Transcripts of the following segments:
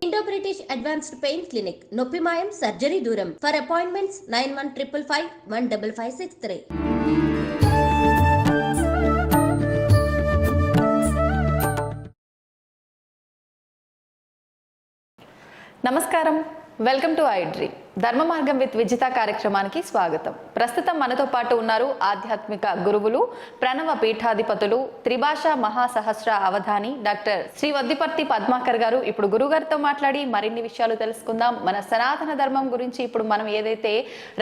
Indo-British Advanced Pain Clinic, నొప్పి మాయం surgery దూరం. For appointments 9155515563. నమస్కారం, వెల్కమ్ టు ఐ డ్రీమ్. ధర్మ మార్గం విత్ విజిత కార్యక్రమానికి స్వాగతం. ప్రస్తుతం మనతో పాటు ఉన్నారు ఆధ్యాత్మిక గురువులు, ప్రణవ పీఠాధిపతులు, త్రిభాషా మహాసహస్ర అవధాని డాక్టర్ శ్రీ వద్దిపర్తి పద్మాకర్ గారు. ఇప్పుడు గురుగారితో మాట్లాడి మరిన్ని విషయాలు తెలుసుకుందాం. మన సనాతన ధర్మం గురించి ఇప్పుడు మనం ఏదైతే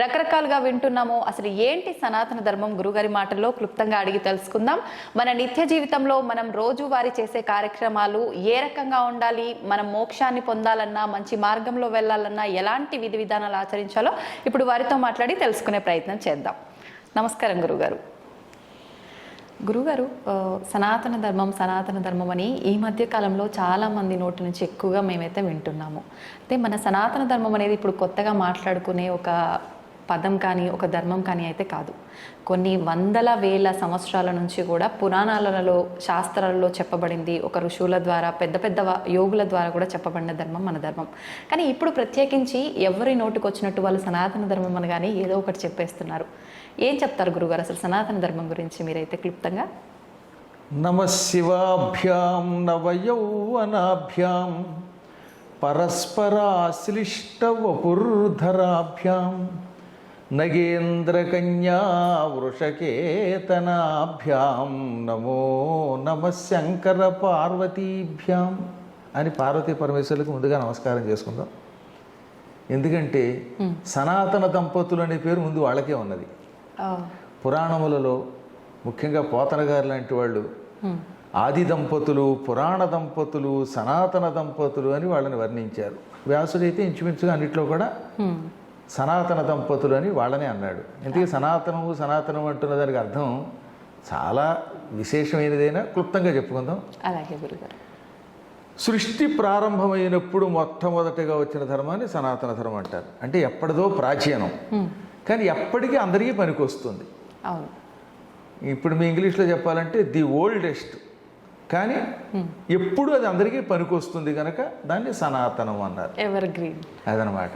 రకరకాలుగా వింటున్నామో, అసలు ఏంటి సనాతన ధర్మం, గురుగారి మాటల్లో క్లుప్తంగా అడిగి తెలుసుకుందాం. మన నిత్య జీవితంలో మనం రోజువారీ చేసే కార్యక్రమాలు ఏ రకంగా ఉండాలి, మనం మోక్షాన్ని పొందాలన్నా, మంచి మార్గంలో వెళ్ళాలన్నా ఎలాంటి విధి విధానాలు ఆచరించాలో ఇప్పుడు వారితో మాట్లాడి తెలుసుకునే ప్రయత్నం చేద్దాం. నమస్కారం గురుగారు. సనాతన ధర్మం అని ఈ మధ్య కాలంలో చాలా మంది నోటి నుంచి ఎక్కువగా మేమైతే వింటున్నాము. అయితే మన సనాతన ధర్మం అనేది ఇప్పుడు కొత్తగా మాట్లాడుకునే ఒక పదం కానీ ఒక ధర్మం కానీ అయితే కాదు. కొన్ని వందల వేల సంవత్సరాల నుంచి కూడా పురాణాలలో, శాస్త్రాలలో చెప్పబడింది. ఒక ఋషువుల ద్వారా, పెద్ద పెద్ద యోగుల ద్వారా కూడా చెప్పబడిన ధర్మం మన ధర్మం. కానీ ఇప్పుడు ప్రత్యేకించి ఎవరి నోటికి వచ్చినట్టు వాళ్ళు సనాతన ధర్మం అని కానీ ఏదో ఒకటి చెప్పేస్తున్నారు. ఏం చెప్తారు గురుగారు అసలు సనాతన ధర్మం గురించి మీరైతే క్లుప్తంగా? నమశివాభ్యాం నవయౌవనాభ్యాం పరస్పరాశ్లిష్ట వపుర్ధరాభ్యాం నగేంద్రకన్యా వృషకేతనాభ్యాం నమో నమ శంకర పార్వతీభ్యాం అని పార్వతీ పరమేశ్వరులకు ముందుగా నమస్కారం చేసుకుందాం. ఎందుకంటే సనాతన దంపతులు అనే పేరు ముందు వాళ్ళకే ఉన్నది. పురాణములలో ముఖ్యంగా పోతన గారు లాంటి వాళ్ళు ఆది దంపతులు, పురాణ దంపతులు, సనాతన దంపతులు అని వాళ్ళని వర్ణించారు. వ్యాసుడైతే ఇంచుమించుగా అన్నిట్లో కూడా సనాతన దంపతులు అని వాళ్ళనే అన్నాడు. ఎందుకంటే సనాతనం అంటున్న దానికి అర్థం చాలా విశేషమైనదైనా క్లుప్తంగా చెప్పుకుందాం. అలాగే గురుగారు. సృష్టి ప్రారంభమైనప్పుడు మొట్టమొదటిగా వచ్చిన ధర్మాన్ని సనాతన ధర్మం అంటారు. అంటే ఎప్పటిదో ప్రాచీనం, కానీ ఎప్పటికీ అందరికీ పనికొస్తుంది. అవును. ఇప్పుడు మీ ఇంగ్లీష్లో చెప్పాలంటే ది ఓల్డెస్ట్, కానీ ఎప్పుడు అది అందరికీ పనికొస్తుంది కనుక దాన్ని సనాతనం అన్నారు. ఎవర్ గ్రీన్ అదనమాట.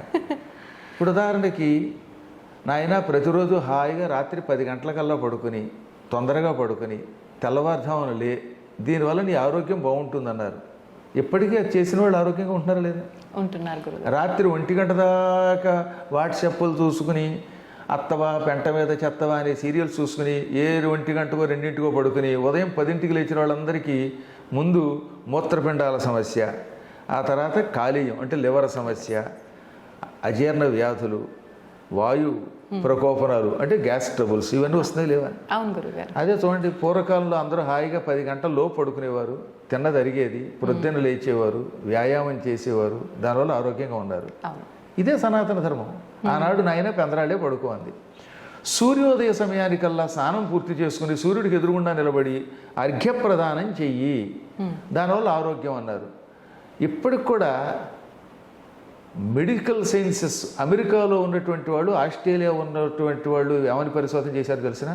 ఇప్పుడు ఉదాహరణకి నాయన ప్రతిరోజు హాయిగా రాత్రి 10 గంటలకల్లా పడుకుని, తొందరగా పడుకుని, తెల్లవారుజామున లే, దీనివల్ల నీ ఆరోగ్యం బాగుంటుందన్నారు. ఎప్పటికీ అది చేసిన వాళ్ళు ఆరోగ్యంగా ఉంటున్నారా లేదా? ఉంటున్నారు గురుగారు. రాత్రి 1 గంట దాకా వాట్సాప్లు చూసుకుని, అత్తవా పెంట మీద చెత్తవా అనే సీరియల్స్ చూసుకుని 1 గంటకో 2 పడుకుని ఉదయం 10 లేచిన వాళ్ళందరికీ ముందు మూత్రపిండాల సమస్య, ఆ తర్వాత కాలేయం అంటే లివర్ సమస్య, అజీర్ణ వ్యాధులు, వాయు ప్రకోపనాలు అంటే గ్యాస్ ట్రబుల్స్, ఇవన్నీ వస్తున్నాయి లేవా? అవును గురుగారు. అదే చూడండి, పూర్వకాలంలో అందరూ హాయిగా 10 గంటల్లో పడుకునేవారు, తిన్నది అరిగేది, ప్రొద్దున లేచేవారు, వ్యాయామం చేసేవారు, దానివల్ల ఆరోగ్యంగా ఉన్నారు. ఇదే సనాతన ధర్మం. ఆనాడు నాయన పెందరాళ్ళే పడుకోంది. సూర్యోదయ సమయానికల్లా స్నానం పూర్తి చేసుకుని సూర్యుడికి ఎదురుగుండా నిలబడి అర్ఘ్యప్రదానం చెయ్యి, దానివల్ల ఆరోగ్యం అన్నారు. ఇప్పటికి కూడా మెడికల్ సైన్సెస్, అమెరికాలో ఉన్నటువంటి వాళ్ళు, ఆస్ట్రేలియా ఉన్నటువంటి వాళ్ళు ఏమని పరిశోధన చేశారు తెలిసిన?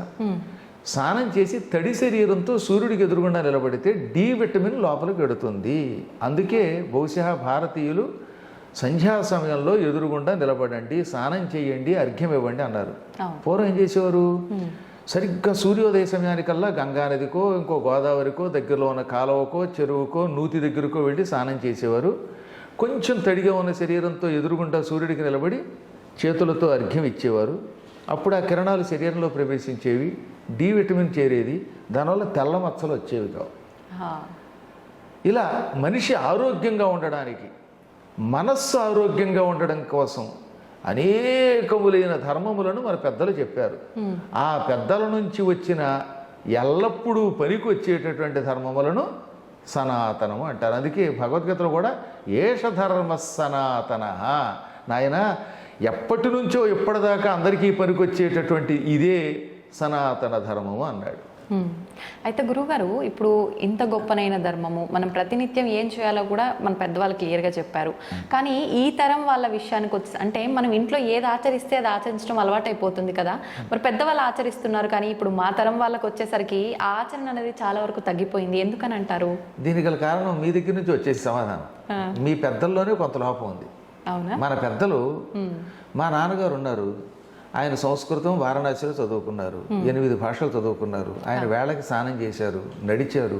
స్నానం చేసి తడి శరీరంతో సూర్యుడికి ఎదురుగుండా నిలబడితే డి విటమిన్ లోపలికి వెడుతుంది. అందుకే బహుశా భారతీయులు సంధ్యా సమయంలో ఎదురుగుండా నిలబడండి, స్నానం చేయండి, అర్ఘ్యం ఇవ్వండి అన్నారు. పూర్వం ఏం చేసేవారు? సరిగ్గా సూర్యోదయ సమయానికల్లా గంగా నదికో, ఇంకో గోదావరికో, దగ్గరలో ఉన్న కాలువకో, చెరువుకో, నూతి దగ్గరకో వెళ్ళి స్నానం చేసేవారు. కొంచెం తడిగా ఉన్న శరీరంతో ఎదురుగుండా సూర్యుడికి నిలబడి చేతులతో అర్ఘ్యం ఇచ్చేవారు. అప్పుడు ఆ కిరణాలు శరీరంలో ప్రవేశించేవి, డి విటమిన్ చేరేది, దానివల్ల తెల్ల మచ్చలు వచ్చేవి కావు. ఇలా మనిషి ఆరోగ్యంగా ఉండడానికి, మనస్సు ఆరోగ్యంగా ఉండడం కోసం అనేకములైన ధర్మములను మన పెద్దలు చెప్పారు. ఆ పెద్దల నుంచి వచ్చిన ఎల్లప్పుడూ పనికి వచ్చేటటువంటి ధర్మములను సనాతనము అంటారు. అందుకే భగవద్గీతలో కూడా ఏష ధర్మ సనాతన, నాయన ఎప్పటి నుంచో ఎప్పటిదాకా అందరికీ పనికొచ్చేటటువంటి ఇదే సనాతన ధర్మము అన్నాడు. అయితే గురువుగారు, ఇప్పుడు ఇంత గొప్పనైన ధర్మము మనం ప్రతినిత్యం ఏం చేయాలో కూడా మన పెద్దవాళ్ళు క్లియర్గా చెప్పారు. కానీ ఈ తరం వాళ్ళ విషయానికి వచ్చి అంటే మనం ఇంట్లో ఏది ఆచరిస్తే అది ఆచరించడం అలవాటు అయిపోతుంది కదా. మరి పెద్దవాళ్ళు ఆచరిస్తున్నారు, కానీ ఇప్పుడు మా తరం వాళ్ళకి వచ్చేసరికి ఆ ఆచరణ అనేది చాలా వరకు తగ్గిపోయింది. ఎందుకని అంటారు? దీనికి గల కారణం మీ దగ్గర నుంచి వచ్చేసి సమాధానం. మీ పెద్దల్లోనే కొంత లోపం ఉంది. అవునా? మన పెద్దలు, మా నాన్నగారు ఉన్నారు, ఆయన సంస్కృతం వారణాసిలో చదువుకున్నారు, 8 భాషలు చదువుకున్నారు, ఆయన వేళకి స్నానం చేశారు, నడిచారు,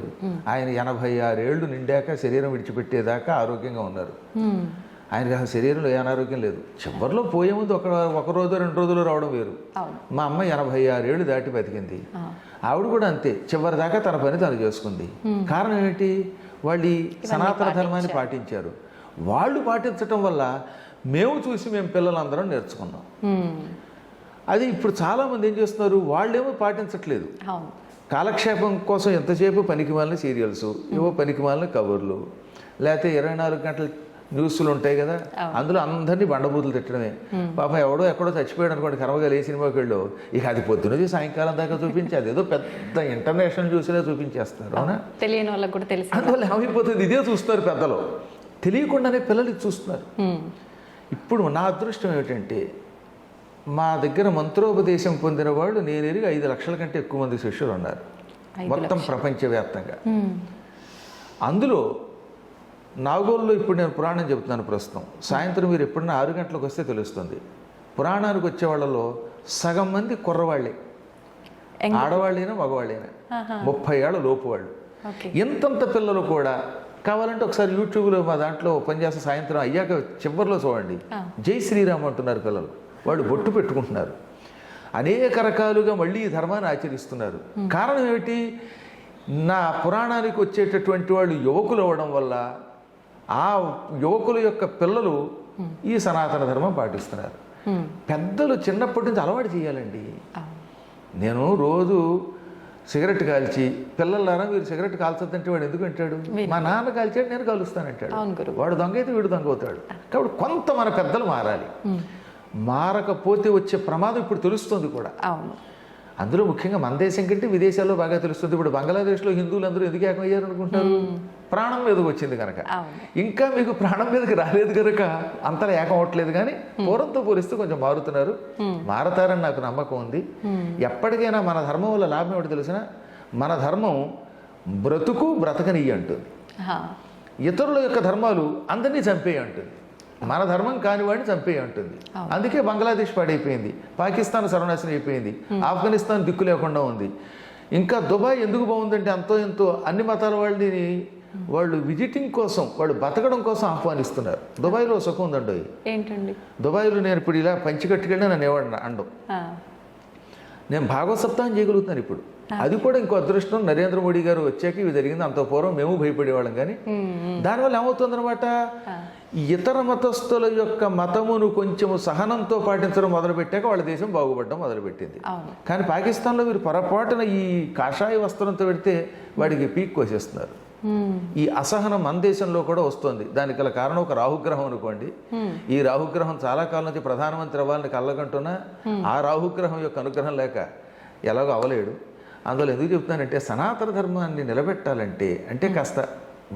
ఆయన 86 ఏళ్ళు నిండాక శరీరం విడిచిపెట్టేదాకా ఆరోగ్యంగా ఉన్నారు. ఆయనకి అసలు శరీరంలో ఏ అనారోగ్యం లేదు. చివరిలో పోయే ముందు ఒక రోజు 2 రోజులు రావడం వేరు. మా అమ్మ 86 ఏళ్ళు దాటి బతికింది. ఆవిడ కూడా అంతే, చివరి దాకా తన పని తను చేసుకుంది. కారణం ఏంటి? వాళ్ళు ఈ సనాతన ధర్మాన్ని పాటించారు. వాళ్ళు పాటించటం వల్ల మేము పిల్లలందరం నేర్చుకున్నాం. అది ఇప్పుడు చాలామంది ఏం చేస్తున్నారు, వాళ్ళేమో పాటించట్లేదు. కాలక్షేపం కోసం ఎంతసేపు పనికిమాలిన సీరియల్స్, ఏవో పనికిమాలిన కవర్లు, లేకపోతే 24 గంటల న్యూస్లు ఉంటాయి కదా, అందులో అందరినీ బండబూతులు తిట్టడమే. పాపం ఎవడో ఎక్కడో చచ్చిపోయాడు అనుకోండి, కర్మగా ఏ సినిమాకి వెళ్ళో, ఇక అది పొద్దునది సాయంకాలం దాకా చూపించాలి, ఏదో పెద్ద ఇంటర్నేషనల్ న్యూస్లే చూపించేస్తారు. అవునా? తెలియని వాళ్ళకి కూడా తెలుసు. అందువల్ల ఏమైపోతుంది, ఇదే చూస్తారు పెద్దలు, తెలియకుండానే పిల్లలకి చూస్తున్నారు. ఇప్పుడు నా అదృష్టం ఏమిటంటే, మా దగ్గర మంత్రోపదేశం పొందిన వాళ్ళు నేను ఎరిగి 5 లక్షల కంటే ఎక్కువ మంది శిష్యులు ఉన్నారు మొత్తం ప్రపంచవ్యాప్తంగా. అందులో నాగోల్లో ఇప్పుడు నేను పురాణం చెబుతున్నాను ప్రస్తుతం. సాయంత్రం మీరు ఎప్పుడన్నా 6 గంటలకు వస్తే తెలుస్తుంది. పురాణానికి వచ్చే వాళ్ళలో సగం మంది కుర్రవాళ్ళే, ఆడవాళ్ళైనా మగవాళ్ళైనా, 30 ఏళ్ళ లోపు వాళ్ళు. ఇంతంత పిల్లలు కూడా కావాలంటే ఒకసారి యూట్యూబ్లో మా దాంట్లో పనిచేస్తే సాయంత్రం అయ్యాక చివరిలో చూడండి, జై శ్రీరామ్ అంటున్నారు పిల్లలు. వాళ్ళు బొట్టు పెట్టుకుంటున్నారు, అనేక రకాలుగా మళ్ళీ ఈ ధర్మాన్ని ఆచరిస్తున్నారు. కారణం ఏమిటి? నా పురాణానికి వచ్చేటటువంటి వాళ్ళు యువకులు అవ్వడం వల్ల ఆ యువకుల యొక్క పిల్లలు ఈ సనాతన ధర్మం పాటిస్తున్నారు. పెద్దలు చిన్నప్పటి నుంచి అలవాటు చేయాలండి. నేను రోజు సిగరెట్ కాల్చి, పిల్లలారా మీరు సిగరెట్ కాల్చొద్దంటే వాడు ఎందుకు అంటాడు? మా నాన్న కాల్చాడు, నేను కాలుస్తానంటాడు. వాడు దొంగ అయితే వీడు దొంగ అవుతాడు. కాబట్టి కొంత మన పెద్దలు మారాలి. మారకపోతే వచ్చే ప్రమాదం ఇప్పుడు తెలుస్తుంది కూడా. అందులో ముఖ్యంగా మన దేశం కంటే విదేశాల్లో బాగా తెలుస్తుంది. ఇప్పుడు బంగ్లాదేశ్లో హిందువులందరూ ఎందుకు ఏకమయ్యారు అనుకుంటారు? ప్రాణం మీదకి వచ్చింది కనుక. ఇంకా మీకు ప్రాణం మీదకి రాలేదు కనుక అంతలా ఏకం అవ్వట్లేదు. కానీ పూర్వంతో పోలిస్తే కొంచెం మారుతున్నారు, మారతారని నాకు నమ్మకం ఉంది. ఎప్పటికైనా మన ధర్మం వల్ల లాభం ఏమిటి తెలిసిన, మన ధర్మం బ్రతకనియ్యి అంటుంది. ఇతరుల యొక్క ధర్మాలు అందరినీ చంపేయి అంటుంది. మన ధర్మం కానివాడిని చంపేయి అంటుంది. అందుకే బంగ్లాదేశ్ పాడైపోయింది, పాకిస్తాన్ సర్వనాశనం అయిపోయింది, ఆఫ్ఘనిస్తాన్ దిక్కు లేకుండా ఉంది. ఇంకా దుబాయ్ ఎందుకు బాగుందంటే అంతో ఎంతో అన్ని మతాల వాళ్ళని వాళ్ళు విజిటింగ్ కోసం, వాళ్ళు బతకడం కోసం ఆహ్వానిస్తున్నారు. దుబాయ్లో సుఖం ఉందండి. ఏంటండి దుబాయ్లో నేను ఇప్పుడు ఇలా పంచికట్టుకెళ్ళి నన్ను ఎవడు అండం, నేను భాగవత సప్తాహం చేయగలుగుతున్నాను ఇప్పుడు. అది కూడా ఇంకో అదృష్టం. నరేంద్ర మోడీ గారు వచ్చాక ఇవి జరిగింది. అంత పూర్వం మేము భయపడేవాళ్ళం. కానీ దానివల్ల ఏమవుతుందన్నమాట, ఇతర మతస్థుల యొక్క మతమును కొంచెము సహనంతో పాటించడం మొదలుపెట్టాక వాళ్ళ దేశం బాగుపడడం మొదలుపెట్టింది. కానీ పాకిస్తాన్లో మీరు పొరపాటున ఈ కాషాయ వస్త్రంతో పెడితే వాడికి పీక్ కోసేస్తున్నారు. ఈ అసహనం మన దేశంలో కూడా వస్తుంది. దానికి గల కారణం ఒక రాహుగ్రహం అనుకోండి. ఈ రాహుగ్రహం చాలా కాలం నుంచి ప్రధానమంత్రి అవ్వాలని కళ్ళగంటున్నా ఆ రాహుగ్రహం యొక్క అనుగ్రహం లేక ఎలాగో అవ్వలేడు. అందువల్ల ఎందుకు చెప్తున్నానంటే, సనాతన ధర్మాన్ని నిలబెట్టాలంటే, అంటే కాస్త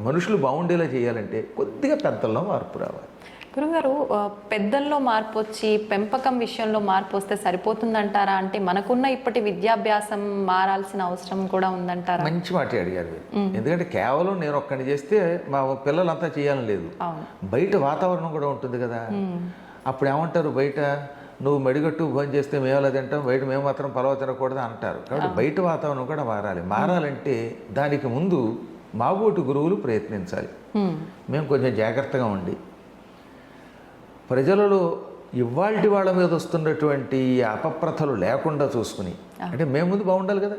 మనుషులు బాగుండేలా చేయాలంటే కొద్దిగా పెద్దల్లో మార్పు రావాలి. గురుగారు, పెద్దల్లో మార్పు వచ్చి పెంపకం విషయంలో మార్పు వస్తే సరిపోతుందంటారా? అంటే మనకున్న ఇప్పటి విద్యాభ్యాసం మారాల్సిన అవసరం కూడా ఉందంటారా? మంచి మాట అడిగారు. ఎందుకంటే కేవలం నేను ఒక్కడిని చేస్తే మా పిల్లలంతా చేయాలని లేదు. బయట వాతావరణం కూడా ఉంటుంది కదా. అప్పుడు ఏమంటారు, బయట నువ్వు మడిగట్టు భోజనం చేస్తే మేము అలా తింటాం, బయట మేము మాత్రం పలవ తినకూడదు అంటారు. కాబట్టి బయట వాతావరణం కూడా మారాలి. మారాలంటే దానికి ముందు మాబోటు గురువులు ప్రయత్నించాలి. మేము కొంచెం జాగ్రత్తగా ఉండి ప్రజలలో ఇవాల్టి వాళ్ళ మీద వస్తున్నటువంటి అపప్రథలు లేకుండా చూసుకుని, అంటే మేము ముందు బాగుండాలి కదా.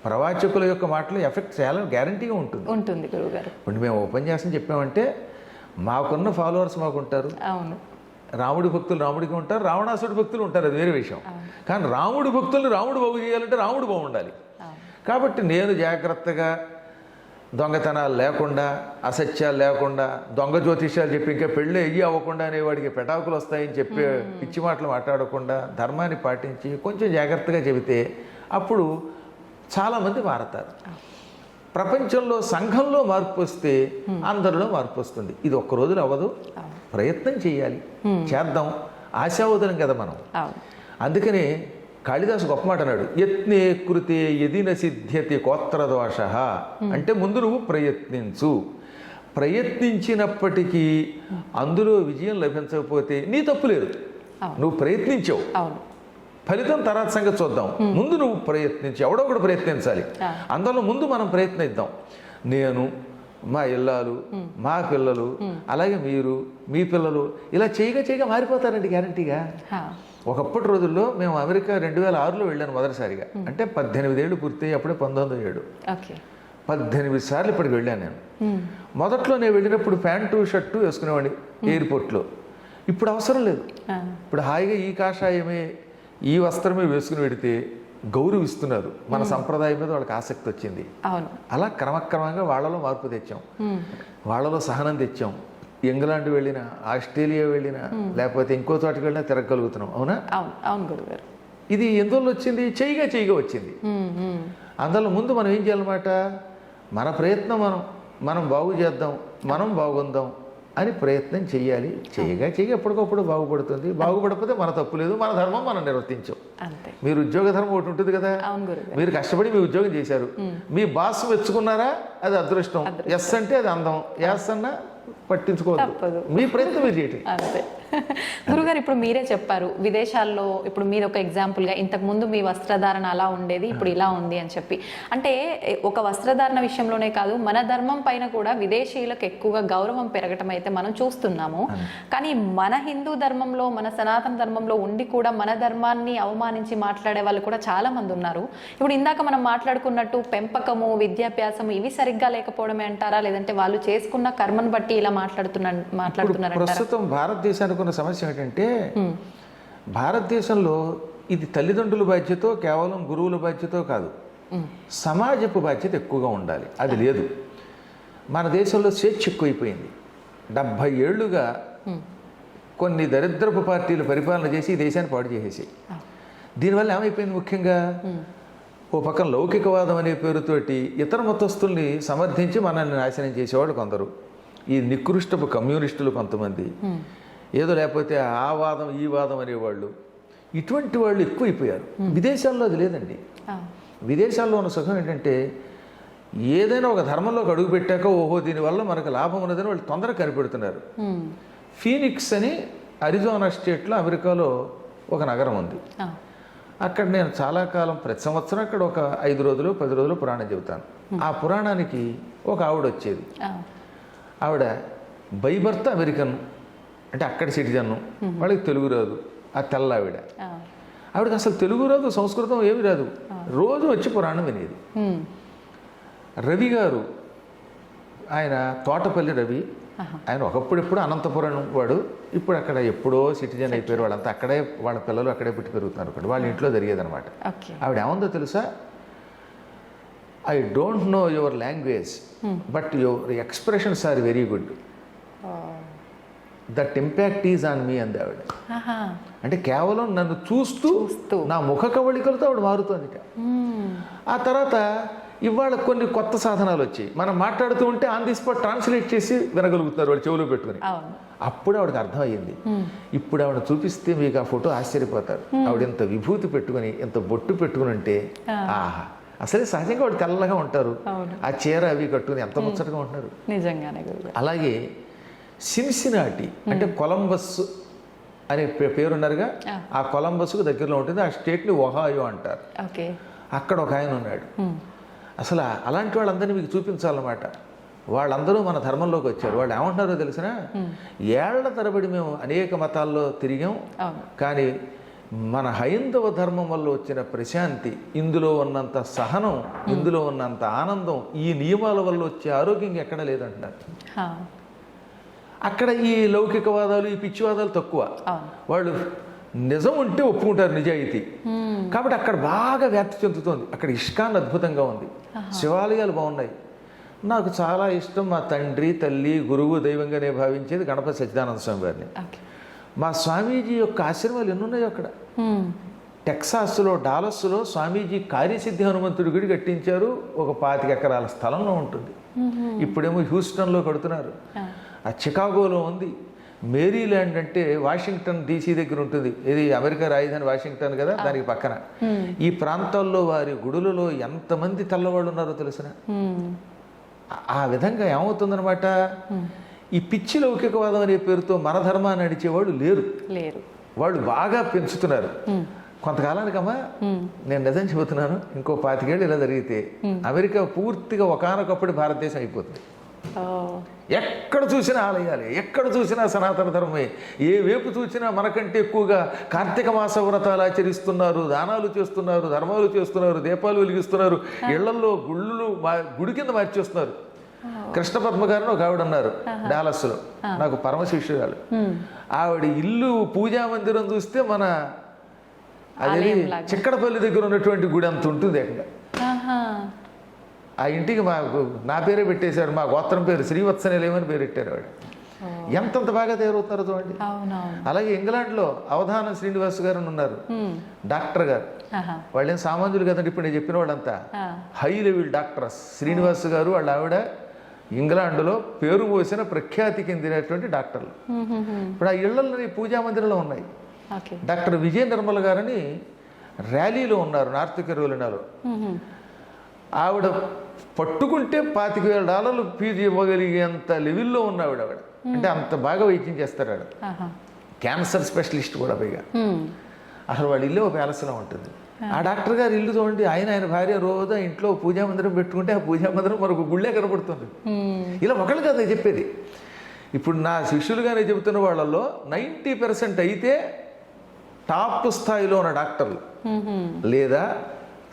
ప్రవాచకుల యొక్క మాటలు ఎఫెక్ట్ చాలా గ్యారంటీగా ఉంటుంది గురువుగారు. ఇప్పుడు మేము ఉపన్యాసం చెప్పామంటే మాకున్న ఫాలోవర్స్ మాకుంటారు. రాముడి భక్తులు రాముడికి ఉంటారు, రావణాసుడి భక్తులు ఉంటారు, అది వేరే విషయం. కానీ రాముడి భక్తుల్ని రాముడు బాగు చేయాలంటే రాముడు బాగుండాలి. కాబట్టి నేను జాగ్రత్తగా దొంగతనాలు లేకుండా, అసత్యాలు లేకుండా, దొంగ జ్యోతిష్యాలు చెప్పి ఇంకా పెళ్ళి అయ్యి అవ్వకుండా అనేవాడికి పెటాకులు వస్తాయని చెప్పే పిచ్చి మాటలు మాట్లాడకుండా ధర్మాన్ని పాటించి కొంచెం జాగ్రత్తగా చెబితే అప్పుడు చాలామంది మారతారు. ప్రపంచంలో సంఘంలో మార్పు వస్తే అందరిలో మార్పు వస్తుంది. ఇది ఒక్క రోజులో అవ్వదు, ప్రయత్నం చేయాలి, చేద్దాం. ఆశావదనం కదా మనం. అందుకనే కాళిదాసు గొప్ప మాట అన్నాడు, యత్నే కృతే యదిన సిద్ధ్యతి కోత్రదోష. అంటే ముందు నువ్వు ప్రయత్నించు, ప్రయత్నించినప్పటికీ అందులో విజయం లభించకపోతే నీ తప్పు లేదు, నువ్వు ప్రయత్నించావు. ఫలితం తర్వాత సంగతి చూద్దాం, ముందు నువ్వు ప్రయత్నించి, ఎవడో ఒకడు ప్రయత్నించాలి. అందులో ముందు మనం ప్రయత్నిద్దాం. నేను, మా ఇల్లాలు, మా పిల్లలు, అలాగే మీరు, మీ పిల్లలు ఇలా చేయగా మారిపోతారండి గ్యారంటీగా. ఒకప్పటి రోజుల్లో మేము అమెరికా 2006లో వెళ్ళాను మొదటిసారిగా. అంటే 18 ఏళ్ళు పూర్తయి, అప్పుడే 1907. 18 సార్లు ఇప్పటికి వెళ్ళాను నేను. మొదట్లో నేను వెళ్ళినప్పుడు ప్యాంటు షర్టు వేసుకునేవాడిని ఎయిర్పోర్ట్లో. ఇప్పుడు అవసరం లేదు. ఇప్పుడు హాయిగా ఈ కాషాయమే, ఈ వస్త్రమే వేసుకుని పెడితే గౌరవిస్తున్నారు. మన సంప్రదాయం మీద వాళ్ళకి ఆసక్తి వచ్చింది. అలా క్రమక్రమంగా వాళ్ళలో మార్పు తెచ్చాం, వాళ్ళలో సహనం తెచ్చాం. ఇంగ్లాండ్ వెళ్ళినా, ఆస్ట్రేలియా వెళ్ళినా, లేకపోతే ఇంకో చోటకి వెళ్ళినా తిరగలుగుతున్నాం. అవునా? అవును గురుగారు. ఇది ఎందువల్ల వచ్చింది? చేయగా వచ్చింది. అందులో ముందు మనం ఏం చేయాలన్నమాట, మన ప్రయత్నం మనం బాగు చేద్దాం, మనం బాగుందాం అని ప్రయత్నం చేయాలి. చేయగా ఎప్పటికప్పుడు బాగుపడుతుంది. బాగుపడకపోతే మన తప్పు లేదు, మన ధర్మం మనం నిర్వర్తించాం. మీరు ఉద్యోగ ధర్మం ఒకటి ఉంటుంది కదా, మీరు కష్టపడి మీ ఉద్యోగం చేశారు, మీ బాస్ మెచ్చుకున్నారా, అది అదృష్టం. ఎస్ అంటే అది అందం, ఎస్ అన్నా పట్టించుకోవద్దు, మీ ప్రయత్నం మీరు చేయటం. అంతే. గురుగారు, ఇప్పుడు మీరే చెప్పారు విదేశాల్లో, ఇప్పుడు మీరు ఒక ఎగ్జాంపుల్గా ఇంతకు ముందు మీ వస్త్రధారణ అలా ఉండేది, ఇప్పుడు ఇలా ఉంది అని చెప్పి. అంటే ఒక వస్త్రధారణ విషయంలోనే కాదు, మన ధర్మం పైన కూడా విదేశీయులకు ఎక్కువగా గౌరవం పెరగటం అయితే మనం చూస్తున్నాము. కానీ మన హిందూ ధర్మంలో, మన సనాతన ధర్మంలో ఉండి కూడా మన ధర్మాన్ని అవమానించి మాట్లాడే వాళ్ళు కూడా చాలా మంది ఉన్నారు. ఇప్పుడు ఇందాక మనం మాట్లాడుకున్నట్టు పెంపకము, విద్యాభ్యాసము ఇవి సరిగ్గా లేకపోవడమే అంటారా, లేదంటే వాళ్ళు చేసుకున్న కర్మను బట్టి ఇలా మాట్లాడుతున్నారు? ప్రస్తుతం భారతదేశానికి ఉన్న సమస్య ఏంటంటే, భారతదేశంలో ఇది తల్లిదండ్రుల బాధ్యత, కేవలం గురువుల బాధ్యత కాదు, సమాజపు బాధ్యత ఎక్కువగా ఉండాలి. అది లేదు. మన దేశంలో స్వేచ్ఛ ఎక్కువైపోయింది. 70 ఏళ్లుగా కొన్ని దరిద్రపు పార్టీలు పరిపాలన చేసి ఈ దేశాన్ని పాడు చేసేసి, దీనివల్ల ఏమైపోయింది? ముఖ్యంగా ఓ పక్కన లౌకికవాదం అనే పేరుతోటి ఇతర మతస్థుల్ని సమర్థించి మనల్ని నాశనం చేసేవాళ్ళు కొందరు, ఈ నికృష్టపు కమ్యూనిస్టులు కొంతమంది, ఏదో లేకపోతే ఆ వాదం ఈ వాదం అనేవాళ్ళు, ఇటువంటి వాళ్ళు ఎక్కువైపోయారు. విదేశాల్లో అది లేదండి. విదేశాల్లో ఉన్న సుఖం ఏంటంటే, ఏదైనా ఒక ధర్మంలోకి అడుగు పెట్టాక ఓహో దీనివల్ల మనకు లాభం ఉన్నదని వాళ్ళు తొందరగా కనిపెడుతున్నారు. ఫీనిక్స్ అని అరిజోనా స్టేట్లో అమెరికాలో ఒక నగరం ఉంది. అక్కడ నేను చాలా కాలం, ప్రతి సంవత్సరం అక్కడ ఒక 5 రోజులు 10 రోజులు పురాణం చెబుతాను. ఆ పురాణానికి ఒక ఆవిడ వచ్చేది. ఆవిడ బై బర్త్ అమెరికన్, అంటే అక్కడ సిటిజన్, వాళ్ళకి తెలుగు రాదు. ఆ తెల్ల ఆవిడకి అసలు తెలుగు రాదు, సంస్కృతం ఏమి రాదు, రోజు వచ్చి పురాణం వినేది. రవి గారు, ఆయన తోటపల్లి రవి, ఆయన ఒకప్పుడెప్పుడు అనంతపురం వాడు, ఇప్పుడు అక్కడ ఎప్పుడో సిటిజన్ అయిపోయారు. వాళ్ళంతా అక్కడే, వాళ్ళ పిల్లలు అక్కడే పుట్టి పెరుగుతున్నారు. అక్కడ వాళ్ళ ఇంట్లో జరిగేదనమాట. ఆవిడ ఏముందో తెలుసా, I don't know your language but your expressions are very good, that impact is on me అంది ఆవిడ. అంటే కేవలం నన్ను చూస్తూ నా ముఖ కవళికలతో ఆవిడ మారుతుంది. ఆ తర్వాత ఇవాళ కొన్ని కొత్త సాధనాలు వచ్చి మనం మాట్లాడుతూ ఉంటే ఆన్ ది స్పాట్ ట్రాన్స్లేట్ చేసి వినగలుగుతున్నారు వాళ్ళు చెవులో పెట్టుకుని. అప్పుడు ఆవిడకి అర్థమయ్యింది. ఇప్పుడు ఆవిడ చూపిస్తే మీకు ఆ ఫోటో ఆశ్చర్యపోతారు. ఆవిడ ఎంత విభూతి పెట్టుకుని, ఎంత బొట్టు పెట్టుకుని ఉంటే, ఆహా, అసలే సహజంగా వాళ్ళు తెల్లగా ఉంటారు, ఆ చీర అవి కట్టుకుని ఎంత ముచ్చటగా ఉంటున్నారు. నిజంగానే. అలాగే సిన్సినాటి అంటే కొలంబస్ అనే పేరున్నారుగా, ఆ కొలంబస్కు దగ్గరలో ఉంటుంది. ఆ స్టేట్ని ఒహాయో అంటారు. అక్కడ ఒక ఆయన ఉన్నాడు. అసలు అలాంటి వాళ్ళందరినీ మీకు చూపించాలన్నమాట. వాళ్ళందరూ మన ధర్మంలోకి వచ్చారు. వాళ్ళు ఏమంటున్నారో తెలిసిన, ఏళ్ల తరబడి మేము అనేక మతాల్లో తిరిగాం, కానీ మన హైందవ ధర్మం వల్ల వచ్చిన ప్రశాంతి, ఇందులో ఉన్నంత సహనం, ఇందులో ఉన్నంత ఆనందం ఈ నియమాల వల్ల వచ్చే ఆరోగ్యం ఎక్కడ లేదంటున్నారు. అక్కడ ఈ లౌకికవాదాలు, ఈ పిచ్చివాదాలు తక్కువ. వాళ్ళు నిజం ఉంటే ఒప్పుకుంటారు, నిజాయితీ. కాబట్టి అక్కడ బాగా వ్యాప్తి చెందుతోంది. అక్కడ ఇష్కాన్ అద్భుతంగా ఉంది, శివాలయాలు బాగున్నాయి. నాకు చాలా ఇష్టం. మా తండ్రి, తల్లి, గురువు దైవంగానే భావించేది గణపతి సచ్చిదానంద స్వామి వారిని. మా స్వామీజీ యొక్క ఆశ్రమాలు ఎన్నున్నాయో అక్కడ. టెక్సాస్లో డాలస్లో స్వామీజీ కార్యసిద్ధి హనుమంతుడి గుడి కట్టించారు. ఒక 25 ఎకరాల స్థలంలో ఉంటుంది. ఇప్పుడేమో హ్యూస్టన్లో కడుతున్నారు. ఆ చికాగోలో ఉంది. మేరీల్యాండ్ అంటే వాషింగ్టన్ DC దగ్గర ఉంటుంది. ఇది అమెరికా రాజధాని వాషింగ్టన్ కదా, దానికి పక్కన. ఈ ప్రాంతాల్లో వారి గుడులలో ఎంతమంది తెల్లవాళ్ళు ఉన్నారో తెలిసిన. ఆ విధంగా ఏమవుతుందనమాట, ఈ పిచ్చి లౌకికవాదం అనే పేరుతో మన ధర్మాన్ని నడిచేవాళ్ళు లేరు. వాళ్ళు బాగా పెంచుతున్నారు. కొంతకాలానికమ్మా నేను నిజం చెబుతున్నాను, ఇంకో 25 ఏళ్ళు ఇలా జరిగితే అమెరికా పూర్తిగా ఒకానొకప్పుడు భారతదేశం అయిపోతుంది. ఎక్కడ చూసినా ఆలయాలే, ఎక్కడ చూసినా సనాతన ధర్మమే. ఏ వైపు చూసినా మనకంటే ఎక్కువగా కార్తీక మాస వ్రతాలు ఆచరిస్తున్నారు, దానాలు చేస్తున్నారు, ధర్మాలు చేస్తున్నారు, దీపాలు వెలిగిస్తున్నారు, ఇళ్లలో గుడి కింద మార్చేస్తున్నారు. కృష్ణ పద్మ గారిని ఒక ఆవిడ ఉన్నారు డాలస్లో, నాకు పరమ శిష్యురాలు. ఆవిడ ఇల్లు పూజా మందిరం చూస్తే మన అది చిక్కడపల్లి దగ్గర ఉన్నటువంటి గుడి అంత ఉంటుంది అక్కడ. ఆ ఇంటికి నా పేరే పెట్టేశారు. మా గోత్రం పేరు శ్రీవత్సనేలేమని పేరు పెట్టారు ఆవిడ. ఎంతంత బాగా తయారవుతున్నారో చూడండి. అలాగే ఇంగ్లాండ్లో అవధానం శ్రీనివాస్ గారు ఉన్నారు, డాక్టర్ గారు. వాళ్ళేం సామాన్యులు కదండి, ఇప్పుడు నేను చెప్పిన వాళ్ళంతా హై లెవెల్ డాక్టర్స్. శ్రీనివాస్ గారు వాళ్ళ ఆవిడ ఇంగ్లాండ్లో పేరు పోసిన ప్రఖ్యాతి చెందినటువంటి డాక్టర్లు. ఇప్పుడు ఆ ఇళ్లలో పూజా మందిరంలో ఉన్నాయి. డాక్టర్ విజయ నిర్మల గారని ర్యాలీలో ఉన్నారు నార్త్ కెరోలినాలో. ఆవిడ పట్టుకుంటే $25,000 ఫీజు ఇవ్వగలిగేంత లెవెల్లో ఉన్న ఆవిడ. అంటే అంత బాగా వైద్యం చేస్తారు ఆవిడ. క్యాన్సర్ స్పెషలిస్ట్ కూడా పైగా. అసలు వాళ్ళ ఇల్లు ఒక ప్యాలెస్లో ఉంటుంది. ఆ డాక్టర్ గారు ఇల్లు చూడండి, ఆయన భార్య రోజు ఇంట్లో పూజా మందిరం పెట్టుకుంటే ఆ పూజా మందిరం మరొక గుళ్ళే కనపడుతుంది. ఇలా ఒకళ్ళు కదా చెప్పేది. ఇప్పుడు నా శిష్యులుగానే చెబుతున్న వాళ్ళల్లో 90% అయితే టాప్ స్థాయిలో ఉన్న డాక్టర్లు లేదా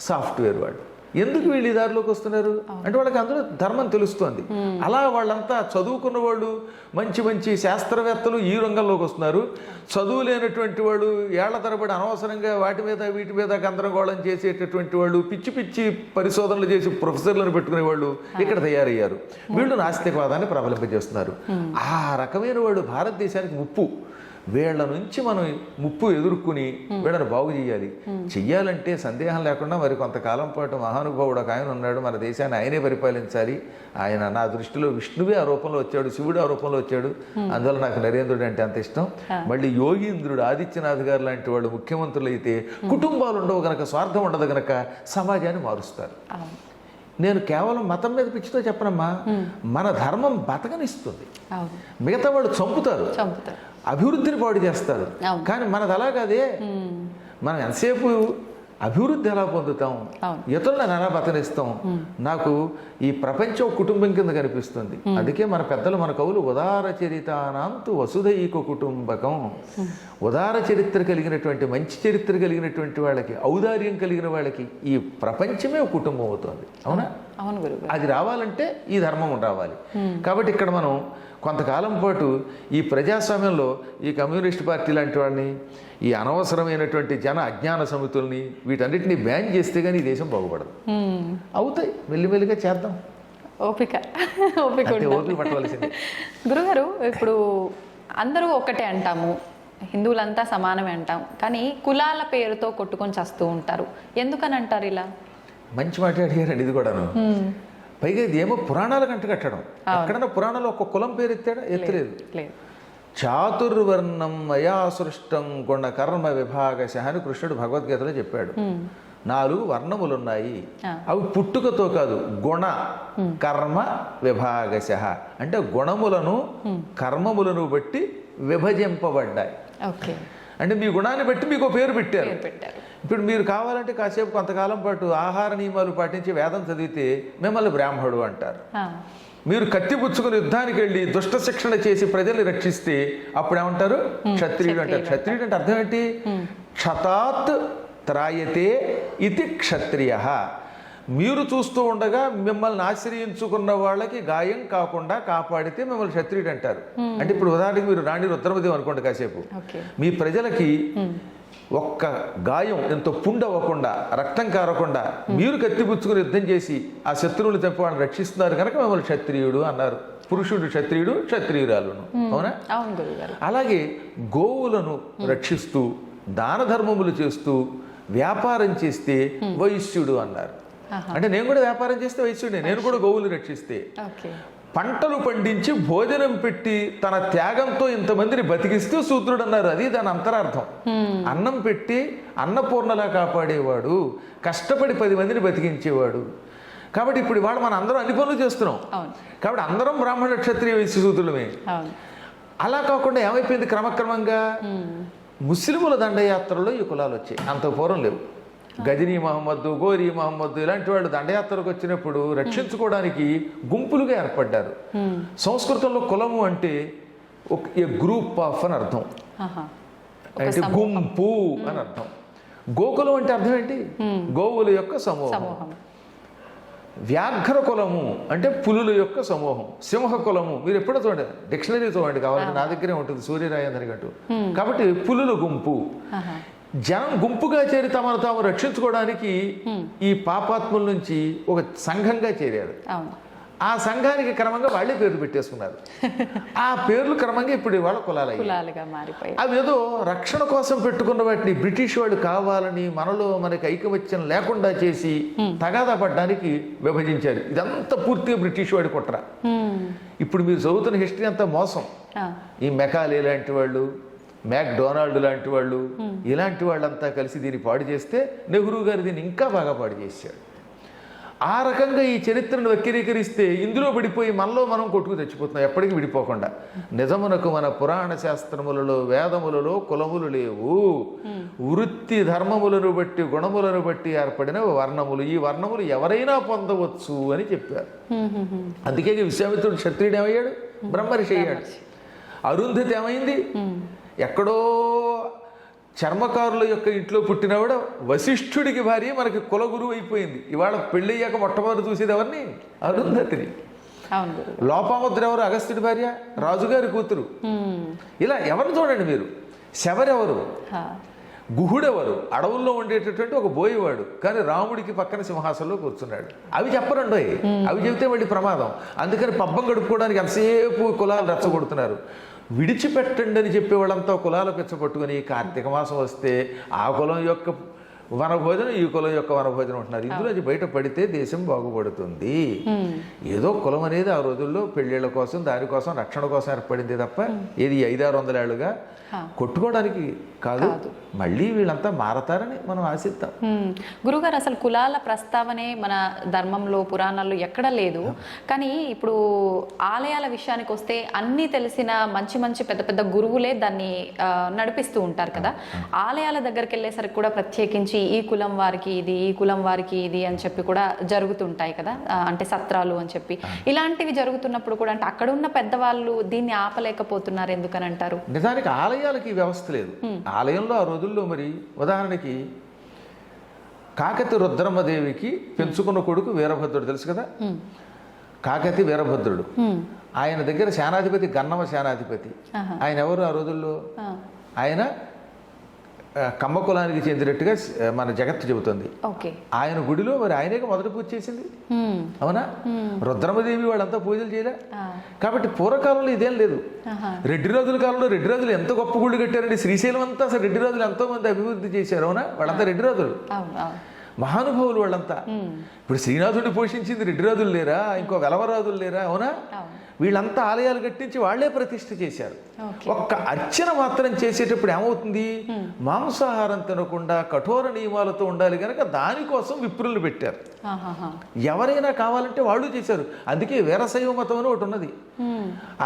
సాఫ్ట్వేర్ వాళ్ళు. ఎందుకు వీళ్ళు ఈ దారిలోకి వస్తున్నారు అంటే వాళ్ళకి అందులో ధర్మం తెలుస్తోంది. అలా వాళ్ళంతా చదువుకున్న వాళ్ళు, మంచి మంచి శాస్త్రవేత్తలు ఈ రంగంలోకి వస్తున్నారు. చదువు లేనటువంటి వాళ్ళు, ఏళ్ల తరబడి అనవసరంగా వాటి మీద వీటి మీద గందరగోళం చేసేటటువంటి వాళ్ళు, పిచ్చి పిచ్చి పరిశోధనలు చేసి ప్రొఫెసర్లను పెట్టుకునే వాళ్ళు ఇక్కడ తయారయ్యారు. వీళ్ళు నాస్తికవాదాన్ని ప్రబలింపజేస్తున్నారు. ఆ రకమైన వాళ్ళు భారతదేశానికి ముప్పు. వీళ్ళ నుంచి మనం ముప్పు ఎదుర్కొని వీళ్ళని బాగు చేయాలి. చెయ్యాలంటే సందేహం లేకుండా మరి కొంతకాలం పాటు మహానుభావుడు ఒక ఆయన ఉన్నాడు, మన దేశాన్ని ఆయనే పరిపాలించాలి. ఆయన నా దృష్టిలో విష్ణువే ఆ రూపంలో వచ్చాడు, శివుడు ఆ రూపంలో వచ్చాడు. అందువల్ల నాకు నరేంద్రుడు అంటే అంత ఇష్టం. మళ్ళీ యోగీంద్రుడు, ఆదిత్యనాథ్ గారు లాంటి వాళ్ళు ముఖ్యమంత్రులు అయితే కుటుంబాలు ఉండవు గనక, స్వార్థం ఉండదు గనక సమాజాన్ని మారుస్తారు. నేను కేవలం మతం మీద పిచ్చితో చెప్పనమ్మా, మన ధర్మం బతకనిస్తుంది. మిగతా వాళ్ళు చంపుతారు, అభివృద్ధిని పాడు చేస్తారు. కానీ మనది అలా కాదే. మనం ఎంతసేపు అభివృద్ధి ఎలా పొందుతాం, ఇతరులను ఎలా బతనిస్తాం. నాకు ఈ ప్రపంచం కుటుంబం కింద కనిపిస్తుంది. అందుకే మన పెద్దలు, మన కవులు ఉదార చరితానాంతు వసుధైక కుటుంబకం. ఉదార చరిత్ర కలిగినటువంటి, మంచి చరిత్ర కలిగినటువంటి వాళ్ళకి, ఔదార్యం కలిగిన వాళ్ళకి ఈ ప్రపంచమే కుటుంబం అవుతుంది. అవునా? అది రావాలంటే ఈ ధర్మం రావాలి. కాబట్టి ఇక్కడ మనం కొంతకాలం పాటు ఈ ప్రజాస్వామ్యంలో ఈ కమ్యూనిస్ట్ పార్టీ లాంటి వాడిని, ఈ అనవసరమైనటువంటి జన అజ్ఞాన సమితుల్ని, వీటన్నిటిని బ్యాన్ చేస్తే కానీ ఈ దేశం బాగుపడదు. అవుతాయి, మెల్లిమెల్లిగా చేద్దాం. ఓపిక పట్టవలసింది. గురుగారు, ఇప్పుడు అందరూ ఒకటే అంటాము, హిందువులంతా సమానమే అంటాం, కానీ కులాల పేరుతో కొట్టుకొని చేస్తూ ఉంటారు. ఎందుకని అంటారు ఇలా? మంచి మాట అడిగారండి. ఇది కూడాను పైగా ఇది ఏమో పురాణాలకు అంటగట్టడం. ఎక్కడన్నా పురాణాలు ఒక కులం పేరు ఎత్తాడా? ఎత్తలేదు. చాతుర్వర్ణం మయా సృష్టం గుణ కర్మ విభాగశ అని కృష్ణుడు భగవద్గీతలో చెప్పాడు. 4 వర్ణములున్నాయి. అవి పుట్టుకతో కాదు, గుణ కర్మ విభాగశ అంటే గుణములను కర్మములను బట్టి విభజింపబడ్డాయి. అంటే మీ గుణాన్ని బట్టి మీకు పేరు పెట్టారు. ఇప్పుడు మీరు కావాలంటే కాసేపు కొంతకాలం పాటు ఆహార నియమాలు పాటించి వేదం చదివితే మిమ్మల్ని బ్రాహ్మణుడు అంటారు. మీరు కత్తి పుచ్చుకుని యుద్ధానికి వెళ్ళి దుష్ట శిక్షణ చేసి ప్రజల్ని రక్షిస్తే అప్పుడు ఏమంటారు? క్షత్రియుడు అంటారు. క్షత్రియుడు అంటే అర్థం ఏంటి? క్షతాత్ త్రాయతే ఇది క్షత్రియ. మీరు చూస్తూ ఉండగా మిమ్మల్ని ఆశ్రయించుకున్న వాళ్ళకి గాయం కాకుండా కాపాడితే మిమ్మల్ని క్షత్రియుడు అంటారు. అంటే ఇప్పుడు ఉదాహరణకి మీరు రాణి రుద్రమదేవి అనుకోండి, కాసేపు మీ ప్రజలకి ఒక్క గాయం ఎంతో పుండవ్వకుండా, రక్తం కారకుండా మీరు కత్తిపుచ్చుకుని యుద్ధం చేసి ఆ శత్రువులు తప్ప వాళ్ళని రక్షిస్తున్నారు కనుక మిమ్మల్ని క్షత్రియుడు అన్నారు. పురుషుడు క్షత్రియుడు, క్షత్రియురాలును. అవునా? అలాగే గోవులను రక్షిస్తూ, దాన ధర్మములు చేస్తూ, వ్యాపారం చేస్తే వైశ్యుడు అన్నారు. అంటే నేను కూడా వ్యాపారం చేస్తే వైశ్యుడే, నేను కూడా గోవులు రక్షిస్తే. పంటలు పండించి భోజనం పెట్టి తన త్యాగంతో ఇంతమందిని బతికిస్తూ శూద్రుడు అన్నారు. అది దాని అంతరార్థం. అన్నం పెట్టి అన్నపూర్ణలా కాపాడేవాడు, కష్టపడి 10 మందిని బతికించేవాడు. కాబట్టి ఇప్పుడు ఇవాళ మనం అందరం అన్ని పనులు చేస్తున్నాం. కాబట్టి అందరం బ్రాహ్మణ క్షత్రియ వైశ్య శూద్రులమే. అలా కాకుండా ఏమైపోయింది, క్రమక్రమంగా ముస్లిముల దండయాత్రలో ఈ కులాలు వచ్చాయి. అంత పూర్వం లేవు. గజనీ మహమ్మద్దు, గోరీ మహమ్మద్దు ఇలాంటి వాళ్ళు దండయాత్రకు వచ్చినప్పుడు రక్షించుకోవడానికి గుంపులుగా ఏర్పడ్డారు. సంస్కృతంలో కులము అంటే ఏ గ్రూప్ ఆఫ్ అని అర్థం, అంటే గుంపు అని అర్థం. గోకులం అంటే అర్థం ఏంటి, గోవుల యొక్క సమూహం. వ్యాఘ్ర కులము అంటే పులుల యొక్క సమూహం. సింహ కులము మీరు ఎప్పుడో చూడండి, డిక్షనరీ చూడండి, కావాలంటే నా దగ్గరే ఉంటుంది సూర్యరాయందరి గట్టు. కాబట్టి పులుల గుంపు. జనం గుంపుగా చేరి తమను తాము రక్షించుకోవడానికి ఈ పాపాత్ముల నుంచి ఒక సంఘంగా చేరారు. ఆ సంఘానికి క్రమంగా వాళ్ళే పేర్లు పెట్టేసుకున్నారు. ఆ పేర్లు క్రమంగా ఇప్పుడు వాళ్ళ కులాలుగా మారిపోయాయి. అవి ఏదో రక్షణ కోసం పెట్టుకున్న వాటిని బ్రిటిష్ వాళ్ళు కావాలని మనకి ఐకమత్యం లేకుండా చేసి తగాదా పడ్డానికి విభజించారు. ఇదంతా పూర్తిగా బ్రిటిష్ వాడి కుట్ర. ఇప్పుడు మీరు చదువుతున్న హిస్టరీ అంతా మోసం. ఈ మెకాలే లాంటి వాళ్ళు, మ్యాక్డొనాల్డ్ లాంటి వాళ్ళు, ఇలాంటి వాళ్ళంతా కలిసి దీన్ని పాడు చేస్తే నెహ్రూ గారు దీన్ని ఇంకా బాగా పాడు చేశాడు. ఆ రకంగా ఈ చరిత్రను వక్రీకరిస్తే ఇందులో పడిపోయి మనలో మనం కొట్టుకు తెచ్చిపోతున్నాం, ఎప్పటికీ విడిపోకుండా. నిజమునకు మన పురాణ శాస్త్రములలో వేదములలో కులములు లేవు. వృత్తి ధర్మములను బట్టి గుణములను బట్టి ఏర్పడిన వర్ణములు. ఈ వర్ణములు ఎవరైనా పొందవచ్చు అని చెప్పారు. అందుకే విశ్వామిత్రుడు క్షత్రియుడు ఏమయ్యాడు, బ్రహ్మర్షి అయ్యాడు. అరుంధతి ఏమైంది, ఎక్కడో చర్మకారుల యొక్క ఇంట్లో పుట్టినవాడు వశిష్ఠుడికి భార్య మనకి కులగురువు అయిపోయింది. ఇవాళ పెళ్ళయ్యాక మొట్టమొదటి చూసేది ఎవరిని, అరుంధతిని. లోపాముద్ర ఎవరు, అగస్త్యుడి భార్య, రాజుగారి కూతురు. ఇలా ఎవరిని చూడండి మీరు. శబరెవరు, గుహుడెవరు, అడవుల్లో ఉండేటటువంటి ఒక బోయేవాడు, కానీ రాముడికి పక్కన సింహాసనంలో కూర్చున్నాడు. అవి చెప్పరండోయ్, అవి చెబితే మళ్ళీ ప్రమాదం. అందుకని పబ్బం గడుపుకోవడానికి ఎంతసేపు కులాలు రెచ్చగొడుతున్నారు. విడిచిపెట్టండి అని చెప్పేవాళ్ళంతా కులాలు పెచ్చపట్టుకుని కార్తీక మాసం వస్తే ఆ కులం యొక్క వనభోజనం, ఈ కులం యొక్క వనభోజనం ఉంటున్నారు. ఇందులోంచి బయట పడితే దేశం బాగుపడుతుంది. ఏదో కులం అనేది ఆ రోజుల్లో పెళ్ళిళ్ళ కోసం, దానికోసం, రక్షణ కోసం ఏర్పడింది తప్ప ఇది 500-600 ఏళ్ళుగా కొట్టుకోవడానికి కాదు. మళ్ళీ వీళ్ళంతా మారతారని మనం ఆశిద్దాం. గురుగారు, అసలు కులాల ప్రస్తావనే మన ధర్మంలో, పురాణాల్లో ఎక్కడా లేదు. కానీ ఇప్పుడు ఆలయాల విషయానికి వస్తే అన్నీ తెలిసిన మంచి మంచి పెద్ద పెద్ద గురువులే దాన్ని నడిపిస్తూ ఉంటారు కదా. ఆలయాల దగ్గరికి వెళ్ళేసరికి కూడా ప్రత్యేకించి ఈ కులం వారికి ఇది, ఈ కులం వారికి ఇది అని చెప్పి కూడా జరుగుతుంటాయి కదా, అంటే సత్రాలు అని చెప్పి. ఇలాంటివి జరుగుతున్నప్పుడు కూడా అంటే అక్కడ ఉన్న పెద్దవాళ్ళు దీన్ని ఆపలేకపోతున్నారు ఎందుకని అంటారు? నిజానికి ఆలయాలకి వ్యవస్థ లేదు. ఆలయంలో ఆ రోజుల్లో మరి ఉదాహరణకి కాకతి రుద్రమ్మదేవికి పెంచుకున్న కొడుకు వీరభద్రుడు తెలుసు కదా. కాకతి వీరభద్రుడు, ఆయన దగ్గర సేనాధిపతి గన్నమ సేనాధిపతి. ఆయన ఎవరు ఆ రోజుల్లో, ఆయన కమ్మ కులానికి చెందినట్టుగా మన జగత్తు చెబుతుంది. ఆయన గుడిలో మరి ఆయనే మొదటి పూజ చేసింది, అవునా? రుద్రమదేవి వాళ్ళంతా పూజలు చేయలే. కాబట్టి పూర్వకాలంలో ఇదేం లేదు. రెడ్డి రాజుల కాలంలో రెడ్డి రాజులు ఎంత గొప్ప గుళ్ళు కట్టారండి. శ్రీశైలం అంతా అసలు రెడ్డి రాజులు ఎంతో మంది అభివృద్ధి చేశారు, అవునా? వాళ్ళంతా రెడ్డి రాజులు, మహానుభావులు వాళ్ళంతా. ఇప్పుడు శ్రీనాథుడిని పోషించింది రెడ్డి రాజులు లేరా, ఇంకో వెలవరాజులు లేరా, అవునా? వీళ్ళంతా ఆలయాలు కట్టించి వాళ్లే ప్రతిష్ఠ చేశారు. ఒక్క అర్చన మాత్రం చేసేటప్పుడు ఏమవుతుంది, మాంసాహారం తినకుండా కఠోర నియమాలతో ఉండాలి కనుక దానికోసం విప్రులు పెట్టారు. ఎవరైనా కావాలంటే వాళ్ళు చేశారు. అందుకే వీరశైవ మతం అని ఒకటి ఉన్నది.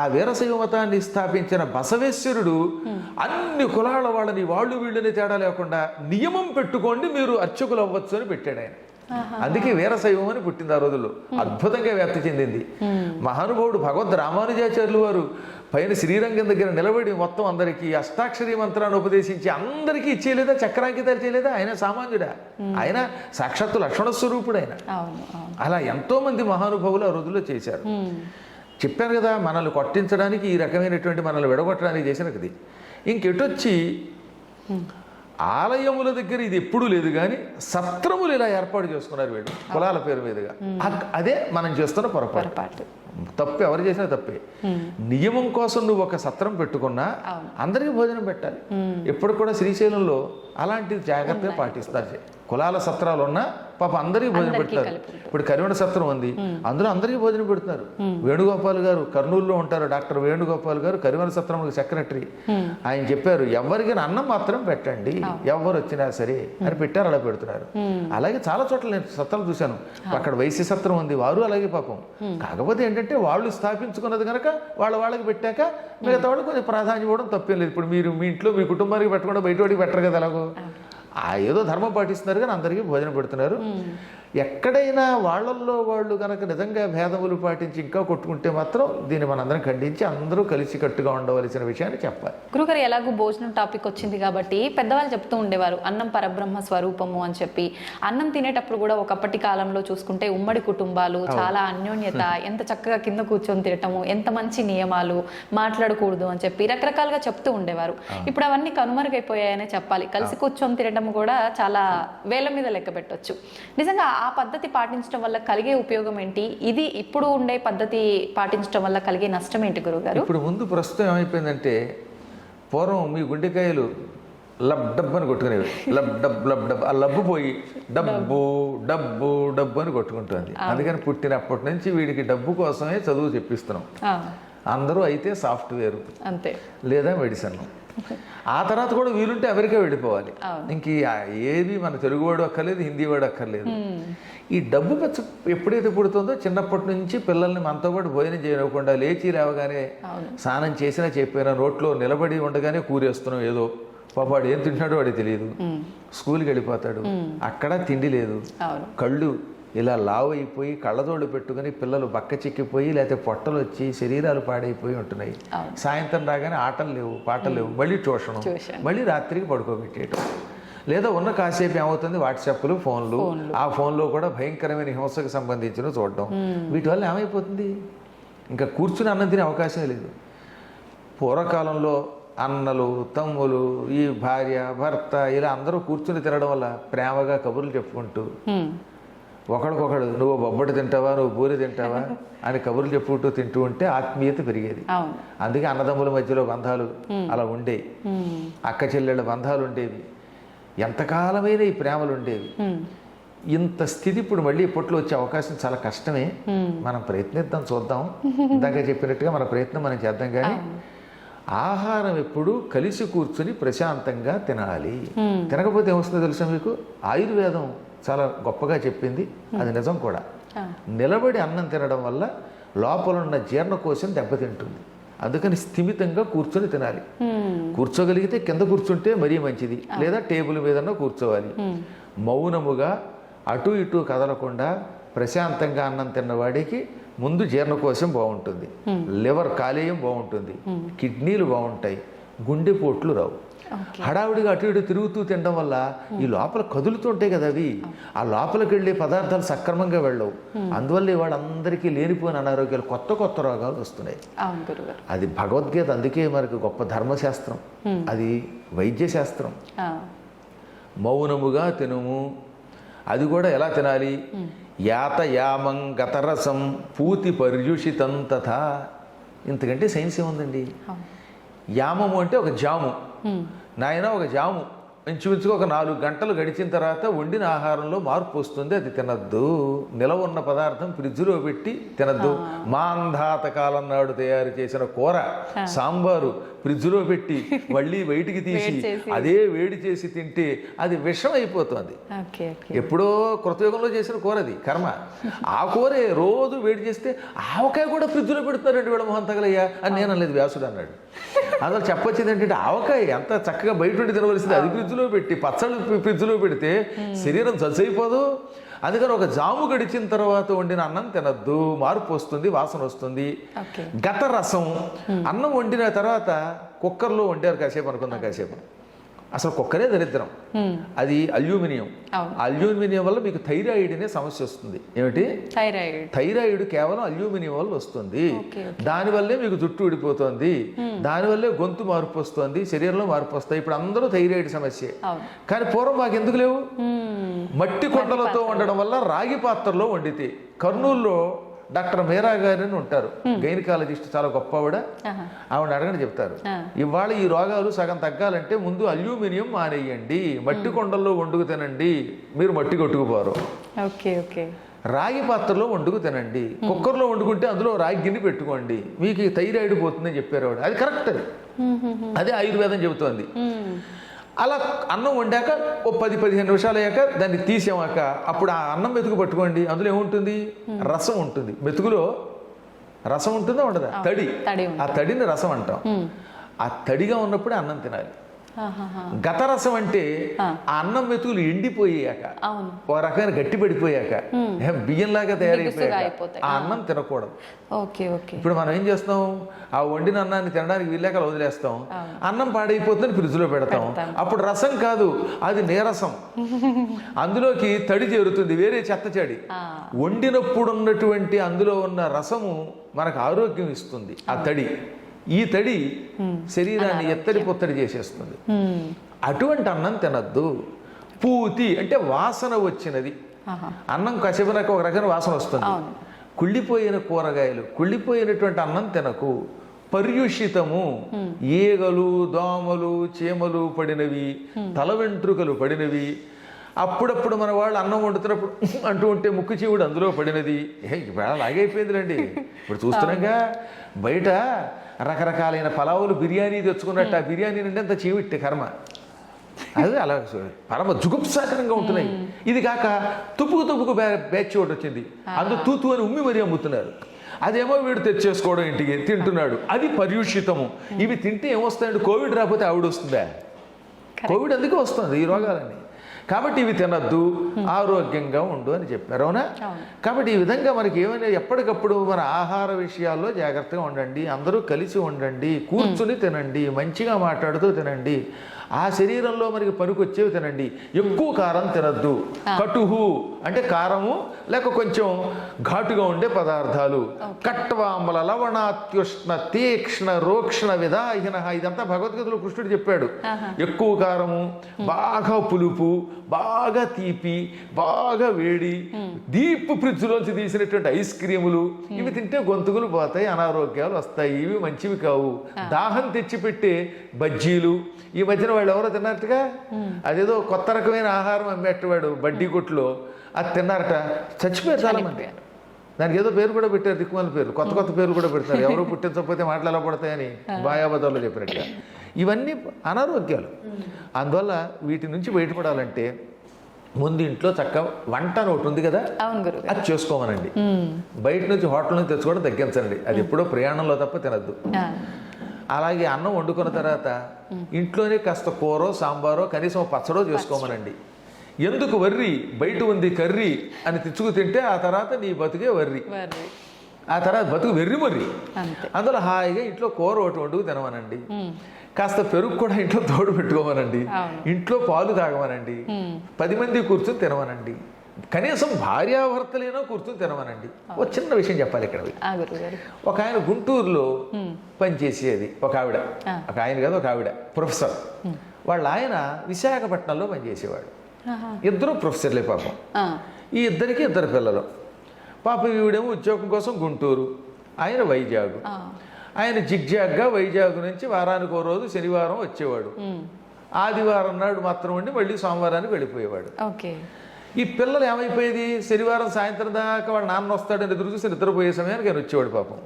ఆ వీరశైవ మతాన్ని స్థాపించిన బసవేశ్వరుడు అన్ని కులాల వాళ్ళని వాళ్ళు వీళ్ళని తేడా లేకుండా నియమం పెట్టుకోండి మీరు అర్చకులు అవ్వచ్చు అని పెట్టాడు ఆయన. అందుకే వీరశైవం అని పుట్టింది ఆ రోజుల్లో. అద్భుతంగా వ్యాప్తి చెందింది. మహానుభావుడు భగవద్ రామానుజాచార్యులు వారు పైన శ్రీరంగం దగ్గర నిలబడి మొత్తం అందరికీ అష్టాక్షరీ మంత్రాన్ని ఉపదేశించి అందరికీ ఇచ్చేయలేదా, చక్రాంకితాలు చేయలేదా? ఆయన సామాన్యుడా, ఆయన సాక్షాత్తు లక్ష్మణ స్వరూపుడు ఆయన. అలా ఎంతో మంది మహానుభావులు ఆ రోజుల్లో చేశారు. చెప్పాను కదా, మనల్ని కొట్టించడానికి ఈ రకమైనటువంటి మనల్ని విడగొట్టడానికి చేసినది. ఇంకెటొచ్చి ఆలయముల దగ్గర ఇది ఎప్పుడూ లేదు, కానీ సత్రములు ఇలా ఏర్పాటు చేసుకున్నారు వీళ్ళు కులాల పేరు మీదుగా. అదే మనం చేస్తున్న పొరపాటు. తప్పు ఎవరు చేసినా తప్పే. నియమం కోసం నువ్వు ఒక సత్రం పెట్టుకున్నా అందరికీ భోజనం పెట్టాలి. ఎప్పుడు కూడా శ్రీశైలంలో అలాంటి జాగ్రత్తగా పాటిస్తారు. కులాల సత్రాలు ఉన్నా పాప అందరికీ భోజనం పెడతారు. ఇప్పుడు కరివణ సత్రం ఉంది, అందులో అందరికీ భోజనం పెడుతున్నారు. వేణుగోపాల్ గారు కర్నూలులో ఉంటారు, డాక్టర్ వేణుగోపాల్ గారు కరివణ సత్రం సెక్రటరీ. ఆయన చెప్పారు ఎవరికి అన్నం మాత్రం పెట్టండి, ఎవరు వచ్చినా సరే అని పెట్టారు, అలా పెడుతున్నారు. అలాగే చాలా చోట్ల నేను సత్రాలు చూశాను. అక్కడ వైశ్య సత్రం ఉంది, వారు అలాగే పాపం. కాకపోతే ఏంటంటే వాళ్ళు స్థాపించుకున్నది కనుక వాళ్ళకి పెట్టాక మిగతా వాళ్ళు కొంచెం ప్రాధాన్యం ఇవ్వడం తప్పేం లేదు. ఇప్పుడు మీరు మీ ఇంట్లో మీ కుటుంబానికి పెట్టకుండా బయట వాడికి పెట్టరు కదా, ఎలాగో ఏదో ధర్మం పాటిస్తున్నారు కానీ అందరికీ భోజనం పెడుతున్నారు. ఎక్కడైనా వాళ్ళల్లో వాళ్ళు కనుక నిజంగా భేదములు పాటించి ఇంకా కొట్టుకుంటే మాత్రం దీన్ని మనందరం ఖండించి అందరూ కలిసి కట్టుగా ఉండవలసిన విషయాన్ని చెప్పాలి. గురుగారు, ఎలాగో భోజనం టాపిక్ వచ్చింది కాబట్టి పెద్దవాళ్ళు చెప్తూ ఉండేవారు అన్నం పరబ్రహ్మ స్వరూపము అని చెప్పి. అన్నం తినేటప్పుడు కూడా ఒకప్పటి కాలంలో చూసుకుంటే ఉమ్మడి కుటుంబాలు, చాలా అన్యోన్యత, ఎంత చక్కగా కింద కూర్చొని తినటము, ఎంత మంచి నియమాలు, మాట్లాడకూడదు అని చెప్పి రకరకాలుగా చెప్తూ ఉండేవారు. ఇప్పుడు అవన్నీ కనుమరుగైపోయాయనే చెప్పాలి. కలిసి కూర్చొని తినడం కూడా చాలా వేల మీద లెక్క పెట్టొచ్చు. నిజంగా ఆ పద్ధతి పాటించడం వల్ల కలిగే ఉపయోగం ఏంటి? ఇది ఇప్పుడు ఉండే పద్ధతి పాటించడం వల్ల కలిగే నష్టం ఏంటి గురుగారు? ఇప్పుడు ముందు ప్రస్తుతం ఏమైపోయిందంటే, పూర్వం మీ గుండెకాయలు లబ్ డబ్బు అని కొట్టుకునేవి, లబ్ డబ్ ఆ లబ్బు పోయి డబ్బు డబ్బు డబ్బు అని కొట్టుకుంటుంది. అందుకని పుట్టినప్పటి నుంచి వీడికి డబ్బు కోసమే చదువు చెప్పిస్తున్నాం. అందరూ అయితే సాఫ్ట్వేర్ అంతే, లేదా మెడిసిన్. ఆ తర్వాత కూడా వీలుంటే అమెరికా వెళ్ళిపోవాలి. ఇంక ఏది మన తెలుగు వాడు అక్కర్లేదు, హిందీ వాడు అక్కర్లేదు. ఈ డబ్బు పెచ్చ ఎప్పుడైతే పుడుతుందో చిన్నప్పటి నుంచి పిల్లల్ని మనతో పాటు భోజనం చేయకుండా, లేచి లేవగానే స్నానం చేసినా చెప్పినా రోడ్లో నిలబడి ఉండగానే కూరేస్తున్నాం. ఏదో పాపాడు ఏం తింటున్నాడో వాడికి తెలియదు. స్కూల్కి వెళ్ళిపోతాడు, అక్కడ తిండి లేదు, కళ్ళు ఇలా లావు అయిపోయి కళ్ళజోళ్ళు పెట్టుకుని పిల్లలు బక్క చిక్కిపోయి లేకపోతే పొట్టలు వచ్చి శరీరాలు పాడైపోయి ఉంటున్నాయి. సాయంత్రం రాగానే ఆటలు లేవు, పాటలు లేవు, మళ్ళీ ట్యూషను, మళ్ళీ రాత్రికి పడుకోబెట్టేయటం. లేదా ఉన్న కాసేపు ఏమవుతుంది వాట్సాప్లు, ఫోన్లు. ఆ ఫోన్లో కూడా భయంకరమైన హింసకు సంబంధించిన చూడడం. వీటి వల్ల ఏమైపోతుంది, ఇంకా కూర్చుని అన్నం తినే అవకాశమే లేదు. పూర్వకాలంలో అన్నలు, తమ్ములు, ఈ భార్య, భర్త ఇలా అందరూ కూర్చుని తినడం వల్ల ప్రేమగా కబుర్లు చెప్పుకుంటూ ఒకడికొకడు నువ్వు బొబ్బడి తింటావా, నువ్వు పూరి తింటావా అని కబుర్లు చెప్పుకుంటూ తింటూ ఉంటే ఆత్మీయత పెరిగేది. అందుకే అన్నదమ్ముల మధ్యలో బంధాలు అలా ఉండేవి, అక్క చెల్లెళ్ళ బంధాలు ఉండేవి, ఎంతకాలమైన ఈ ప్రేమలు ఉండేవి. ఇంత స్థితి ఇప్పుడు మళ్ళీ ఇప్పట్లో వచ్చే అవకాశం చాలా కష్టమే. మనం ప్రయత్నిద్దాం, చూద్దాం. ఇందాక చెప్పినట్టుగా మన ప్రయత్నం మనం చేద్దాం. కానీ ఆహారం ఎప్పుడు కలిసి కూర్చుని ప్రశాంతంగా తినాలి. తినకపోతే ఏమొస్తుందో తెలుసా మీకు? ఆయుర్వేదం చాలా గొప్పగా చెప్పింది, అది నిజం కూడా. నిలబడి అన్నం తినడం వల్ల లోపల ఉన్న జీర్ణకోశం దెబ్బతింటుంది. అందుకని స్థిమితంగా కూర్చొని తినాలి. కూర్చోగలిగితే కింద కూర్చుంటే మరీ మంచిది, లేదా టేబుల్ మీదన్నా కూర్చోవాలి. మౌనముగా అటు ఇటు కదలకుండా ప్రశాంతంగా అన్నం తిన్నవాడికి ముందు జీర్ణకోశం బాగుంటుంది, లివర్ కాలేయం బాగుంటుంది, కిడ్నీలు బాగుంటాయి, గుండెపోట్లు రావు. హడావుడిగా అటు ఇటు తిరుగుతూ తినడం వల్ల ఈ లోపల కదులుతుంటాయి కదా అవి, ఆ లోపలికి వెళ్ళే పదార్థాలు సక్రమంగా వెళ్ళవు. అందువల్ల వాళ్ళందరికీ లేనిపోయిన అనారోగ్యాలు, కొత్త కొత్త రోగాలు వస్తున్నాయి. అది భగవద్గీత అందుకే మనకు గొప్ప ధర్మశాస్త్రం, అది వైద్య శాస్త్రం. మౌనముగా తినుము. అది కూడా ఎలా తినాలి? యాత యామం గతరసం పూతి పర్యుషితం తథా. ఇంతకంటే సైన్స్ ఏముందండి? యామము అంటే ఒక జాము. నాయన ఒక జాము ఇంచుమించుగా ఒక 4 గంటలు గడిచిన తర్వాత వండిన ఆహారంలో మార్పు వస్తుంది, అది తినద్దు. నిలవ ఉన్న పదార్థం ఫ్రిడ్జ్లో పెట్టి తినద్దు. మాంధాత కాలం నాడు తయారు చేసిన కూర, సాంబారు ఫ్రిడ్జ్లో పెట్టి మళ్ళీ బయటికి తీసి అదే వేడి చేసి తింటే అది విషం అయిపోతుంది. ఎప్పుడో కృతయుగంలో చేసిన కూర అది, కర్మ. ఆ కూరే రోజు వేడి చేస్తే ఆవకాయ కూడా ఫ్రిడ్జ్లో పెడుతున్నారండి వీళ్ళ మొహం తగలయ్యా అని నేను అనలేదు, వ్యాసుడు అన్నాడు. అందులో చెప్పొచ్చింది ఏంటంటే ఆవకాయ ఎంత చక్కగా బయట ఉండి తినవలసింది, అది ఫ్రిడ్జ్లో పెట్టి పచ్చళ్ళు ఫ్రిడ్జ్లో పెడితే శరీరం చచ్చైపోదు. అందుకని ఒక జాము గడిచిన తర్వాత వండిన అన్నం తినద్దు, మార్పు వస్తుంది, వాసన వస్తుంది. గత రసం, అన్నం వండిన తర్వాత కుక్కర్లో వండారు కాసేపు అనుకుందాం, కాసేపు అసలు కుక్కరే దరిద్రం. అది అల్యూమినియం. అల్యూమినియం వల్ల మీకు థైరాయిడ్ అనే సమస్య వస్తుంది. ఏమిటి? థైరాయిడ్ కేవలం అల్యూమినియం వల్ల వస్తుంది. దానివల్లే మీకు జుట్టు ఊడిపోతుంది, దానివల్లే గొంతు మార్పు వస్తుంది, శరీరంలో మార్పు వస్తాయి. ఇప్పుడు అందరూ థైరాయిడ్ సమస్యే. కానీ పూర్వం మాకు ఎందుకు లేవు? మట్టి కొండలతో వండడం వల్ల రాగి పాత్రలో వండితే. కర్నూలులో డాక్టర్ మీరా గారు అని ఉంటారు, గైనకాలజిస్ట్, చాలా గొప్ప ఆవిడ. ఆవిడ అడగని చెప్తారు, ఇవాళ ఈ రోగాలు సగం తగ్గాలంటే ముందు అల్యూమినియం మానేయండి, మట్టి కొండల్లో వండుకు తినండి, మీరు మట్టి కొట్టుకుపోరు. Okay okay. రాగి పాత్రలో వండుకు తినండి, కుక్కర్లో వండుకుంటే అందులో రాగి గిన్నె పెట్టుకోండి, మీకు థైరాయిడ్ పోతుందని చెప్పారు ఆవిడ. అది కరెక్ట్, అదే ఆయుర్వేదం చెబుతోంది. అలా అన్నం వండాక ఓ 10-15 నిమిషాలు అయ్యాక దాన్ని తీసామాక అప్పుడు ఆ అన్నం మెతుకు పట్టుకోండి, అందులో ఏముంటుంది, రసం ఉంటుంది. మెతుకులో రసం ఉంటుందా ఉండదా, తడి. ఆ తడిని రసం అంటాం. ఆ తడిగా ఉన్నప్పుడే అన్నం తినాలి. గతరసం అంటే ఆ అన్నం మెతుకులు ఎండిపోయాక, ఒక రకమైన గట్టి పడిపోయాక, బియ్యంలాగా తయారైపోయాక ఆ అన్నం తినకూడదు. ఇప్పుడు మనం ఏం చేస్తాం, ఆ వండిన అన్నాన్ని తినడానికి వీళ్ళక వదిలేస్తాం, అన్నం పాడైపోతుందని ఫ్రిడ్జ్ లో పెడతాం. అప్పుడు రసం కాదు, అది నీరసం. అందులోకి తడి చేరుతుంది, వేరే చెత్త చెడి. వండినప్పుడు ఉన్నటువంటి అందులో ఉన్న రసము మనకు ఆరోగ్యం ఇస్తుంది. ఆ తడి, ఈ తడి శరీరాన్ని ఎత్తడి పొత్తడి చేసేస్తుంది. అటువంటి అన్నం తినద్దు. పూతి అంటే వాసన వచ్చినది అన్నం, కసిపినాక ఒక రకమైన వాసన వస్తుంది. కుళ్ళిపోయిన కూరగాయలు, కుళ్ళిపోయినటువంటి అన్నం తినకు. పర్యుషితము, ఈగలు, దోమలు, చీమలు పడినవి, తల వెంట్రుకలు పడినవి. అప్పుడప్పుడు మన వాళ్ళు అన్నం వండుతున్నప్పుడు అంటూ ఉంటే ముక్కు చీవుడు అందులో పడినది. ఇప్పుడు లాగైపోయిందిలేండి. ఇప్పుడు చూస్తున్నాగా బయట రకరకాలైన పలావులు, బిర్యానీ తెచ్చుకున్నట్టు ఆ బిర్యానీ నుండి అంత చీవిట్టే కర్మ. అది అలా పరమ జుగుప్సాకరంగా ఉంటున్నాయి. ఇది కాక తుప్పుకు బ్యాచ్ ఒకటి వచ్చింది, అందులో తూతు అని ఉమ్మి మరీ అమ్ముతున్నారు. అదేమో వీడు తెచ్చేసుకోవడం, ఇంటికి తింటున్నాడు. అది పర్యూషితము. ఇవి తింటే ఏమొస్తాయండి, కోవిడ్ రాకపోతే ఆవిడ వస్తుందా? కోవిడ్ అందుకే వస్తుంది ఈ రోగాలన్నీ. కాబట్టి ఇవి తినద్దు, ఆరోగ్యంగా ఉండు అని చెప్పారు. అవునా? కాబట్టి ఈ విధంగా మనకి ఏమైనా ఎప్పటికప్పుడు మన ఆహార విషయాల్లో జాగ్రత్తగా ఉండండి. అందరూ కలిసి ఉండండి, కూర్చుని తినండి, మంచిగా మాట్లాడుతూ తినండి. ఆ శరీరంలో మనకి పనికొచ్చేవి తినండి. ఎక్కువ కారం తినద్దు. కటుహు అంటే కారము లేక కొంచెం ఘాటుగా ఉండే పదార్థాలు. కట్వామల లవణాత్యుష్ణ తీక్ష్ణ రోక్షణ విధాహిన, ఇదంతా భగవద్గీతలో కృష్ణుడు చెప్పాడు. ఎక్కువ కారము, బాగా పులుపు, బాగా తీపి, బాగా వేడి, డీప్ ఫ్రిడ్జ్లోంచి తీసినటువంటి ఐస్ క్రీములు, ఇవి తింటే గొంతుకులు పోతాయి, అనారోగ్యాలు వస్తాయి, ఇవి మంచివి కావు. దాహం తెచ్చిపెట్టే బజ్జీలు, ఈ మధ్యన వాళ్ళు ఎవరో తిన్నారటగా, అదేదో కొత్త రకమైన ఆహారం అమ్మేటవాడు బడ్డీ కొట్లో, అది తిన్నారట, చచ్చిపోయారు చాలా మంది. దానికి ఏదో పేరు కూడా పెట్టారు, దిక్కుమాల పేర్లు, కొత్త పేర్లు కూడా పెడతారు. ఎవరో పుట్టించకపోతే మాటలు ఎలా పడతాయని బాయాబదాల్లో చెప్పినట్టుగా. ఇవన్నీ అనారోగ్యాలు. అందువల్ల వీటి నుంచి బయటపడాలంటే ముందు ఇంట్లో చక్కగా వంట ఒకటి ఉంది కదా, అది చేసుకోమనండి. బయట నుంచి హోటల్ నుంచి తెచ్చుకోవడం తగ్గించండి. అది ఎప్పుడో ప్రయాణంలో తప్ప తినద్దు. అలాగే అన్నం వండుకున్న తర్వాత ఇంట్లోనే కాస్త కూరో సాంబారో కనీసం పచ్చడో చేసుకోమనండి. ఎందుకు వర్రి, బయట ఉంది కర్రీ అని తెచ్చుకు తింటే ఆ తర్వాత నీ బతుకే వర్రి, ఆ తర్వాత బతుకు వెర్రి మర్రి. అందులో హాయిగా ఇంట్లో కూర ఒకటి వండుకు తినమనండి. కాస్త పెరుగు కూడా ఇంట్లో తోడు పెట్టుకోమనండి. ఇంట్లో పాలు తాగమనండి. 10 మంది కూర్చొని తినమనండి. కనీసం భార్యాభర్తలేనో కూర్చొని తినమనండి. ఒక చిన్న విషయం చెప్పాలి ఇక్కడ. ఒక ఆయన గుంటూరులో పనిచేసేది ఒక ఆవిడ, ఒక ఆయన కాదు ఒక ఆవిడ ప్రొఫెసర్. వాళ్ళ ఆయన విశాఖపట్నంలో పనిచేసేవాడు. ఇద్దరు ప్రొఫెసర్లే పాపం. ఈ ఇద్దరికి 2 పిల్లలు. పాపం ఈవిడేమో ఉద్యోగం కోసం గుంటూరు, ఆయన వైజాగ్. ఆయన జిగ్జాగ్గా వైజాగ్ నుంచి వారానికి 1 రోజు శనివారం వచ్చేవాడు. ఆదివారం నాడు మాత్రం ఉండి మళ్ళీ సోమవారానికి వెళ్ళిపోయేవాడు. ఈ పిల్లలు ఏమైపోయేది, శనివారం సాయంత్రం దాకా వాళ్ళ నాన్న వస్తాడని ఎదురు చూసి నిద్రపోయే సమయానికి ఆయన వచ్చేవాడు పాపం.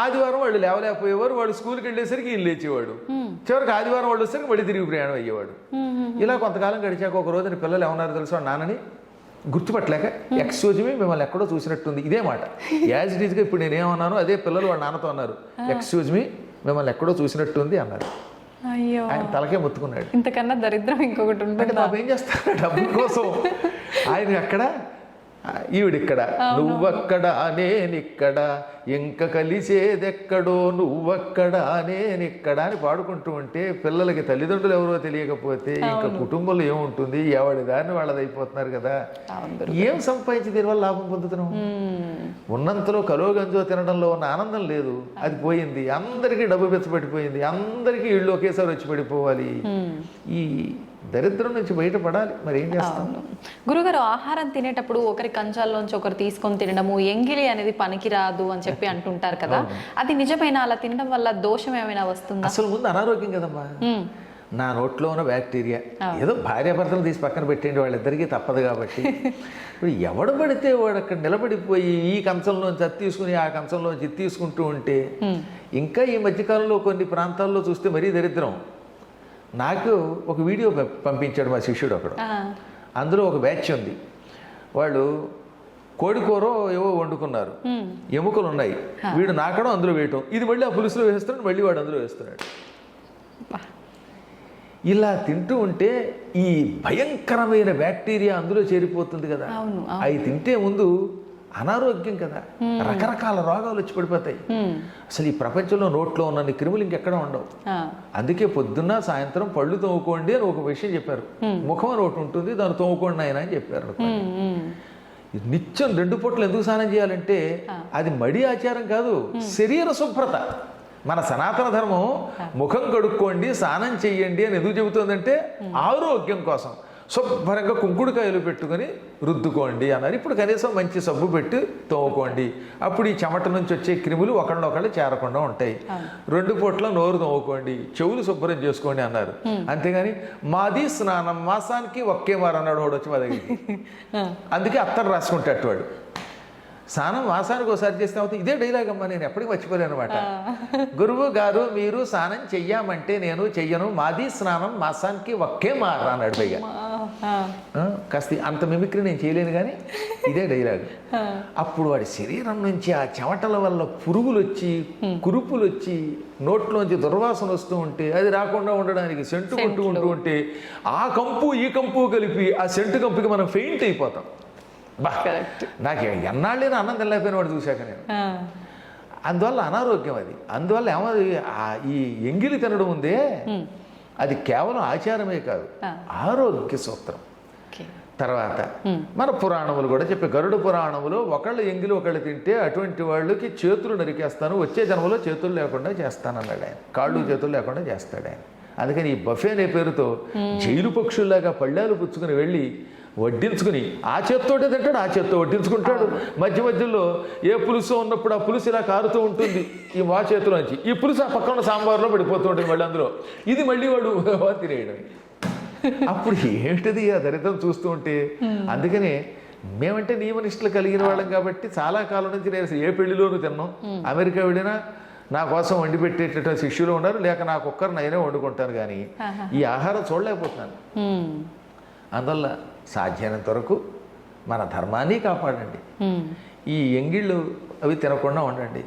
ఆదివారం వాళ్ళు లేవలేకపోయేవారు. వాడు స్కూల్కి వెళ్ళేసరికి ఈయన లేచేవాడు. చివరికి ఆదివారం వాళ్ళు వచ్చేసరికి మళ్ళీ తిరిగి ప్రయాణం అయ్యేవాడు. ఇలా కొంతకాలం గడిచాక ఒక రోజున పిల్లలు ఏమన్నారు తెలుసు, వాళ్ళ నాన్నని గుర్తుపట్టలేక, ఎక్స్క్యూజ్ మీ, మిమ్మల్ని ఎక్కడో చూసినట్టుంది. ఇదే మాట యాజ్ ఇట్ ఈజ్గా ఇప్పుడు నేనేమన్నాను అదే పిల్లలు వాళ్ళ నాన్నతో అన్నారు. ఎక్స్క్యూజ్ మీ, మిమ్మల్ని ఎక్కడో చూసినట్టుంది అన్నారు. ఆయన తలకే ముత్తుకున్నాడు. ఇంతకన్నా దరిద్రం ఇంకొకటి ఉంటుంది. బాబు ఏం చేస్తాడు డబ్బుల కోసం. ఆయన అక్కడ, ఈవిడిక్కడ, నువ్వక్కడ నేనిక్కడ, ఇంక కలిసేదెక్కడో నువ్వక్కడ నేనిక్కడ అని పాడుకుంటూ ఉంటే పిల్లలకి తల్లిదండ్రులు ఎవరో తెలియకపోతే ఇంకా కుటుంబంలో ఏముంటుంది, ఎవడి దాన్ని వాళ్ళది అయిపోతున్నారు కదా. ఏం సంపాదించి దీనివల్ల లాభం పొందుతున్నాం? ఉన్నంతలో కలోగంజో తినడంలో ఉన్న ఆనందం లేదు, అది పోయింది. అందరికీ డబ్బు పెచ్చబడిపోయింది, అందరికీ ఇళ్ళు ఒకేసారి వచ్చి పడిపోవాలి. ఈ దరిద్రం నుంచి బయటపడాలి, మరి ఏం చేస్తాం. గురుగారు, ఆహారం తినేటప్పుడు ఒకరి కంచాల్లోంచి ఒకరు తీసుకొని తినడము, ఎంగిలి అనేది పనికిరాదు అని చెప్పి అంటుంటారు కదా, అది నిజమేనా? అలా తినడం వల్ల దోషం ఏమైనా వస్తుందా? అసలు ముందు అనారోగ్యం కదమ్మా. నా నోట్లో ఉన్న బ్యాక్టీరియా ఏదో భార్యాభర్తలు తీసి పక్కన పెట్టండి, వాళ్ళిద్దరికీ తప్పదు కాబట్టి. ఇప్పుడు ఎవడు పడితే వాడు అక్కడ నిలబడిపోయి ఈ కంచంలోంచి అది తీసుకుని ఆ కంచంలోంచి ఇది తీసుకుంటూ ఉంటే, ఇంకా ఈ మధ్యకాలంలో కొన్ని ప్రాంతాల్లో చూస్తే మరీ దరిద్రం. నాకు ఒక వీడియో పంపించాడు మా శిష్యుడు ఒకడు. అందులో ఒక బ్యాచ్ ఉంది, వాళ్ళు కోడికూరో ఏవో వండుకున్నారు, ఎముకలు ఉన్నాయి, వీడు నాకడం అందులో వేయటం, ఇది మళ్ళీ ఆ పులుసులో వేస్తున్నాడు, మళ్ళీ వాడు అందులో వేస్తున్నాడు. ఇలా తింటూ ఉంటే ఈ భయంకరమైన బ్యాక్టీరియా అందులో చేరిపోతుంది కదా. అవి తింటే ముందు అనారోగ్యం కదా, రకరకాల రోగాలు వచ్చి పడిపోతాయి. అసలు ఈ ప్రపంచంలో నోట్లో ఉన్న క్రిములు ఇంకెక్కడ ఉండవు. అందుకే పొద్దున్న సాయంత్రం పళ్ళు తోముకోండి అని ఒక విషయం చెప్పారు. ముఖం అని ఒకటి ఉంటుంది, దాన్ని తోముకోండి ఆయన అని చెప్పారు. నిత్యం 2 పూటలు ఎందుకు స్నానం చేయాలంటే అది మడి ఆచారం కాదు, శరీర శుభ్రత. మన సనాతన ధర్మం ముఖం కడుక్కోండి, స్నానం చెయ్యండి అని ఎందుకు చెబుతుందంటే ఆరోగ్యం కోసం. శుభ్రంగా కుంకుడుకాయలు పెట్టుకుని రుద్దుకోండి అన్నారు. ఇప్పుడు కనీసం మంచి సబ్బు పెట్టి తోముకోండి, అప్పుడు ఈ చెమట నుంచి వచ్చే క్రిములు ఒకళ్ళొకళ్ళు చేరకుండా ఉంటాయి. 2 పూట్ల నోరు తోముకోండి, చెవులు శుభ్రం చేసుకోండి అన్నారు. అంతేగాని మాది స్నానం మాసానికి ఒకే వారు అన్నాడు వాడు వచ్చి మా దగ్గరికి. అందుకే అత్తరు రాసుకుంటాడు వాడు. స్నానం మాసానికి ఒకసారి చేస్తే అవుతుంది. ఇదే డైలాగ్ అమ్మా, నేను ఎప్పటికీ మర్చిపోలేను అనమాట. గురువు గారు మీరు స్నానం చెయ్యమంటే నేను చెయ్యను, మాది స్నానం మాసానికి ఒకే మార అన్నాడు పైగా. కాస్త అంత మిమిక్రీ నేను చేయలేను కానీ ఇదే డైలాగ్. అప్పుడు వాడి శరీరం నుంచి ఆ చెమటల వల్ల పురుగులు వచ్చి కురుపులు వచ్చి నోట్లోంచి దుర్వాసన వస్తూ ఉంటే అది రాకుండా ఉండడానికి సెంటు కొట్టుకుంటూ ఉంటే ఆ కంపు ఈ కంపు కలిపి ఆ సెంటు కంపుకి మనం ఫెయింట్ అయిపోతాం. నాకు ఎన్నాళ్ళైనా అన్నం తినలేకపోయిన వాడు చూశాక నేను. అందువల్ల అనారోగ్యం అది. అందువల్ల ఏమది ఈ ఎంగిలి తినడం ఉందే అది కేవలం ఆచారమే కాదు, ఆరోగ్య సూత్రం. తర్వాత మన పురాణములు కూడా చెప్పే, గరుడ పురాణములో ఒకళ్ళు ఎంగిలి ఒకళ్ళు తింటే అటువంటి వాళ్ళకి చేతులు నరికేస్తాను, వచ్చే జన్మలో చేతులు లేకుండా చేస్తానన్నాడు ఆయన, కాళ్ళు చేతులు లేకుండా చేస్తాడు ఆయన. అందుకని ఈ బఫే అనే పేరుతో జైలు పక్షుల్లాగా పళ్ళాలు పుచ్చుకుని వెళ్ళి వడ్డించుకుని ఆ చేత్తోటే తింటాడు, ఆ చేత్తో వడ్డించుకుంటాడు. మధ్య మధ్యలో ఏ పులుసు ఉన్నప్పుడు ఆ పులుసు ఇలా కారుతూ ఉంటుంది ఈ మా చేతిలోంచి, ఈ పులుసు ఆ పక్కన ఉన్న సాంబార్లో పడిపోతూ ఉంటుంది మళ్ళీ అందులో, ఇది మళ్ళీ వాడు తినేయడం. అప్పుడు ఏమిటది ఆ దరిద్రం చూస్తూ ఉంటే. అందుకనే మేమంటే నియమనిష్టలు కలిగిన వాళ్ళం కాబట్టి చాలా కాలం నుంచి నేను ఏ పెళ్లిలోనూ తిన్నాం. అమెరికా వెళ్ళినా నా కోసం వండి పెట్టేట శిష్యులు ఉన్నారు, లేక నాకు ఒక్కరు నేనే వండుకుంటాను, కానీ ఈ ఆహారం చూడలేకపోతున్నాను. అందువల్ల సాధ్యమైనంత వరకు మన ధర్మాన్ని కాపాడండి. ఈ ఎంగిళ్ళు అవి తినకుండా ఉండండి.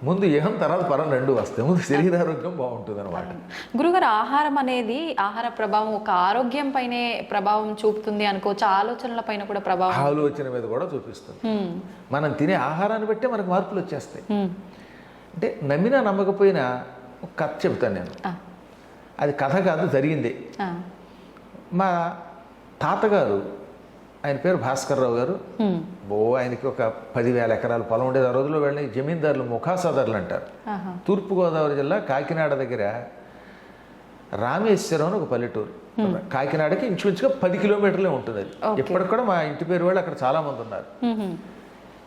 ముందు ఏహం తర్వాత పరం రెండు వస్తాయి, ముందు శరీరారోగ్యం బాగుంటుంది అనమాట. గురుగారు, ఆహారం అనేది ఆహార ప్రభావం ఒక ఆరోగ్యం పైనే ప్రభావం చూపుతుంది అనుకోవచ్చు, ఆలోచనల పైన కూడా ప్రభావం, ఆలోచన మీద కూడా చూపిస్తుంది. మనం తినే ఆహారాన్ని బట్టే మనకు మార్పులు వచ్చేస్తాయి. అంటే నమ్మినా నమ్మకపోయినా ఒక కథ చెబుతాను నేను. అది కథ కాదు, జరిగింది. మా తాతగారు, ఆయన పేరు భాస్కర్రావు గారు, ఆయనకి ఒక 10,000 ఎకరాల పొలం ఉండేది. ఆ రోజుల్లో వెళ్ళిన జమీందారులు ముఖాసదారులు అంటారు. తూర్పుగోదావరి జిల్లా కాకినాడ దగ్గర రామేశ్వరం అని ఒక పల్లెటూరు. కాకినాడకి ఇంచుమించుగా 10 కిలోమీటర్లే ఉంటుంది అది. ఎప్పటికి కూడా మా ఇంటి పేరు వాళ్ళు అక్కడ చాలా మంది ఉన్నారు.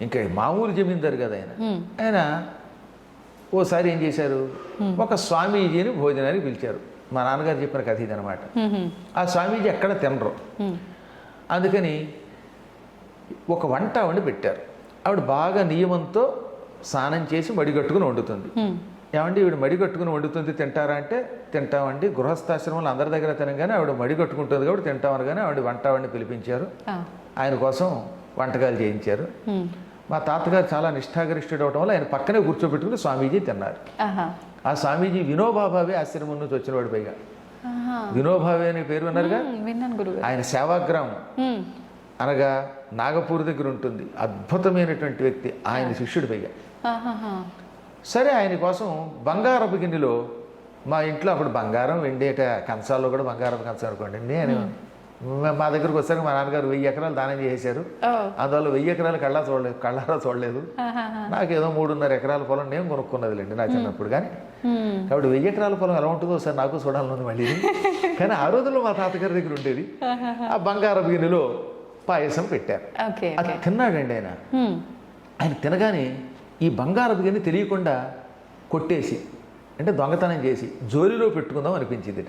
ఇంకా మామూలు జమీందారు కదా ఆయన. ఆయన ఓసారి ఏం చేశారు, ఒక స్వామీజీని భోజనానికి పిలిచారు. మా నాన్నగారు చెప్పిన కథ ఇదనమాట. ఆ స్వామీజీ ఎక్కడ తినరు, అందుకని ఒక వంట వండి పెట్టారు. ఆవిడ బాగా నియమంతో స్నానం చేసి మడిగట్టుకుని వండుతుంది. ఏమండి ఈవిడ మడిగట్టుకుని వండుతుంది, తింటారా అంటే తింటామండి. గృహస్థాశ్రమంలో అందరి దగ్గర తినగానే ఆవిడ మడిగట్టుకుంటుంది కాబట్టి తింటామనగానే ఆవిడ వంట వండి పిలిపించారు. ఆయన కోసం వంటకాలు చేయించారు. మా తాతగారు చాలా నిష్ఠాగరిష్ఠుడు అవడం వల్ల ఆయన పక్కనే కూర్చోబెట్టుకుని స్వామీజీ తిన్నారు. ఆ స్వామీజీ వినోబాభావే ఆశ్రమం నుంచి వచ్చినవాడు. పైగా వినోబావే అనే పేరు విన్నారుగా. ఆయన సేవాగ్రామం అనగా నాగపూర్ దగ్గర ఉంటుంది. అద్భుతమైనటువంటి వ్యక్తి, ఆయన శిష్యుడు పైగా. సరే, ఆయన కోసం బంగారపు గిన్నెలో, మా ఇంట్లో అప్పుడు బంగారం వెండేట కంచాల్లో కూడా బంగారపు కంచం అనుకోండి. నేను మా దగ్గరకు వచ్చాక మా నాన్నగారు 1000 ఎకరాలు దానం చేశారు. అందువల్ల 1000 ఎకరాలు కళ్ళారా చూడలేదు. నాకేదో 3.5 ఎకరాల పొలం నేను కొనుక్కున్నదిలేండి నా చిన్నప్పుడు. కానీ కాబట్టి 1000 ఎకరాల పొలం ఎలా ఉంటుందో ఒకసారి నాకు చూడాలని మళ్ళీ. కానీ ఆ రోజుల్లో మా తాతగారి దగ్గర ఉండేది. ఆ బంగారపు గిన్నెలో పాయసం పెట్టారు. అది తిన్నాడండి ఆయన. ఆయన తినగానే ఈ బంగారపు గిన్నె తెలియకుండా కొట్టేసి, అంటే దొంగతనం చేసి జోలిలో పెట్టుకుందాం అనిపించింది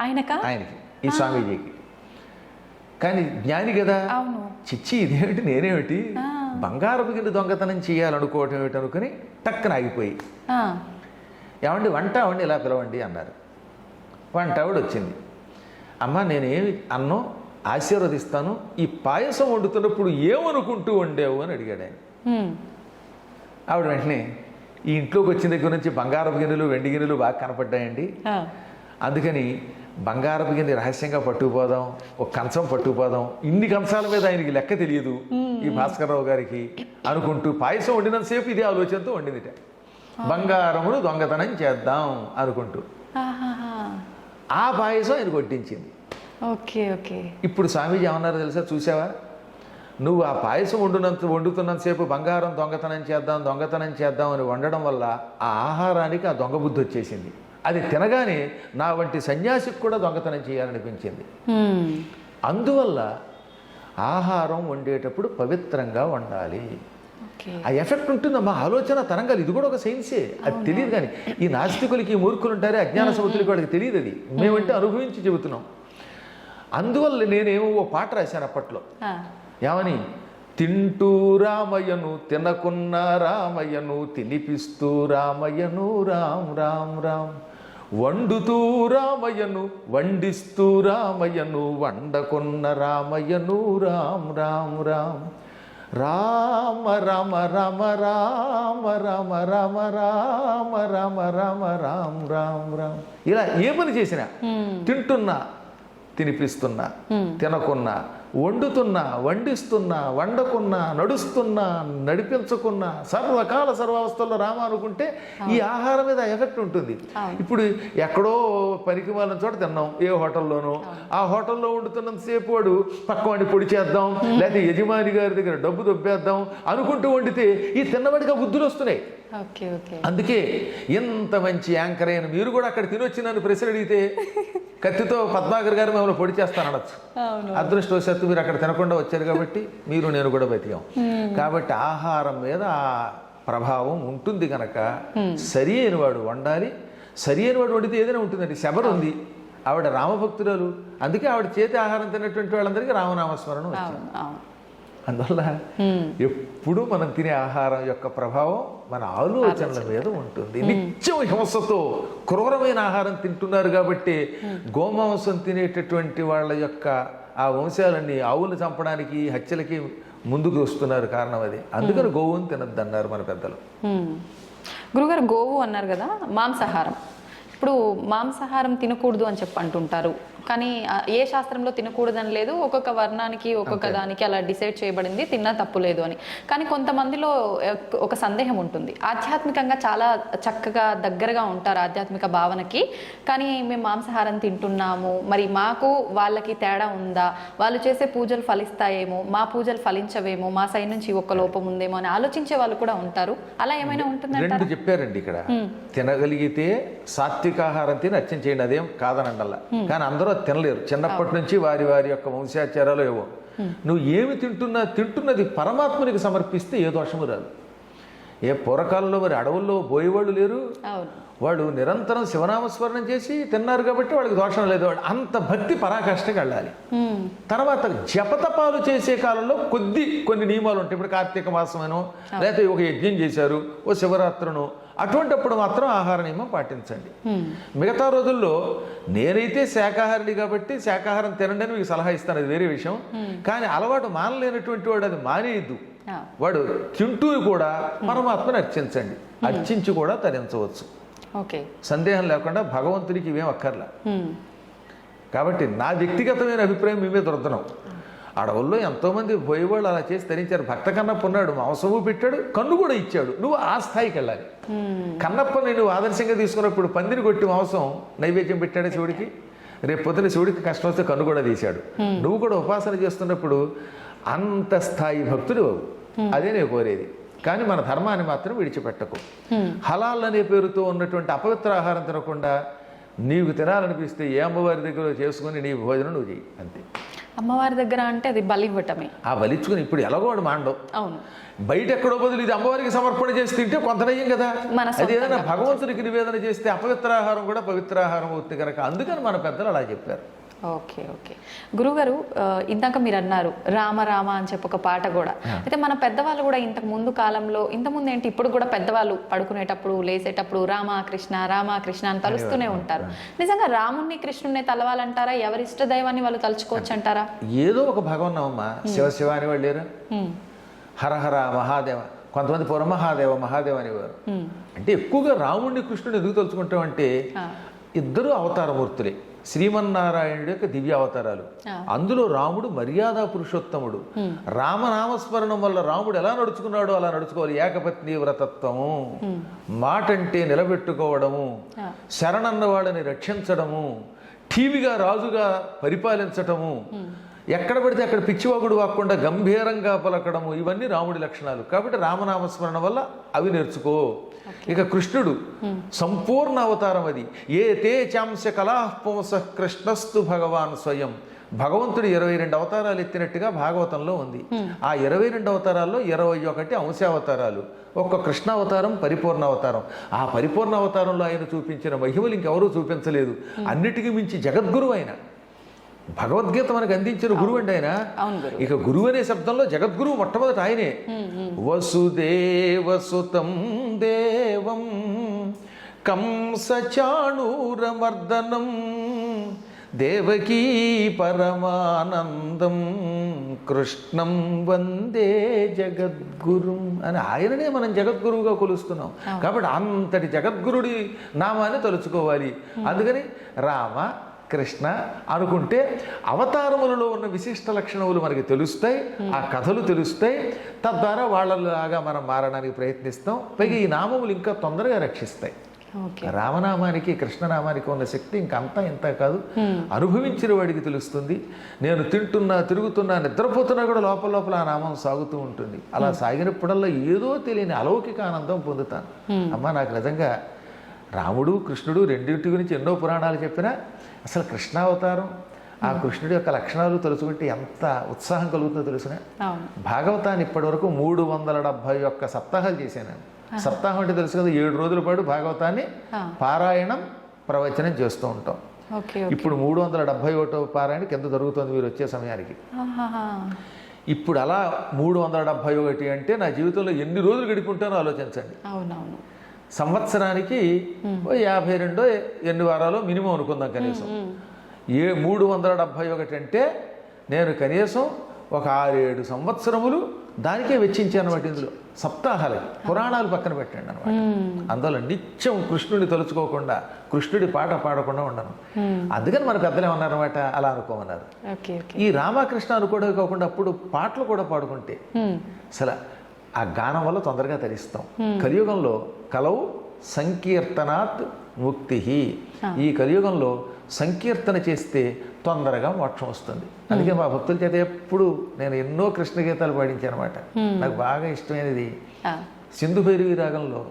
ఆయనకి, ఈ స్వామీజీకి. కానీ జ్ఞాని కదా, చిచ్చి ఇదేమిటి, నేనేమిటి బంగారపు గిన్నె దొంగతనం చేయాలనుకోవటం ఏమిటి అనుకుని టక్కన ఆగిపోయి, ఏమండి వంట అవండి ఇలా పిలవండి అన్నారు. వంట ఆవిడ వచ్చింది. అమ్మ నేనేమి అన్నం ఆశీర్వదిస్తాను, ఈ పాయసం వండుతున్నప్పుడు ఏమనుకుంటూ వండావు అని అడిగాడు ఆయన. ఆవిడ వెంటనే, ఈ ఇంట్లోకి వచ్చిన దగ్గర నుంచి బంగారపు గిన్నెలు వెండి గిన్నెలు బాగా కనపడ్డాయండి, అందుకని బంగారపు గిన్నె రహస్యంగా పట్టుకుపోదాం, ఒక కంచం పట్టుకుపోదాం, ఇన్ని కంచాల మీద ఆయనకి లెక్క తెలియదు ఈ భాస్కర్రావు గారికి అనుకుంటూ పాయసం వండినంతసేపు ఇదే ఆలోచనతో వండిందిట. బంగారమును దొంగతనం చేద్దాం అనుకుంటూ ఆ పాయసం ఆయన కొట్టించింది. ఇప్పుడు స్వామీజీ ఏమన్నారో తెలుసా, చూసావా, నువ్వు ఆ పాయసం వండుతున్నంతసేపు బంగారం దొంగతనం చేద్దాం అని వండడం వల్ల ఆ ఆహారానికి ఆ దొంగ బుద్ధి వచ్చేసింది. అది తినగానే నా వంటి సన్యాసికి కూడా దొంగతనం చేయాలనిపించింది. అందువల్ల ఆహారం వండేటప్పుడు పవిత్రంగా వండాలి. ఆ ఎఫెక్ట్ ఉంటుందమ్మా, ఆలోచన తరంగాలు. ఇది కూడా ఒక సైన్సే, అది తెలియదు. కానీ ఈ నాస్తికులకి, ఈ మూర్ఖులు ఉంటారే, అజ్ఞాన సముద్రులకి, వాళ్ళకి తెలియదు. అది మేమంటే అనుభవించి చెబుతున్నాం. అందువల్ల నేనేమో ఓ పాట రాశాను అప్పట్లో. ఏమని, తింటూ రామయ్యను తినకున్న రామయ్యను తినిపిస్తూ రామయ్యను రామ్ రామ్ రామ్, వండుతూ రామయ్యను వండిస్తూ రామయ్యను వండకున్న రామయ్యను రామ్ రామ్ రామ్, రామ రామ రామ రామ రామ రామ రామ రామ రామ రామ్ రామ్ రామ్. ఇలా ఏ పని చేసినా, తింటున్నా తినిపిస్తున్నా, తినకున్నా, వండుతున్నా వండిస్తున్నా, వండకున్నా, నడుస్తున్నా నడిపించకున్నా, సర్వకాల సర్వావస్థల్లో రామ అనుకుంటే ఈ ఆహారం మీద ఎఫెక్ట్ ఉంటుంది. ఇప్పుడు ఎక్కడో పనికి వాళ్ళని చోట తిన్నాం, ఏ హోటల్లోనో, ఆ హోటల్లో వండుతున్నంతసేపు వాడు పక్కవాడిని పొడి చేద్దాం, లేకపోతే యజమాని గారి దగ్గర డబ్బు దొబ్బేద్దాం అనుకుంటూ వండితే ఈ తిన్నవాడిగా బుద్ధులు వస్తున్నాయి. అందుకే ఇంత మంచి యాంకర్ అయిన మీరు కూడా అక్కడ తినొచ్చి నన్ను ప్రశ్న అడిగితే కత్తితో పద్మాకర్ గారు మిమ్మల్ని పొడి చేస్తాను అనొచ్చు. అదృష్టవశాత్తు మీరు అక్కడ తినకుండా వచ్చారు కాబట్టి మీరు నేను కూడా బతికాం. కాబట్టి ఆహారం మీద ఆ ప్రభావం ఉంటుంది కనుక సరి అయిన వాడు వండాలి. సరి అయిన వాడు వండితే ఏదైనా ఉంటుందండి. శబరు ఉంది, ఆవిడ రామభక్తురాలు, అందుకే ఆవిడ చేతి ఆహారం తిన్నటువంటి వాళ్ళందరికీ రామనామస్మరణ వచ్చింది. అందువల్ల ఎప్పుడు మనం తినే ఆహారం యొక్క ప్రభావం మన ఆలోచనల మీద ఉంటుంది. నిత్యం హింసతో క్రూరమైన ఆహారం తింటున్నారు కాబట్టి గోమాంసం తినేటటువంటి వాళ్ళ యొక్క ఆ వంశాలన్నీ ఆవులు చంపడానికి, హత్యలకి ముందుకు వస్తున్నారు. కారణం అది. అందుకని గోవుని తినద్దు అన్నారు మన పెద్దలు. గురుగారు, గోవు అన్నారు కదా, మాంసాహారం. ఇప్పుడు మాంసాహారం తినకూడదు అని చెప్పి అంటుంటారు, కానీ ఏ శాస్త్రంలో తినకూడదని లేదు. ఒక్కొక్క వర్ణానికి ఒక్కొక్క దానికి అలా డిసైడ్ చేయబడింది, తిన్నా తప్పు లేదు అని. కానీ కొంతమందిలో ఒక సందేహం ఉంటుంది. ఆధ్యాత్మికంగా చాలా చక్కగా దగ్గరగా ఉంటారు ఆధ్యాత్మిక భావనకి, కానీ మేము మాంసాహారం తింటున్నాము, మరి మాకు వాళ్ళకి తేడా ఉందా, వాళ్ళు చేసే పూజలు ఫలిస్తాయేమో, మా పూజలు ఫలించవేమో, మా సైడ్ నుంచి ఒక్క లోపం ఉందేమో అని ఆలోచించే వాళ్ళు కూడా ఉంటారు. అలా ఏమైనా ఉంటుందంటే రెండు చెప్పారండి ఇక్కడ. తినగలిగితే సాత్వికాహారం తిని అర్చన చేయండి, అదేం కాదనండల్లా. కానీ అందరూ తినలేరు. చిన్నప్పటి నుంచి వారి వారి యొక్క వంశాచారాలు ఏవో. నువ్వు ఏమి తింటున్నది పరమాత్మనికి సమర్పిస్తే ఏ దోషము రాదు. ఏ పూర్వకాలంలో మరి అడవుల్లో బోయేవాళ్ళు లేరు, వాడు నిరంతరం శివనామస్మరణం చేసి తిన్నారు కాబట్టి వాళ్ళకి దోషం లేదు. వాడు అంత భక్తి పరాకాష్ఠకి వెళ్ళాలి. తర్వాత జపతపాలు చేసే కాలంలో కొన్ని నియమాలు ఉంటాయి. ఇప్పుడు కార్తీక మాసమనో లేకపోతే ఒక యజ్ఞం చేశారు, ఓ శివరాత్రును, అటువంటిప్పుడు మాత్రం ఆహార నియమం పాటించండి. మిగతా రోజుల్లో నేనైతే శాకాహారిని కాబట్టి శాకాహారం తినండి అని మీకు సలహా ఇస్తాను, అది వేరే విషయం. కానీ అలవాటు మానలేనటువంటి వాడు అది మానేయద్దు. వాడు తింటూ కూడా పరమాత్మని అర్చించండి, అర్చించి కూడా తరించవచ్చు. సందేహం లేకుండా భగవంతుడికి ఇవేం అక్కర్లా. కాబట్టి నా వ్యక్తిగతమైన అభిప్రాయం మేమే దొరుకుతున్నాం. అడవుల్లో ఎంతోమంది పోయేవాళ్ళు అలా చేసి తరించారు. భక్త కన్నప్ప ఉన్నాడు, మాంసము పెట్టాడు, కన్ను కూడా ఇచ్చాడు. నువ్వు ఆ స్థాయికి వెళ్ళాలి. కన్నప్పని నువ్వు ఆదర్శంగా తీసుకున్నప్పుడు పందిని కొట్టి మాంసం నైవేద్యం పెట్టాడు శివుడికి. రేపు పొద్దున శివుడికి కష్టం వస్తే కన్ను కూడా తీశాడు. నువ్వు కూడా ఉపాసన చేస్తున్నప్పుడు అంత స్థాయి భక్తుడు. అదే నేను కోరేది. కానీ మన ధర్మాన్ని మాత్రం విడిచిపెట్టకు. హలాల్ అనే పేరుతో ఉన్నటువంటి అపవిత్ర ఆహారం తినకుండా నీకు తినాలనిపిస్తే ఏ అమ్మవారి దగ్గర చేసుకుని నీ భోజనం నువ్వు చెయ్యి, అంతే. అమ్మవారి దగ్గర అంటే అది బలి ఇవ్వటమే. ఆ బలిచ్చుకుని ఇప్పుడు ఎలాగో వాడు మాండవు. అవును, బయట ఎక్కడో బదులు ఇది అమ్మవారికి సమర్పణ చేసి తింటే కొంత నయ్యం కదా. అది ఏదైనా భగవంతుడికి నివేదన చేస్తే అపవిత్రాహారం కూడా పవిత్రాహారం అవుతుంది కనుక అందుకని మన పెద్దలు అలా చెప్పారు. ఓకే ఓకే గురుగారు, ఇందాక మీరు అన్నారు రామ రామ అని చెప్పి ఒక పాట కూడా. అయితే మన పెద్దవాళ్ళు కూడా ఇంతకు ముందు కాలంలో, ఇంతకుముందు ఏంటి ఇప్పుడు కూడా పెద్దవాళ్ళు పడుకునేటప్పుడు లేసేటప్పుడు రామకృష్ణ రామకృష్ణ అని తలుస్తూనే ఉంటారు. నిజంగా రాముణ్ణి కృష్ణుణ్ణి తలవాలంటారా? ఎవరి ఇష్ట దైవాన్ని వాళ్ళు తలుచుకోవచ్చు అంటారా? ఏదో ఒక భగవన్నమ్మా, శివ శివ అని వాళ్ళు లేరు, హరహర మహాదేవ, కొంతమంది పురమహాదేవ మహాదేవ అనేవారు. అంటే ఎక్కువగా రాముణ్ణి కృష్ణుని ఎందుకు తలుచుకుంటామంటే ఇద్దరు అవతారమూర్తులే, శ్రీమన్నారాయణుడి యొక్క దివ్య అవతారాలు. అందులో రాముడు మర్యాద పురుషోత్తముడు. రామనామస్మరణం వల్ల రాముడు ఎలా నడుచుకున్నాడో అలా నడుచుకోవాలి. ఏకపత్ని వ్రతత్వము, మాటంటే నిలబెట్టుకోవడము, శరణన్న వాళ్ళని రక్షించడము, ఠీవిగా రాజుగా పరిపాలించటము, ఎక్కడ పడితే అక్కడ పిచ్చివాగుడు వాక్కుండా గంభీరంగా పలకడము, ఇవన్నీ రాముడి లక్షణాలు. కాబట్టి రామనామస్మరణ వల్ల అవి నేర్చుకో. ఇక కృష్ణుడు సంపూర్ణ అవతారం అది. ఏ తే చాంశ కళాపుంస కృష్ణస్తు భగవాన్ స్వయం. భగవంతుడు 22 అవతారాలు ఎత్తినట్టుగా భాగవతంలో ఉంది. ఆ 22 అవతారాల్లో 21 అంశావతారాలు, ఒక్క కృష్ణావతారం పరిపూర్ణ అవతారం. ఆ పరిపూర్ణ అవతారంలో ఆయన చూపించిన మహిమలు ఇంకెవరూ చూపించలేదు. అన్నిటికీ మించి జగద్గురు ఆయన. భగవద్గీత మనకు అందించిన గురువు అండి ఆయన. ఇక గురువు అనే శబ్దంలో జగద్గురువు మొట్టమొదటి ఆయనే. వసుదేవసుతం దేవం కంసచాణూరమర్దనం దేవకీ పరమానందం కృష్ణం వందే జగద్గురుం అని ఆయననే మనం జగద్గురువుగా కొలుస్తున్నాం. కాబట్టి అంతటి జగద్గురుడి నామాన్ని తలుచుకోవాలి. అందుకని రామ కృష్ణ అనుకుంటే అవతారములలో ఉన్న విశిష్ట లక్షణములు మనకి తెలుస్తాయి, ఆ కథలు తెలుస్తాయి. తద్వారా వాళ్ళలాగా మనం మారడానికి ప్రయత్నిస్తాం. పైగా ఈ నామములు ఇంకా తొందరగా రక్షిస్తాయి. రామనామానికి కృష్ణనామానికి ఉన్న శక్తి ఇంకంతా ఇంత కాదు, అనుభవించిన వాడికి తెలుస్తుంది. నేను తింటున్నా, తిరుగుతున్నా, నిద్రపోతున్నా కూడా లోపల లోపల ఆ నామం సాగుతూ ఉంటుంది. అలా సాగినప్పుడల్లా ఏదో తెలియని అలౌకిక ఆనందం పొందుతాను. అమ్మా, నాకు నిజంగా రాముడు కృష్ణుడు రెండింటి గురించి ఎన్నో పురాణాలు చెప్పినా అసలు కృష్ణావతారం, ఆ కృష్ణుడి యొక్క లక్షణాలు తెలుసుకుంటే ఎంత ఉత్సాహం కలుగుతుందో తెలుసునా. భాగవతాన్ని ఇప్పటి వరకు 371 సప్తాహాలు చేశాను. సప్తాహం అంటే తెలుసు కదా, 7 రోజుల పాటు భాగవతాన్ని పారాయణం ప్రవచనం చేస్తూ ఉంటాం. ఇప్పుడు 371వ పారాయణ కింద జరుగుతుంది మీరు వచ్చే సమయానికి. ఇప్పుడు అలా 371 అంటే నా జీవితంలో ఎన్ని రోజులు గడిపుంటానో ఆలోచించండి. సంవత్సరానికి 52 ఎన్ని వారాలు మినిమం అనుకుందాం కనీసం. 371 అంటే నేను కనీసం ఒక 6-7 సంవత్సరములు దానికే వెచ్చించాను అనమాట. ఇందులో సప్తాహాలకి పురాణాలు పక్కన పెట్టండి అనమాట. అందులో నిత్యం కృష్ణుడిని తలుచుకోకుండా, కృష్ణుడి పాట పాడకుండా ఉండను. అందుకని మన పెద్దలు ఏమన్నారన్నమాట, అలా అనుకోమన్నారు. ఈ రామకృష్ణ అనుకోవడం కాకుండా అప్పుడు పాటలు కూడా పాడుకుంటే అసలు ఆ గానం వల్ల తొందరగా తరిస్తాం. కలియుగంలో కలవు సంకీర్తనాత్ ముక్తి. ఈ కలియుగంలో సంకీర్తన చేస్తే తొందరగా మోక్షం వస్తుంది. అందుకే మా భక్తుల చేత ఎప్పుడు నేను ఎన్నో కృష్ణ గీతాలు పాడించాను అనమాట. నాకు బాగా ఇష్టమైనది సింధు భైరవి రాగంలో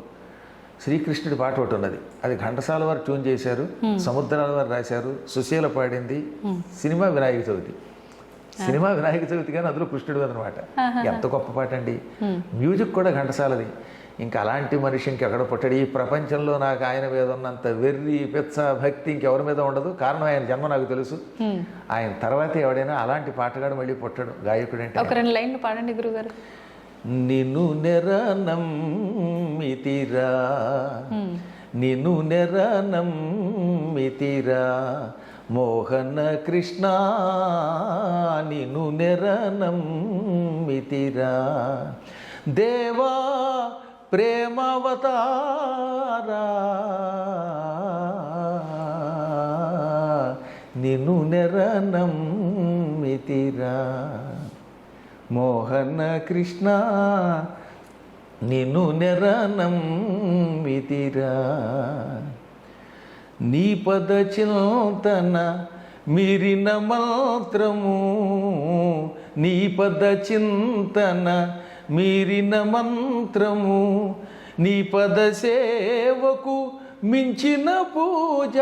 శ్రీకృష్ణుడి పాట ఒకటి ఉన్నది. అది ఘంటసాల వారు ట్యూన్ చేశారు, సముద్రాల వారు రాశారు, సుశీల పాడింది. సినిమా వినాయక చవితి. సినిమా వినాయక చవితి కానీ అందులో కృష్ణుడు అనమాట. ఎంత గొప్ప పాట అండి. మ్యూజిక్ కూడా ఘంటసాలది. ఇంకా అలాంటి మనిషి ఇంకెక్కడ పుట్టాడు ఈ ప్రపంచంలో. నాకు ఆయన మీద ఉన్నంత వెర్రి పెచ్చ భక్తి ఇంకెవరి మీద ఉండదు. కారణం ఆయన జన్మ నాకు తెలుసు. ఆయన తర్వాత ఎవడైనా అలాంటి పాటగాడు మళ్ళీ పుట్టాడు గాయకుడు అంటే. ఒక 2 లైన్లు పాడండి గురుగారు. నిన్ను నెరనమ్మితిరా, నిన్ను నెరనమ్మితిరా మోహన కృష్ణ, నిన్ను నెరనమ్మితిరా దేవా ప్రేమవతారా, నిన్ను నెరనమ్మితిరా మోహన కృష్ణ, నిన్ను నెరనమ్మితిరా. నీ పద చింతన మీరిన మాత్రము, నీ పద చింతన మీరిన మంత్రము నీ పద సేవకు మించిన పూజ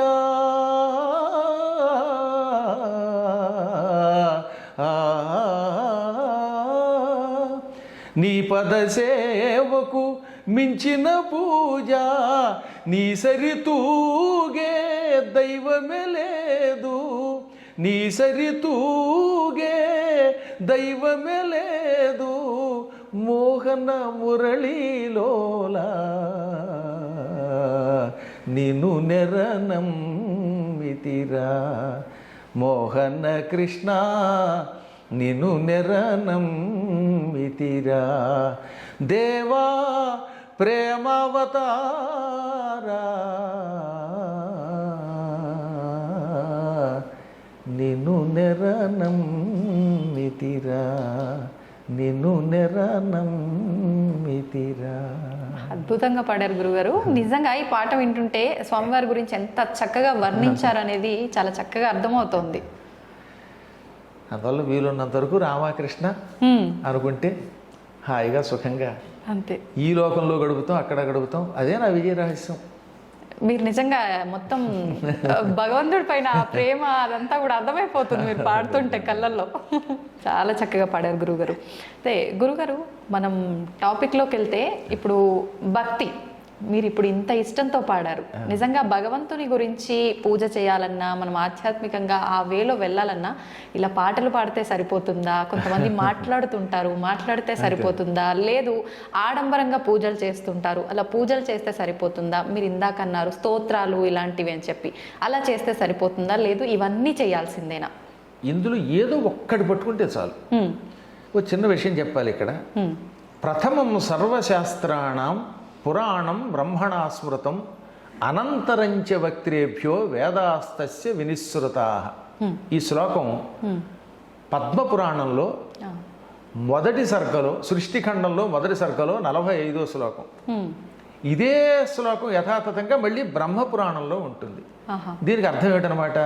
నీ పద సేవకు మించిన పూజ నీ సరితూగే దైవమే లేదు నీ సరితూగే దైవమే లేదు మోహన మురళీలోలా నిన్ను నెరనమ్మితిరా మోహన కృష్ణ నిన్ను నెరనమ్మితిరా దేవా ప్రేమావతారా నిన్ను నెరనమ్మితిరా నిన్ను నెరనమ్మితిరా. అద్భుతంగా పాడారు గురుగారు. నిజంగా ఈ పాట వింటుంటే స్వామివారి గురించి ఎంత చక్కగా వర్ణించారనేది చాలా చక్కగా అర్థమవుతోంది. అందువల్ల వీలున్నంత వరకు రామకృష్ణ అనుకుంటే హాయిగా సుఖంగా అంతే ఈ లోకంలో గడుపుతాం, అక్కడ గడుపుతాం. అదే నా విజయ రహస్యం. మీరు నిజంగా మొత్తం భగవంతుడి పైన ప్రేమ అదంతా కూడా అర్థమైపోతుంది మీరు పాడుతుంటే కళ్ళల్లో. చాలా చక్కగా పాడారు గురుగారు. అదే గురుగారు, మనం టాపిక్లోకి వెళ్తే ఇప్పుడు భక్తి, మీరు ఇప్పుడు ఇంత ఇష్టంతో పాడారు. నిజంగా భగవంతుని గురించి పూజ చేయాలన్నా, మనం ఆధ్యాత్మికంగా ఆ వేలో వెళ్ళాలన్నా ఇలా పాటలు పాడితే సరిపోతుందా? కొంతమంది మాట్లాడితే సరిపోతుందా? లేదు ఆడంబరంగా పూజలు చేస్తుంటారు, అలా పూజలు చేస్తే సరిపోతుందా? మీరు ఇందాక అన్నారు స్తోత్రాలు ఇలాంటివి అని చెప్పి, అలా చేస్తే సరిపోతుందా? లేదు ఇవన్నీ చేయాల్సిందేనా? ఇందులో ఏదో ఒక్కటి పట్టుకుంటే చాలు. ఓ చిన్న విషయం చెప్పాలి ఇక్కడ. ప్రథమం సర్వశాస్త్రాణం పురాణం బ్రహ్మణా స్మృతం అనంతరంచ వక్త్రేభ్యో వేదాస్తస్య వినిశ్రుతా. ఈ శ్లోకం పద్మపురాణంలో మొదటి సర్గలో, సృష్టిఖండంలో మొదటి సర్గలో 45వ శ్లోకం. ఇదే శ్లోకం యథాతథంగా మళ్ళీ బ్రహ్మపురాణంలో ఉంటుంది. దీనికి అర్థం ఏంటనమాట,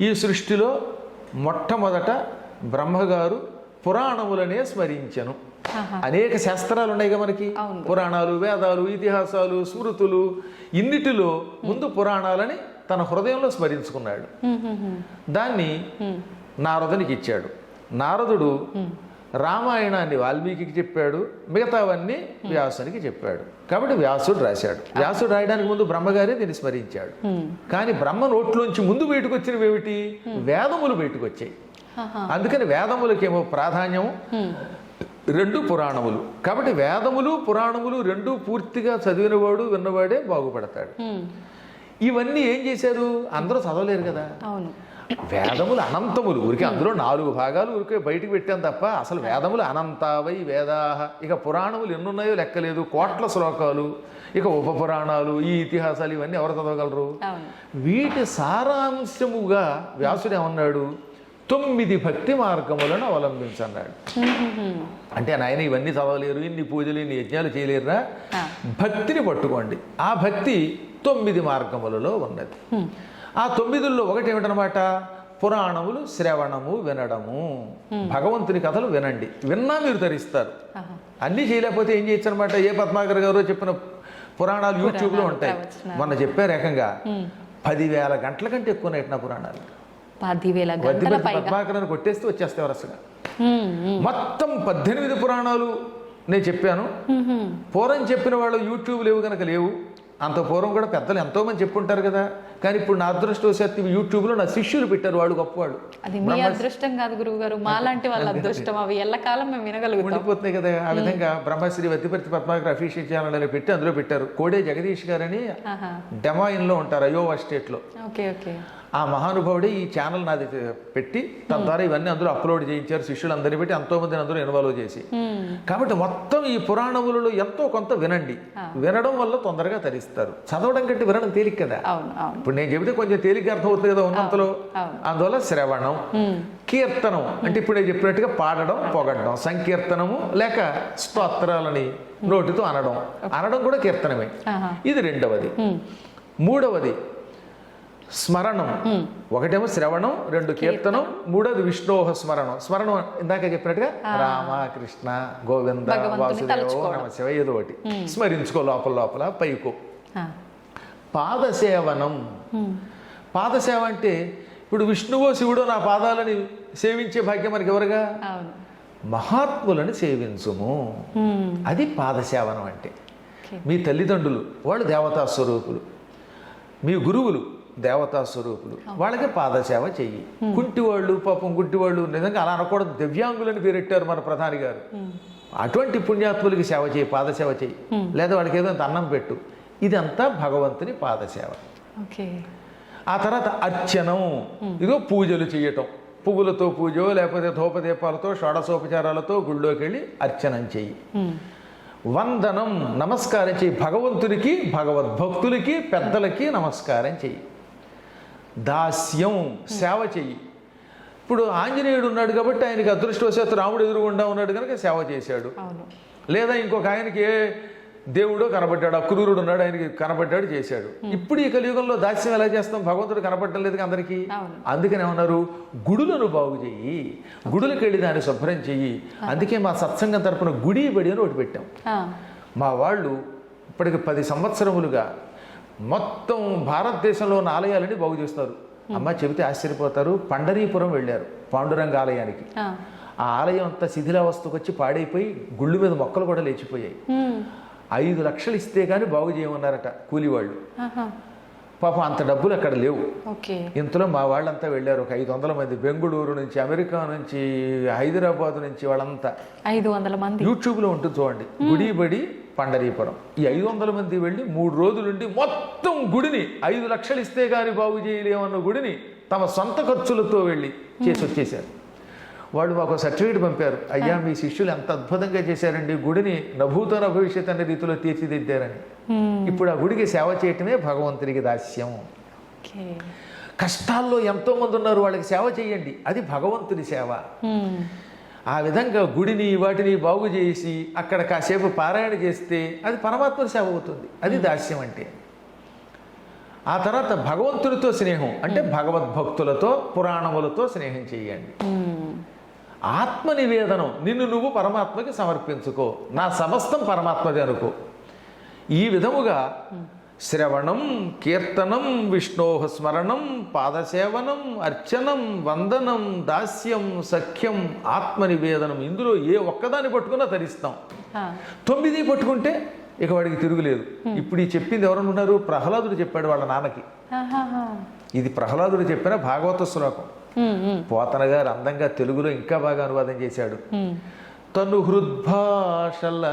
ఈ సృష్టిలో మొట్టమొదట బ్రహ్మగారు పురాణములనే స్మరించెను. అనేక శాస్త్రాలు ఉన్నాయి మనకి, పురాణాలు, వేదాలు, ఇతిహాసాలు, స్మృతులు. ఇన్నిటిలో ముందు పురాణాలని తన హృదయంలో స్మరించుకున్నాడు. దాన్ని నారదునికి ఇచ్చాడు. నారదుడు రామాయణాన్ని వాల్మీకి చెప్పాడు, మిగతావన్నీ వ్యాసునికి చెప్పాడు. కాబట్టి వ్యాసుడు రాశాడు. వ్యాసుడు రాయడానికి ముందు బ్రహ్మగారే దీన్ని స్మరించాడు. కానీ బ్రహ్మ నోట్లోంచి ముందు బయటకు వచ్చినవి ఏమిటి? వేదములు బయటకు వచ్చాయి. అందుకని వేదములకేమో ప్రాధాన్యం, రెండు పురాణములు. కాబట్టి వేదములు పురాణములు రెండు పూర్తిగా చదివినవాడు విన్నవాడే బాగుపడతాడు. ఇవన్నీ ఏం చేశారు? అందరూ చదవలేరు కదా. వేదములు అనంతములు, ఊరికే అందులో 4 భాగాలు ఊరికే బయటికి పెట్టాం తప్ప అసలు వేదములు అనంతావై వేదాహ. ఇక పురాణములు ఎన్నున్నాయో లెక్కలేదు, కోట్ల శ్లోకాలు. ఇక ఉపపురాణాలు, ఈ ఇతిహాసాలు, ఇవన్నీ ఎవరు చదవగలరు? వీటి సారాంశముగా వ్యాసుడు ఏమన్నాడు? 9 భక్తి మార్గములను అవలంబించన్నాడు. అంటే నాయన ఇవన్నీ చదవలేరు, ఇన్ని పూజలు, ఇన్ని యజ్ఞాలు చేయలేరురా, భక్తిని పట్టుకోండి. ఆ భక్తి 9 మార్గములలో ఉన్నది. ఆ 9లో ఒకటి ఏమిటనమాట? పురాణములు శ్రవణము, వినడము. భగవంతుని కథలు వినండి, విన్నా మీరు తరిస్తారు. అన్నీ చేయలేకపోతే ఏం చేయొచ్చు అనమాట? ఏ పద్మాకర్ గారు చెప్పిన పురాణాలు యూట్యూబ్లో ఉంటాయి. మొన్న చెప్పారు ఏకంగా 10,000 గంటల కంటే ఎక్కువ నా పురాణాలు. 10,000 గంటల పైగా. పద్మాకరాన్ని కొట్టేస్తే వచ్చేస్తాయి వరుసగా. మొత్తం 18 పురాణాలు నేను చెప్పాను. పూర్వం చెప్పిన వాళ్ళు యూట్యూబ్ లేవు కనుక లేవు. అంత పూర్వం కూడా పెద్దలు ఎంతో మంది చెప్పుంటారు కదా. కానీ ఇప్పుడు నా అదృష్టవశాత్తు యూట్యూబ్లో నా శిష్యులు పెట్టారు, వాళ్ళు గొప్పవాళ్ళు. అది మీ అదృష్టం కాదు గురువు గారు, మాలాంటి వాళ్ళ అదృష్టం. అవి ఎల్లకాలం మేము వినగలుగుతాం, ఉండిపోతున్నాయి కదా. ఆ విధంగా బ్రహ్మశ్రీ వద్దిపర్తి పద్మాకర్ అఫీషియల్ ఛానల్ అని పెట్టి అందులో పెట్టారు. కోడే జగదీష్ గారని డెమాయిన్లో ఉంటారు, అయోవా స్టేట్లో. ఆ మహానుభావుడే ఈ ఛానల్ నాది పెట్టి తద్వారా ఇవన్నీ అందులో అప్లోడ్ చేయించారు. శిష్యులందరినీ పెట్టి ఎంతో మందిని అందులో ఇన్వాల్వ్ చేసి. కాబట్టి మొత్తం ఈ పురాణములలో ఎంతో కొంత వినండి. వినడం వల్ల తొందరగా తరిస్తారు. చదవడం కంటే వినడం తేలిక కదా. ఇప్పుడు నేను చెబితే కొంచెం తేలిక అర్థం అవుతుంది కదా ఉన్నంతలో. అందువల్ల శ్రవణం, కీర్తనం అంటే ఇప్పుడు నేను చెప్పినట్టుగా పాడడం, పొగడడం, సంకీర్తనము లేక స్తోత్రాలని నోటితో అనడం కూడా కీర్తనమే. ఇది రెండవది. మూడవది స్మరణం, ఒకటేమో శ్రవణం, రెండు కీర్తనం, మూడోది విష్ణోహ స్మరణం. స్మరణం ఇందాక చెప్పినట్టుగా రామ కృష్ణ గోవింద వాసుదేవ నమ శివ ఏదో ఒకటి స్మరించుకో లోపల లోపల పైకో. పాదసేవనం, పాదసేవ అంటే ఇప్పుడు విష్ణువో శివుడో నా పాదాలని సేవించే భాగ్యం మనకి ఎవరుగా? మహాత్ములను సేవించుము, అది పాదసేవనం అంటే. మీ తల్లిదండ్రులు వాళ్ళు దేవతా స్వరూపులు, మీ గురువులు దేవతా స్వరూపులు, వాళ్ళకి పాదసేవ చెయ్యి. కుంటివాళ్ళు పాపం గుడ్డివాళ్ళు, నిజంగా అలా అనకూడదు, దివ్యాంగులని పేరెట్టారు మన ప్రధాని గారు. అటువంటి పుణ్యాత్ములకి సేవ చేయి, పాదసేవ చెయ్యి, లేదా వాళ్ళకి ఏదో అన్నం పెట్టు. ఇదంతా భగవంతుని పాదసేవ. ఆ తర్వాత అర్చనం, ఇదో పూజలు చేయటం, పువ్వులతో పూజ లేకపోతే ధూపదీపాలతో షోడశోపచారాలతో గుళ్ళోకి వెళ్ళి అర్చనం చెయ్యి. వందనం, నమస్కారం చెయ్యి, భగవంతునికి భగవద్భక్తులకి పెద్దలకి నమస్కారం చెయ్యి. దాస్యం, సేవ చెయ్యి. ఇప్పుడు ఆంజనేయుడు ఉన్నాడు కాబట్టి ఆయనకి అదృష్టవశాత్తు రాముడు ఎదురుగుండా ఉన్నాడు కనుక సేవ చేశాడు. లేదా ఇంకొక ఆయనకి ఏ దేవుడో కనబడ్డాడు, అక్రూరుడు ఉన్నాడు ఆయనకి కనబడ్డాడు చేశాడు. ఇప్పుడు ఈ కలియుగంలో దాస్యం ఎలా చేస్తాం? భగవంతుడు కనపడటం లేదు అందరికీ. అందుకని ఏమన్నారు? గుడులను బాగు చెయ్యి, గుడులకు వెళ్ళి దాన్ని శుభ్రం చెయ్యి. అందుకే మా సత్సంగం తరపున గుడి బడి అని ఒకటి పెట్టాం. మా వాళ్ళు ఇప్పటికి 10 సంవత్సరములుగా మొత్తం భారతదేశంలో ఉన్న ఆలయాలని బాగు చేస్తారు. అమ్మ చెబితే ఆశ్చర్యపోతారు. పండరీపురం వెళ్ళారు పాండురంగ ఆలయానికి. ఆ ఆలయం అంతా శిథిలావస్థకు వచ్చి పాడైపోయి గుళ్ళు మీద మొక్కలు కూడా లేచిపోయాయి. 5 లక్షలు ఇస్తే కానీ బాగు చేయమన్నారట కూలివాళ్ళు. పాపం అంత డబ్బులు అక్కడ లేవు. ఇంతలో మా వాళ్ళంతా వెళ్ళారు, ఒక 500 మంది, బెంగుళూరు నుంచి, అమెరికా నుంచి, హైదరాబాద్ నుంచి, వాళ్ళంతా 500 మంది. యూట్యూబ్లో ఉంటుంది చూడండి, గుడి బడి పండరీపురం. ఈ 500 మంది వెళ్ళి 3 రోజులుండి మొత్తం గుడిని 5 లక్షలు ఇస్తే కానీ బాగు చేయలేమన్న గుడిని తమ సొంత ఖర్చులతో వెళ్ళి చేసి వచ్చేసారు. వాళ్ళు మాకు సర్టిఫికేట్ పంపారు, అయ్యా మీ శిష్యులు ఎంత అద్భుతంగా చేశారండి, గుడిని నభూతన భవిష్యత్ అనే రీతిలో తీర్చిదిద్దారని. ఇప్పుడు ఆ గుడికి సేవ చేయటమే భగవంతునికి దాస్యం. కష్టాల్లో ఎంతో మంది ఉన్నారు, వాళ్ళకి సేవ చేయండి, అది భగవంతుని సేవ. ఆ విధంగా గుడిని వాటిని బాగు చేసి అక్కడ కాసేపు పారాయణ చేస్తే అది పరమాత్మ సేవ అవుతుంది, అది దాస్యం అంటే. ఆ తర్వాత భగవంతుడితో స్నేహం అంటే భగవద్భక్తులతో పురాణములతో స్నేహం చేయండి. ఆత్మ నివేదనం, నిన్ను నువ్వు పరమాత్మకి సమర్పించుకో, నా సమస్తం పరమాత్మది అనుకో. ఈ విధముగా శ్రవణం, కీర్తనం, విష్ణోహ స్మరణం, పాదసేవనం, అర్చనం, వందనం, దాస్యం, సఖ్యం, ఆత్మ నివేదనం, ఇందులో ఏ ఒక్కదాన్ని పట్టుకున్నా తరిస్తాం. 9 పట్టుకుంటే ఇక వాడికి తిరుగులేదు. ఇప్పుడు ఈ చెప్పింది ఎవరన్నా ఉన్నారు? ప్రహ్లాదుడు చెప్పాడు వాళ్ళ నాన్నకి. ఇది ప్రహ్లాదుడు చెప్పిన భాగవత శ్లోకం. పోతన గారు అందంగా తెలుగులో ఇంకా బాగా అనువాదం చేశాడు. తను హృద్భాషల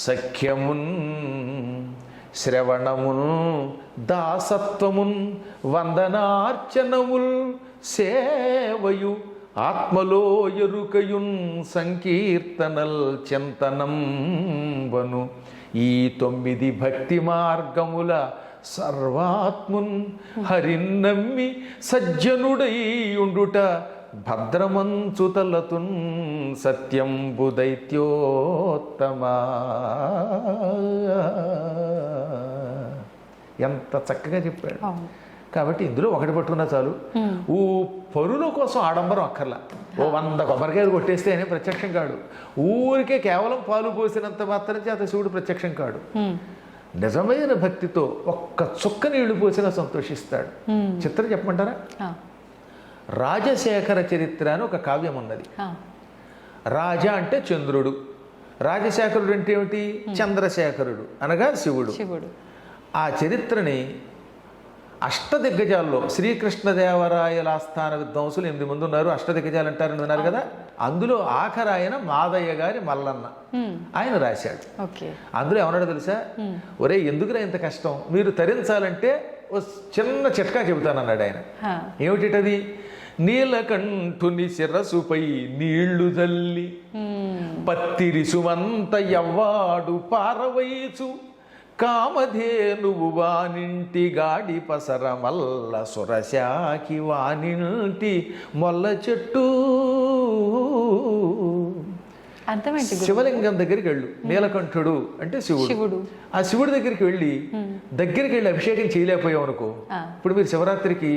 సఖ్యమున్, శ్రవణమున్, దాసత్వమున్, వందనార్చనముల్, సేవయు, ఆత్మలో ఎరుకయున్, సంకీర్తనల్ చింతనం వను, ఈ 9 భక్తి మార్గముల సర్వాత్మున్ హరిన్నమ్మి సజ్జనుడై ఉండుట భద్రమంచుతలతున్ సత్యంబు దైత్యోత్తమా. ఎంత చక్కగా చెప్పాడు. కాబట్టి ఇందులో ఒకటి పట్టుకున్నా చాలు. పరుల కోసం ఆడంబరం అక్కర్లా. 100 కొబ్బరికాయలు కొట్టేస్తే ఆయన ప్రత్యక్షం కాడు. ఊరికే కేవలం పాలు పోసినంత మాత్రం చేత శివుడు ప్రత్యక్షం కాడు. నిజమైన భక్తితో ఒక్క చుక్క నీళ్లు పోసినా సంతోషిస్తాడు. చిత్రం చెప్పమంటారా? రాజశేఖర చరిత్ర అని ఒక కావ్యం ఉన్నది. రాజ అంటే చంద్రుడు, రాజశేఖరుడు అంటే ఏమిటి? చంద్రశేఖరుడు అనగా శివుడు. ఆ చరిత్రని అష్టదిగ్గజాల్లో శ్రీకృష్ణదేవరాయల ఆస్థాన విద్వాంసులు 8 మంది ఉన్నారు. అష్టదిగ్గజాలు అంటారని విన్నారు కదా. అందులో ఆఖరి ఆయన మాదయ్య గారి మల్లన్న, ఆయన రాశాడు. అందులో ఏమన్నాడో తెలుసా? ఒరే ఎందుకురా ఇంత కష్టం, మీరు తరించాలంటే ఓ చిన్న చిట్కా చెబుతానన్నాడు ఆయన. ఏమిటిటది? నీలకంఠుని శిరసుపై నీళ్లు జల్లి పత్తిరిసుమంత ఎవ్వాడు పారవైచు, కామధేనువు వానింటి గాడి పసర మల్ల సురశాకి వానింటి మొల్ల చెట్టు. అర్థమేంటి? శివలింగం దగ్గరికి వెళ్ళు. నీలకంఠుడు అంటే శివుడు. ఆ శివుడి దగ్గరికి వెళ్ళి అభిషేకం చేయలేకపోయావు అనుకో. ఇప్పుడు మీరు శివరాత్రికి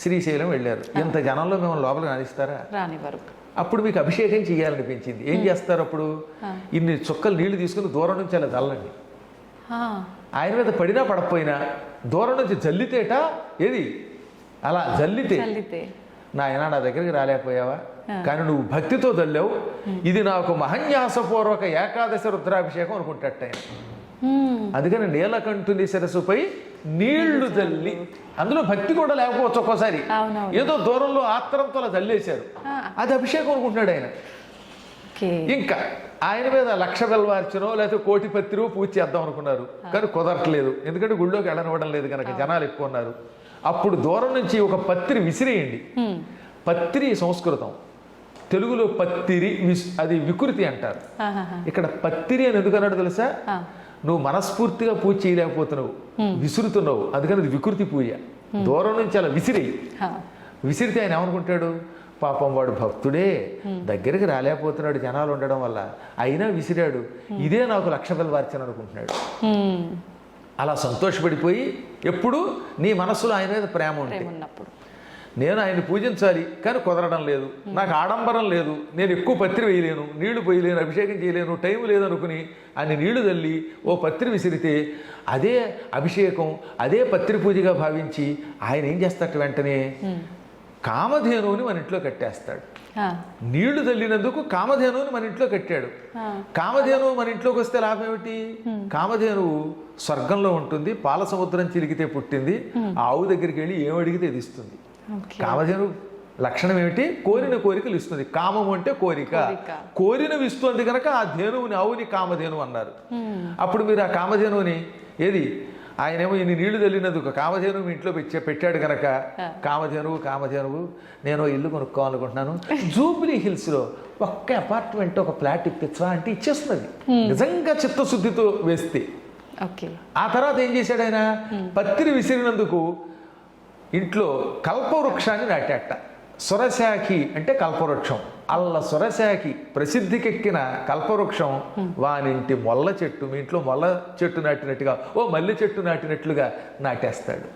శ్రీశైలం వెళ్ళారు, ఇంత జనంలో మిమ్మల్ని లోపలికి రానిస్తారా? రానివ్వరు. అప్పుడు మీకు అభిషేకం చేయాలనిపించింది, ఏం చేస్తారు అప్పుడు? ఇన్ని చుక్కలు నీళ్లు తీసుకుని దూరం నుంచి అలా చల్లండి. ఆయన మీద పడినా పడకపోయినా దూరం నుంచి జల్లితేట ఏది అలా జల్లితే నాయన నా దగ్గరికి రాలేకపోయావా, కానీ నువ్వు భక్తితో చల్లావు, ఇది నాకు మహన్యాసపూర్వక ఏకాదశి రుద్రాభిషేకం అనుకుంటాట ఆయన. అందుకని నీలకంఠుని శిరస్సుపై నీళ్లు చల్లి, అందులో భక్తి కూడా లేకపోవచ్చు ఒక్కోసారి, ఏదో దూరంలో ఆత్రంతో అలా చల్లేశారు, అది అభిషేకం అనుకుంటున్నాడు ఆయన. ఇంకా ఆయన మీద 1,00,000 బెల్వార్చనో లేకపోతే 1,00,00,000 పత్రికో పూజ చేద్దాం అనుకున్నారు, కానీ కుదరట్లేదు, ఎందుకంటే గుళ్ళోకి వెళ్ళనివ్వడం లేదు కనుక, జనాలు ఎక్కువ ఉన్నారు. అప్పుడు దూరం నుంచి ఒక పత్రి విసిరేయండి. పత్రి సంస్కృతం, తెలుగులో పత్తిరి అది వికృతి అంటారు. ఇక్కడ పత్తిరి అని ఎందుకన్నాడు తెలుసా? నువ్వు మనస్ఫూర్తిగా పూజ చేయలేకపోతున్నావు, విసురుతున్నావు, అందుకని అది వికృతి పూజ. దూరం నుంచి అలా విసిరేయి. విసిరితే ఆయన ఏమనుకుంటాడు? పాపం వాడు భక్తుడే, దగ్గరికి రాలేకపోతున్నాడు జనాలు ఉండడం వల్ల, అయినా విసిరాడు, ఇదే నాకు 1,00,000 బెల్వార్చన అనుకుంటున్నాడు. అలా సంతోషపడిపోయి, ఎప్పుడు నీ మనస్సులో ఆయన మీద ప్రేమ ఉన్నప్పుడు, నేను ఆయన్ని పూజించాలి కానీ కుదరడం లేదు, నాకు ఆడంబరం లేదు, నేను ఎక్కువ పత్రి వేయలేను, నీళ్లు పోయలేను, అభిషేకం చేయలేను, టైం లేదనుకుని ఆయన నీళ్లు తల్లి ఓ పత్రి విసిరితే అదే అభిషేకం, అదే పత్రి పూజగా భావించి ఆయన ఏం చేస్తాడు? వెంటనే కామధేనువుని మన ఇంట్లో కట్టేస్తాడు. నీళ్లు తల్లినందుకు కామధేనువుని మన ఇంట్లో కట్టాడు. కామధేనువు మన ఇంట్లోకి వస్తే లాభం ఏమిటి? కామధేనువు స్వర్గంలో ఉంటుంది, పాల సముద్రం చిలికితే పుట్టింది, ఆవు దగ్గరికి వెళ్ళి ఏం అడిగితే ఇది ఇస్తుంది. కామధేను లక్షణం ఏమిటి? కోరిన కోరికలు ఇస్తుంది. కామము అంటే కోరిక, కోరినవి ఇస్తుంది కనుక ఆ ధేనువుని ఆవుని కామధేను అన్నారు. అప్పుడు మీరు ఆ కామధేనువుని ఏది, ఆయనేమో ఇన్ని నీళ్లు తల్లినందుకు కామధేనువు మీ ఇంట్లో పెట్టాడు కనుక, కామధేనువు నేను ఇల్లు కొనుక్కోవాలనుకుంటున్నాను, జూబ్లీ హిల్స్లో ఒక్క అపార్ట్మెంట్ ఒక ఫ్లాట్ ఇప్పించవా అంటే ఇచ్చేస్తున్నది, నిజంగా చిత్తశుద్ధితో వేస్తే. ఆ తర్వాత ఏం చేశాడు ఆయన? పత్రి విసిరినందుకు ఇంట్లో కల్పవృక్షాన్ని నాటాట. సురశాఖి అంటే కల్పవృక్షం, అల్ల సురశాఖి ప్రసిద్ధికెక్కిన కల్పవృక్షం వానింటి మొల్ల చెట్టు, మీ ఇంట్లో మొల్ల చెట్టు నాటినట్టుగా ఓ మల్లె చెట్టు నాటినట్లుగా నాటేస్తాడు.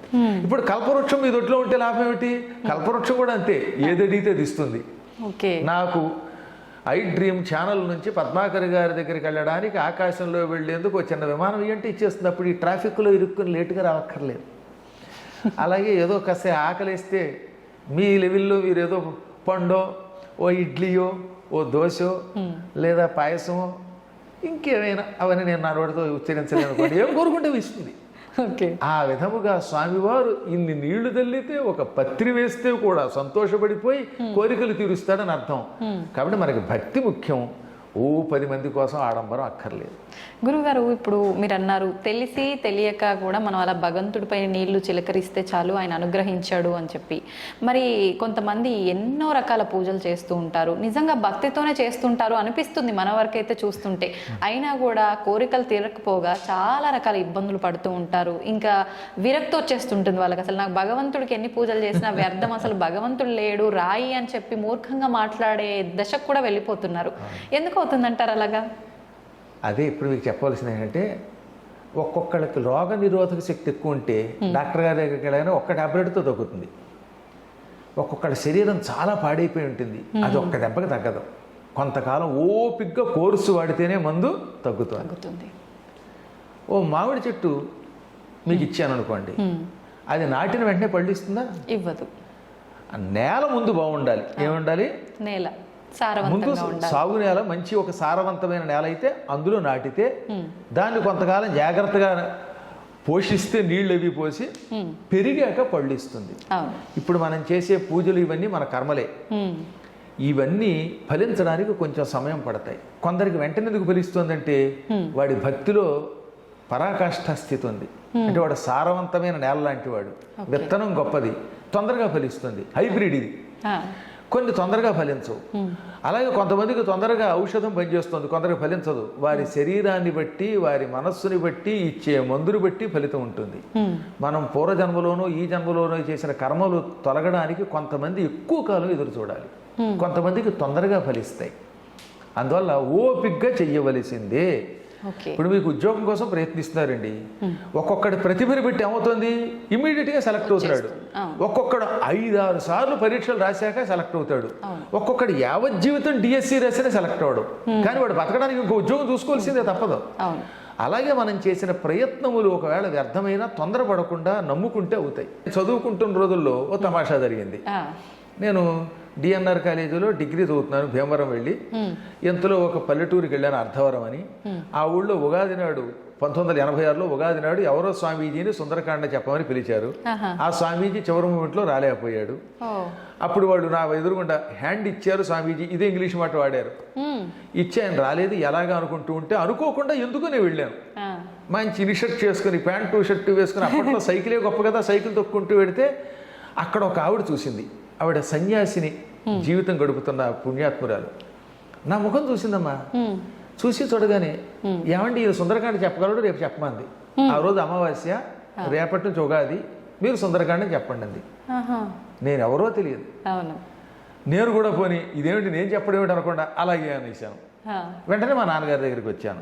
ఇప్పుడు కల్పవృక్షం మీ దొడ్లో ఉంటే లాభం ఏమిటి? కల్పవృక్షం కూడా అంతే, ఏదడిగితే అది ఇస్తుంది. నాకు ఐ డ్రీమ్ ఛానల్ నుంచి పద్మాకర్ గారి దగ్గరికి వెళ్ళడానికి ఆకాశంలో వెళ్ళేందుకు ఒక చిన్న విమానం ఇవ్వంటే ఇచ్చేస్తుంది. అప్పుడు ఈ ట్రాఫిక్లో ఇరుక్కుని లేటుగా రావక్కర్లేదు. అలాగే ఏదో కాస్త ఆకలిస్తే మీ లెవెల్లో మీరు ఏదో పండో, ఓ ఇడ్లీయో, ఓ దోశో, లేదా పాయసమో, ఇంకేమైనా, అవన్నీ నేను నా నోటితో ఉచ్చరించలేను అనుకోండి, ఏం కోరుకుంటే ఇస్తుంది. ఆ విధముగా స్వామివారు ఇన్ని నీళ్లు తల్లితే, ఒక పత్రి వేస్తే కూడా సంతోషపడిపోయి కోరికలు తీరుస్తాడని అర్థం. కాబట్టి మనకి భక్తి ముఖ్యం, 10 మంది కోసం ఆడంబరం అక్కర్లేదు. గురుగారు, ఇప్పుడు మీరు అన్నారు తెలిసి తెలియక కూడా మనం అలా భగవంతుడిపై నీళ్లు చిలకరిస్తే చాలు ఆయన అనుగ్రహించాడు అని చెప్పి. మరి కొంతమంది ఎన్నో రకాల పూజలు చేస్తూ ఉంటారు, నిజంగా భక్తితోనే చేస్తుంటారు అనిపిస్తుంది మన వరకైతే చూస్తుంటే, అయినా కూడా కోరికలు తీరకపోగా చాలా రకాల ఇబ్బందులు పడుతూ ఉంటారు. ఇంకా విరక్తి వచ్చేస్తుంటుంది వాళ్ళకి, అసలు నాకు భగవంతుడికి ఎన్ని పూజలు చేసినా వ్యర్థం, అసలు భగవంతుడు లేడు, రాయి అని చెప్పి మూర్ఖంగా మాట్లాడే దశకు కూడా వెళ్ళిపోతున్నారు. ఎందుకు అవుతుందంటారు అలాగా? అదే ఇప్పుడు మీకు చెప్పవలసింది ఏంటంటే, ఒక్కొక్కళ్ళకి రోగ నిరోధక శక్తి ఎక్కువ ఉంటే డాక్టర్ గారి దగ్గరికి వెళ్ళగానే ఒక్క టాబ్లెట్తో తగ్గుతుంది. ఒక్కొక్కళ్ళ శరీరం చాలా పాడైపోయి ఉంటుంది, అది ఒక్క దెబ్బకి తగ్గదు. కొంతకాలం ఓపిగ్గా కోర్సు వాడితేనే మందు తగ్గుతుంది. ఓ మామిడి చెట్టు మీకు ఇచ్చాను అనుకోండి, అది నాటిన వెంటనే పళ్ళిస్తుందా? ఇవ్వదు. నేల ముందు బాగుండాలి. ఏముండాలి? నేల ముందు సాగు నేల, మంచి ఒక సారవంతమైన నేల అయితే అందులో నాటితే దాన్ని కొంతకాలం జాగ్రత్తగా పోషిస్తే, నీళ్ళు అవి పోసి పెరిగాక పళ్ళు ఇస్తుంది. ఇప్పుడు మనం చేసే పూజలు ఇవన్నీ మన కర్మలే, ఇవన్నీ ఫలించడానికి కొంచెం సమయం పడతాయి. కొందరికి వెంటనే ఎందుకు ఫలిస్తుందంటే వాడి భక్తిలో పరాకాష్ఠ స్థితి ఉంది, అంటే వాడు సారవంతమైన నేల లాంటి వాడు, విత్తనం గొప్పది, తొందరగా ఫలిస్తుంది. హైబ్రిడ్ ఇది. కొన్ని తొందరగా ఫలించవు. అలాగే కొంతమందికి తొందరగా ఔషధం పనిచేస్తుంది, కొందరికి ఫలించదు. వారి శరీరాన్ని బట్టి, వారి మనస్సుని బట్టి, ఇచ్చే మందుని బట్టి ఫలితం ఉంటుంది. మనం పూర్వజన్మలోనూ ఈ జన్మలోనూ చేసిన కర్మలు తొలగడానికి కొంతమంది ఎక్కువ కాలం ఎదురు చూడాలి, కొంతమందికి తొందరగా ఫలిస్తాయి. అందువల్ల ఓపిగ్గా చెయ్యవలసిందే. ఓకే. ఇప్పుడు మీకు ఉద్యోగం కోసం ప్రయత్నిస్తున్నారండి, ఒక్కొక్కటి ప్రతిభను పెట్టి ఏమవుతుంది, ఇమీడియట్గా సెలెక్ట్ అవుతున్నాడు. ఒక్కొక్కడు 5-6 సార్లు పరీక్షలు రాశాక సెలెక్ట్ అవుతాడు. ఒక్కొక్కడు యావజ్జీవితం డిఎస్సి రాసినా సెలెక్ట్ అవడు. కానీ వాడు బతకడానికి ఇంకో ఉద్యోగం చూసుకోవాల్సిందే, తప్పదు. అలాగే మనం చేసిన ప్రయత్నములు ఒకవేళ వ్యర్థమైనా తొందరపడకుండా నమ్ముకుంటే అవుతాయి. చదువుకుంటున్న రోజుల్లో ఓ తమాషా జరిగింది. నేను డిఎన్ఆర్ కాలేజీలో డిగ్రీ చదువుతున్నాను, భీమవరం వెళ్ళి. ఇంతలో ఒక పల్లెటూరుకి వెళ్ళాను, అర్ధవరం అని. ఆ ఊళ్ళో ఉగాది నాడు 1986లో ఉగాది నాడు ఎవరో స్వామీజీని సుందరకాండ చెప్పమని పిలిచారు. ఆ స్వామీజీ చివరి మూమెంట్లో రాలేకపోయాడు. అప్పుడు వాళ్ళు నా ఎదురుగుండా హ్యాండ్ ఇచ్చారు స్వామీజీ, ఇదే ఇంగ్లీష్ మాట వాడారు. ఇచ్చి ఆయన రాలేదు, ఎలాగా అనుకుంటూ ఉంటే అనుకోకుండా ఎందుకు నేను వెళ్ళాను. మంచి ఇన్షర్ట్ చేసుకుని ప్యాంటు షర్టు వేసుకుని, అప్పట్లో సైకిలే గొప్ప కదా, సైకిల్ తొక్కుంటూ వెడితే అక్కడ ఒక ఆవిడ చూసింది. ఆవిడ సన్యాసిని జీవితం గడుపుతున్న పుణ్యాత్మురాలు. నా ముఖం చూసిందమ్మా. చూసి చూడగానే, ఏమండి ఈ సుందరకాండ చెప్పగలడు, రేపు చెప్పమంది. ఆ రోజు అమావాస్య, రేపటి నుంచి ఉగాది, మీరు సుందరకాండం చెప్పండి అంది. నేను ఎవరో తెలియదు. నేను కూడా పోని ఇదేమిటి నేను చెప్పడం ఏమిటి అనకుండా అలాగే అనేసాను. వెంటనే మా నాన్నగారి దగ్గరికి వచ్చాను.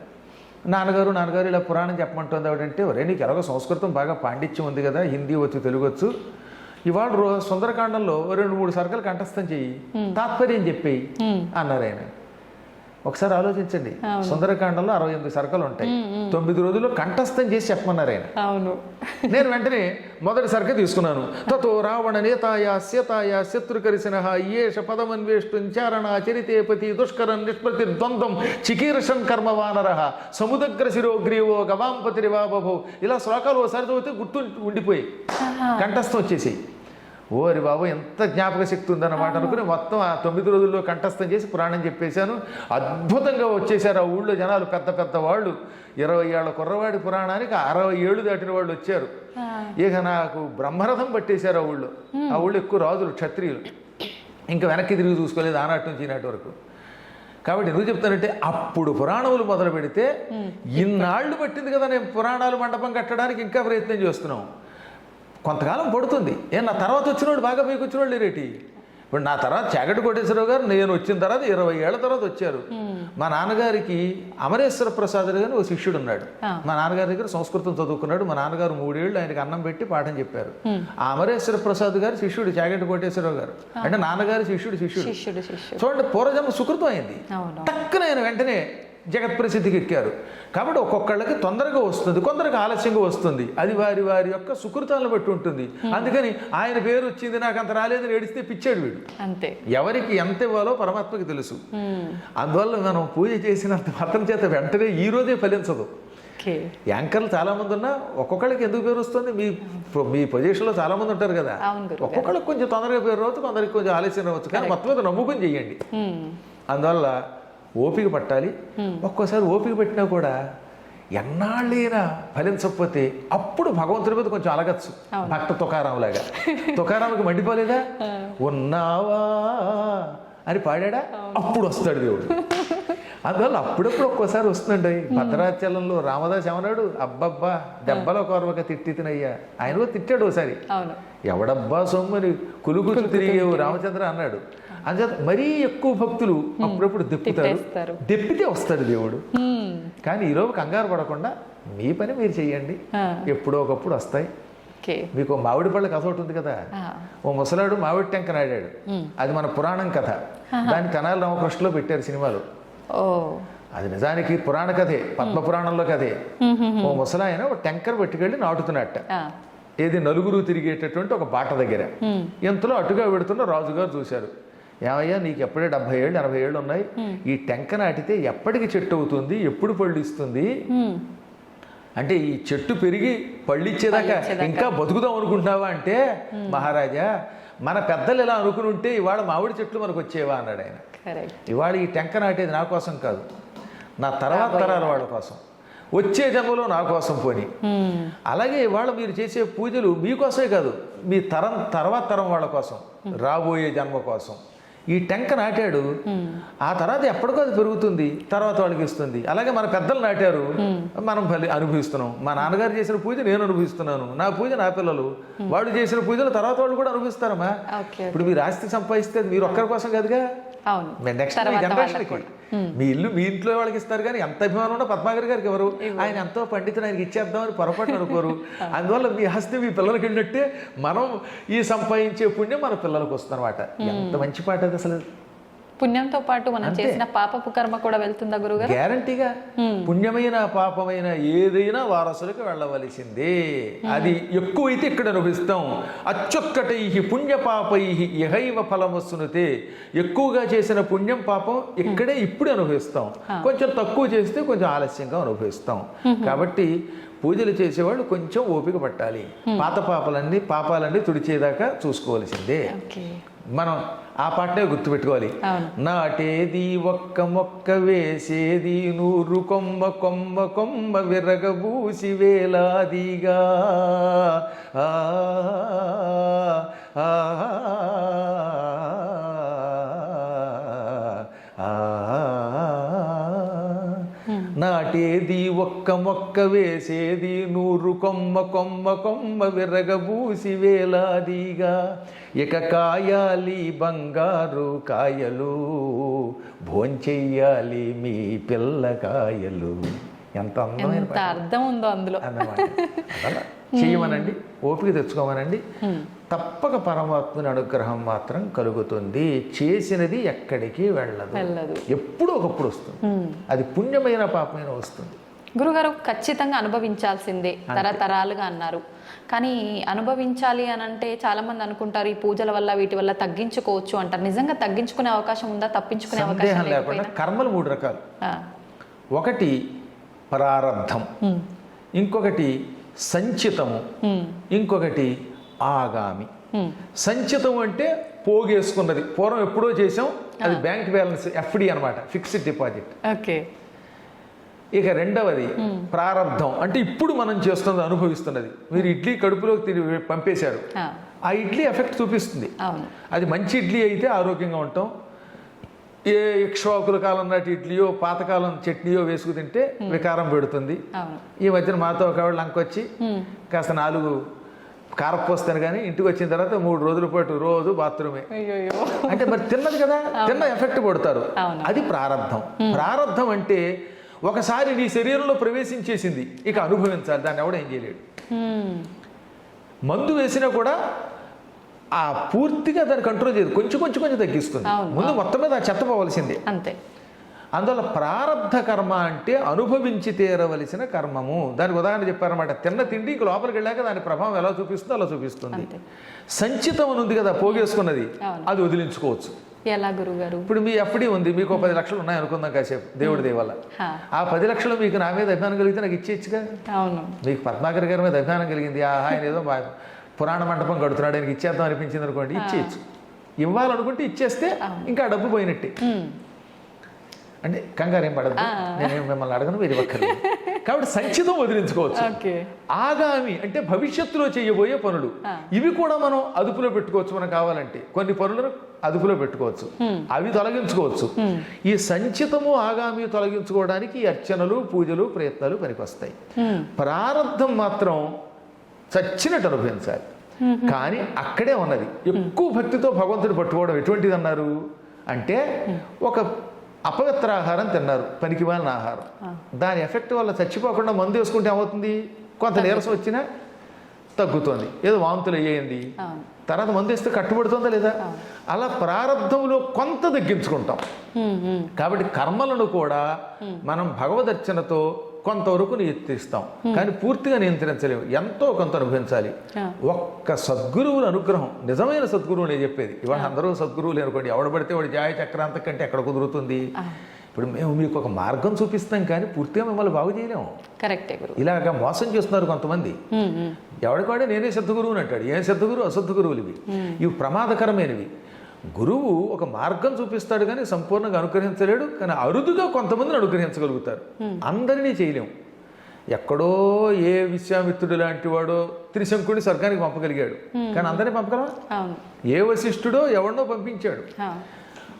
నాన్నగారు ఇలా పురాణం చెప్పమంటుంది ఆవిడంటే, ఒరే నీకు ఎలాగో సంస్కృతం బాగా పాండిత్యం ఉంది కదా, హిందీ వచ్చు, తెలుగు వచ్చు, ఇవాళ సుందరకాండంలో 2-3 సర్కలు కంఠస్థం చెయ్యి, తాత్పర్యం చెప్పేయి అన్నారు ఆయన. ఒకసారి ఆలోచించండి, సుందరకాండంలో 68 సర్కలు ఉంటాయి, 9 రోజుల్లో కంఠస్థం చేసి చెప్పమన్నారు ఆయన. నేను వెంటనే మొదటి సర్క తీసుకున్నాను. తతో రావణ నేతాయ సీతాయ శత్రుకరిసిన ఏష పదమన్వేష్టం చారణ చరితేపతి దుష్కరం నిష్పతి ద్వంద్వం చికీర్షం కర్మ వానర సముద్ర శిరోగ్రీవో గవాంపతిరివా బభో. ఇలా శ్లోకాలు ఓసారి చదివితే గుర్తు ఉండిపోయి కంఠస్థం వచ్చేసి, ఓరి బాబు ఎంత జ్ఞాపక శక్తి ఉందన్నమాట అనుకుని మొత్తం ఆ 9 రోజుల్లో కంఠస్థం చేసి పురాణం చెప్పేశాను. అద్భుతంగా వచ్చేసారు ఆ ఊళ్ళో జనాలు, పెద్ద పెద్ద వాళ్ళు. 20 ఏళ్ల కుర్రవాడి పురాణానికి 60 ఏళ్ళు దాటిన వాళ్ళు వచ్చారు. ఇక నాకు బ్రహ్మరథం పట్టేశారు ఆ ఊళ్ళో. ఆ ఊళ్ళో ఎక్కువ రాజులు, క్షత్రియులు. ఇంకా వెనక్కి తిరిగి చూసుకోలేదు ఆనాటి నుంచి ఈనాటి వరకు. కాబట్టి ఎందుకు చెప్తానంటే, అప్పుడు పురాణములు మొదలు పెడితే ఇన్నాళ్ళు పట్టింది కదా నేను పురాణాలు మండపం కట్టడానికి, ఇంకా ప్రయత్నం చేస్తున్నాం. కొంతకాలం పడుతుంది. నా తర్వాత వచ్చినోడు బాగా పైకి వచ్చినోళ్ళు లేరేటి. ఇప్పుడు నా తర్వాత చాగంటి కోటేశ్వరరావు గారు నేను వచ్చిన తర్వాత 20 ఏళ్ల తర్వాత వచ్చారు. మా నాన్నగారికి అమరేశ్వర ప్రసాద్ గారు ఒక శిష్యుడు ఉన్నాడు. మా నాన్నగారి దగ్గర సంస్కృతం చదువుకున్నాడు. మా నాన్నగారు 3 ఏళ్ళు ఆయనకి అన్నం పెట్టి పాఠం చెప్పారు. ఆ అమరేశ్వర ప్రసాద్ గారు శిష్యుడు చాగంటి కోటేశ్వరరావు గారు, అంటే నాన్నగారి శిష్యుడు. చూడండి, పూర్వజన్మ సుకృతం అయింది. టక్కున ఆయన వెంటనే జగత్ ప్రసిద్ధికి ఎక్కారు. కాబట్టి ఒక్కొక్కళ్ళకి తొందరగా వస్తుంది, కొందరికి ఆలస్యంగా వస్తుంది. అది వారి వారి యొక్క సుకృతాలను బట్టి ఉంటుంది. అందుకని ఆయన పేరు వచ్చింది నాకు అంత రాలేదని ఏడిస్తే పిచ్చాడు వీడు. అంతే, ఎవరికి ఎంత ఇవ్వాలో పరమాత్మకి తెలుసు. అందువల్ల మనం పూజ చేసినంత మాత్రం చేత వెంటనే ఈ రోజే ఫలించదు. యాంకర్లు చాలా మంది ఉన్నా ఒక్కొక్కళ్ళకి ఎందుకు పేరు వస్తుంది, మీ పొజిషన్లో చాలా మంది ఉంటారు కదా, ఒక్కొక్కళ్ళకి కొంచెం తొందరగా పేరు రావచ్చు, కొందరికి కొంచెం ఆలస్యం రావచ్చు. కానీ మొత్తం మీద నమ్ముకుని చెయ్యండి. అందువల్ల ఓపిక పట్టాలి. ఒక్కోసారి ఓపిక పట్టినా కూడా ఎన్నాళ్ళైనా ఫలించకపోతే అప్పుడు భగవంతుడి మీద కొంచెం అలగచ్చు. భక్త తుకారాం లాగా. తుకారాంకి మండిపోలేదా, ఉన్నావా అని పాడా, అప్పుడు వస్తాడు దేవుడు. అందువల్ల అప్పుడప్పుడు ఒక్కోసారి వస్తుందండి. భద్రాచలంలో రామదాస్ ఏమన్నాడు, అబ్బబ్బా దెబ్బల కోరవక తిట్టి తినయ్యా. ఆయన కూడా తిట్టాడు ఒకసారి, ఎవడబ్బా సొమ్మని కులుగులు తిరిగేవు రామచంద్ర అన్నాడు. అందుచేత మరీ ఎక్కువ భక్తులు అప్పుడప్పుడు దెప్పుతారు, దెప్పితే వస్తాడు దేవుడు. కానీ ఈరోజు కంగారు పడకుండా మీ పని మీరు చెయ్యండి, ఎప్పుడో ఒకప్పుడు వస్తాయి. మీకు మామిడి పళ్ళ కథ ఒకటి ఉంది కదా, ఓ ముసలాడు మామిడి టెంక నాడాడు. అది మన పురాణం కథ. దాన్ని తెనాలి రామకృష్ణలో పెట్టారు సినిమాలో. అది నిజానికి పురాణ కథే, పద్మపురాణంలో కథే. ఓ ముసలాయన ఒక టెంకర్ పట్టుకెళ్ళి నాటుతున్నట్ట. ఏది నలుగురు తిరిగేటటువంటి ఒక బాట దగ్గర. ఎంతలో అటుగా పెడుతున్న రాజుగారు చూశారు. ఏమయ్యా నీకు ఎప్పుడే 70 ఏళ్ళు 80 ఏళ్ళు ఉన్నాయి, ఈ టెంక నాటితే ఎప్పటికి చెట్టు అవుతుంది, ఎప్పుడు పళ్ళు ఇస్తుంది అంటే, ఈ చెట్టు పెరిగి పళ్ళు ఇచ్చేదాకా ఇంకా బతుకుదాం అనుకుంటున్నావా అంటే, మహారాజా మన పెద్దలు ఎలా అనుకుని ఉంటే ఇవాళ మామిడి చెట్లు మనకు వచ్చేవా అన్నాడు ఆయన. ఇవాళ ఈ టెంక నాటేది నా కోసం కాదు, నా తర్వాత తరాల వాళ్ళ కోసం, వచ్చే జన్మలో నా కోసం పోని. అలాగే ఇవాళ మీరు చేసే పూజలు మీకోసమే కాదు, మీ తర్వాత తరం వాళ్ళ కోసం, రాబోయే జన్మ కోసం. ఈ టెంక నాటాడు, ఆ తర్వాత ఎప్పటికో అది పెరుగుతుంది, తర్వాత వాళ్ళకి ఇస్తుంది. అలాగే మన పెద్దలు నాటారు, మనం అనుభవిస్తున్నాం. మా నాన్నగారు చేసిన పూజ నేను అనుభవిస్తున్నాను, నా పూజ నా పిల్లలు, వాళ్ళు చేసిన పూజలు తర్వాత వాళ్ళు కూడా అనుభవిస్తారమ్మా. ఇప్పుడు మీరు ఆస్తి సంపాదిస్తే మీరు ఒక్కరి కోసం కాదుగా, నెక్స్ట్ జనరేషన్కి. మీ ఇల్లు మీ ఇంట్లో వాళ్ళకి ఇస్తారు కానీ ఎంత అభిమానం ఉన్నా పద్మాకర్ గారికి ఎవరు, ఆయన ఎంతో పండితుడు, ఆయనకి ఇచ్చేద్దామని పొరపాటు అనుకోరు. అందువల్ల మీ ఆస్తి మీ పిల్లలకి వెళ్ళినట్టే మనం ఈ సంపాదించే పుణ్యం మన పిల్లలకు వస్తుందన్నమాట. ఎంత మంచి పాట అది అసలు. పుణ్యంతో పాటు మనం చేసిన పాపపు కర్మ కూడా వెళ్తుందా గురుగారు? గ్యారంటీగా పుణ్యమైన పాపమైన ఏదైనా వారసులకు వెళ్ళవలసిందే. అది ఎక్కువైతే ఇక్కడ అనుభవిస్తాం. అచ్చొక్కటై పుణ్య పాపై ఇహైవ ఫలమొస్తునుతే. ఎక్కువగా చేసిన పుణ్యం పాపం ఇక్కడే ఇప్పుడు అనుభవిస్తాం, కొంచెం తక్కువ చేస్తే కొంచెం ఆలస్యంగా అనుభవిస్తాం. కాబట్టి పూజలు చేసేవాళ్ళు కొంచెం ఓపిక పట్టాలి. పాత పాపాలన్నీ తుడిచేదాకా చూసుకోవాల్సిందే. మనం ఆ పాటనే గుర్తుపెట్టుకోవాలి. నాటేది ఒక్క మొక్క, వేసేది 100 కొమ్మ, కొమ్మ కొమ్మ విరగబూసి వేలాదిగా. నాటేది ఒక్క మొక్క, వేసేది 100 కొమ్మ, కొమ్మ కొమ్మ విరగబూసి వేలాదిగా. ఇక కాయాలి బంగారు కాయలు, భోంచెయ్యాలి మీ పిల్లకాయలు. ఎంత అందమైన అర్థం ఉందో అందులో అన్నమాట. అలా చేయమనండి, ఓపిక తెచ్చుకోమనండి. తప్పక పరమాత్మని అనుగ్రహం మాత్రం కలుగుతుంది. చేసినది ఎక్కడికి వెళ్ళదు, ఎప్పుడూ ఒకప్పుడు వస్తుంది. అది పుణ్యమైన పాపమైన వస్తుంది. గురుగారు ఖచ్చితంగా అనుభవించాల్సిందే తరతరాలుగా అన్నారు. కానీ అనుభవించాలి అని అంటే చాలా మంది అనుకుంటారు ఈ పూజల వల్ల వీటి వల్ల తగ్గించుకోవచ్చు అంటారు. నిజంగా తగ్గించుకునే అవకాశం ఉందా? తప్పించుకునే అవకాశం లేకుండా కర్మలు 3 రకాలు. ఒకటి ప్రారబ్ధం, ఇంకొకటి సంచితము, ఇంకొకటి ఆగామి. సంచితం అంటే పోగేసుకున్నది, పూర్వం ఎప్పుడో చేసాం, అది బ్యాంక్ బ్యాలెన్స్, ఎఫ్డి అనమాట, ఫిక్స్డ్ డిపాజిట్. ఓకే. ఇక రెండవది ప్రారబ్ధం, అంటే ఇప్పుడు మనం చేస్తున్నది, అనుభవిస్తున్నది. మీరు ఇడ్లీ కడుపులోకి పంపేశారు, ఆ ఇడ్లీ ఎఫెక్ట్ చూపిస్తుంది. అది మంచి ఇడ్లీ అయితే ఆరోగ్యంగా ఉంటాం. ఏ ఇక్ష్వాకుల కాలం నాటి ఇడ్లీయో పాతకాలం చట్నీయో వేసుకు తింటే వికారం పెడుతుంది. ఈ మధ్యన మాతో ఒక ఆవిడ లంకొచ్చి కాస్త 4 కారపోస్తాను కానీ ఇంటికి వచ్చిన తర్వాత 3 రోజుల పాటు రోజు బాత్రూమే. అంటే మరి తిన్నది కదా, తిన్న ఎఫెక్ట్ పడతారు. అది ప్రారబ్ధం. ప్రారబ్ధం అంటే ఒకసారి నీ శరీరంలో ప్రవేశించేసింది, ఇక అనుభవించాలి, దాన్ని ఎవడో ఏం చేయలేడు. మందు వేసినా కూడా ఆ పూర్తిగా దాన్ని కంట్రోల్ చేయదు, కొంచెం కొంచెం కొంచెం తగ్గిస్తుంది. ముందు మొత్తం మీద ఆ చెత్త పోవలసిందే. అంతే. అందువల్ల ప్రారబ్ధ కర్మ అంటే అనుభవించి తీరవలసిన కర్మము. దానికి ఉదాహరణ చెప్పారన్నమాట. తిన్న తిండి ఇంక లోపలికి వెళ్ళాక దాని ప్రభావం ఎలా చూపిస్తుందో అలా చూపిస్తుంది. సంచితం అని ఉంది కదా, పోగేసుకున్నది, అది వదిలించుకోవచ్చు. ఎలా గురుగారు? ఇప్పుడు మీ ఎఫ్డి ఉంది, మీకు 10 లక్షలు ఉన్నాయి అనుకుందాం కాసేపు, దేవుడి దేవల్ల. ఆ 10 లక్షలు మీకు నా మీద అభిమానం కలిగితే నాకు ఇచ్చేయచ్చుగా. మీకు పద్మాకర్ గారి మీద అభిమానం కలిగింది, ఆయన ఏదో పురాణ మండపం కడుతున్నాడు, ఆయనకి ఇచ్చేద్దాం అనిపించింది అనుకోండి, ఇచ్చేయచ్చు. ఇవ్వాలనుకుంటే ఇచ్చేస్తే ఇంకా డబ్బు పోయినట్టే. అంటే కంగారు ఏం పడద్దు, నేనేం మిమ్మల్ని అడగను, మీరు ఇవ్వక్కర్లేదు. కాబట్టి సంచితం వదిలించుకోవచ్చు. ఆగామి అంటే భవిష్యత్తులో చేయబోయే పనులు, ఇవి కూడా మనం అదుపులో పెట్టుకోవచ్చు. మనం కావాలంటే కొన్ని పనులను అదుపులో పెట్టుకోవచ్చు, అవి తొలగించుకోవచ్చు. ఈ సంచితము ఆగామి తొలగించుకోవడానికి ఈ అర్చనలు, పూజలు, ప్రయత్నాలు పనికొస్తాయి. ప్రారంధం మాత్రం చచ్చినట్టు అనుభవించాలి. కానీ అక్కడే ఉన్నది. ఎక్కువ భక్తితో భగవంతుడు పట్టుకోవడం ఎటువంటిది అన్నారు అంటే, ఒక అపవిత్ర ఆహారం తిన్నారు, పనికిమాలిన ఆహారం, దాని ఎఫెక్ట్ వల్ల చచ్చిపోకుండా మందు వేసుకుంటే ఏమవుతుంది, కొంత నీరసం వచ్చినా తగ్గుతుంది, ఏదో వాంతులు అయ్యేది, తర్వాత మందు వేస్తే కట్టుబడుతుందా లేదా. అలా ప్రారంధంలో కొంత తగ్గించుకుంటాం. కాబట్టి కర్మలను కూడా మనం భగవదర్చనతో కొంతవరకు నియంత్రిస్తాం, కానీ పూర్తిగా నియంత్రించలేము, ఎంతో కొంత అనుభవించాలి. ఒక్క సద్గురువుల అనుగ్రహం, నిజమైన సద్గురువు నేను చెప్పేది. ఇవాళ అందరూ సద్గురువులు అనుకోండి, ఎవడబడితే వాడు జాయ చక్రాంత కంటే ఎక్కడ కుదురుతుంది. ఇప్పుడు మేము మీకు ఒక మార్గం చూపిస్తాం కానీ పూర్తిగా మిమ్మల్ని బాగు చేయలేము. కరెక్టే. ఇలాగ మోసం చేస్తున్నారు కొంతమంది. ఎవడికాడే నేనే సద్గురువుని అంటాడు. ఏం సద్గురు? అసద్గురువులు ఇవి. ఇవి ప్రమాదకరమైనవి. గురువు ఒక మార్గం చూపిస్తాడు కానీ సంపూర్ణంగా అనుగ్రహించలేడు. కానీ అరుదుగా కొంతమందిని అనుగ్రహించగలుగుతారు, అందరినీ చేయలేము. ఎక్కడో ఏ విశ్వామిత్రుడు లాంటి వాడో త్రిశంకుడిని స్వర్గానికి పంపగలిగాడు, కానీ అందరినీ పంపగలవా? ఏ వశిష్ఠుడో ఎవరినో పంపించాడు.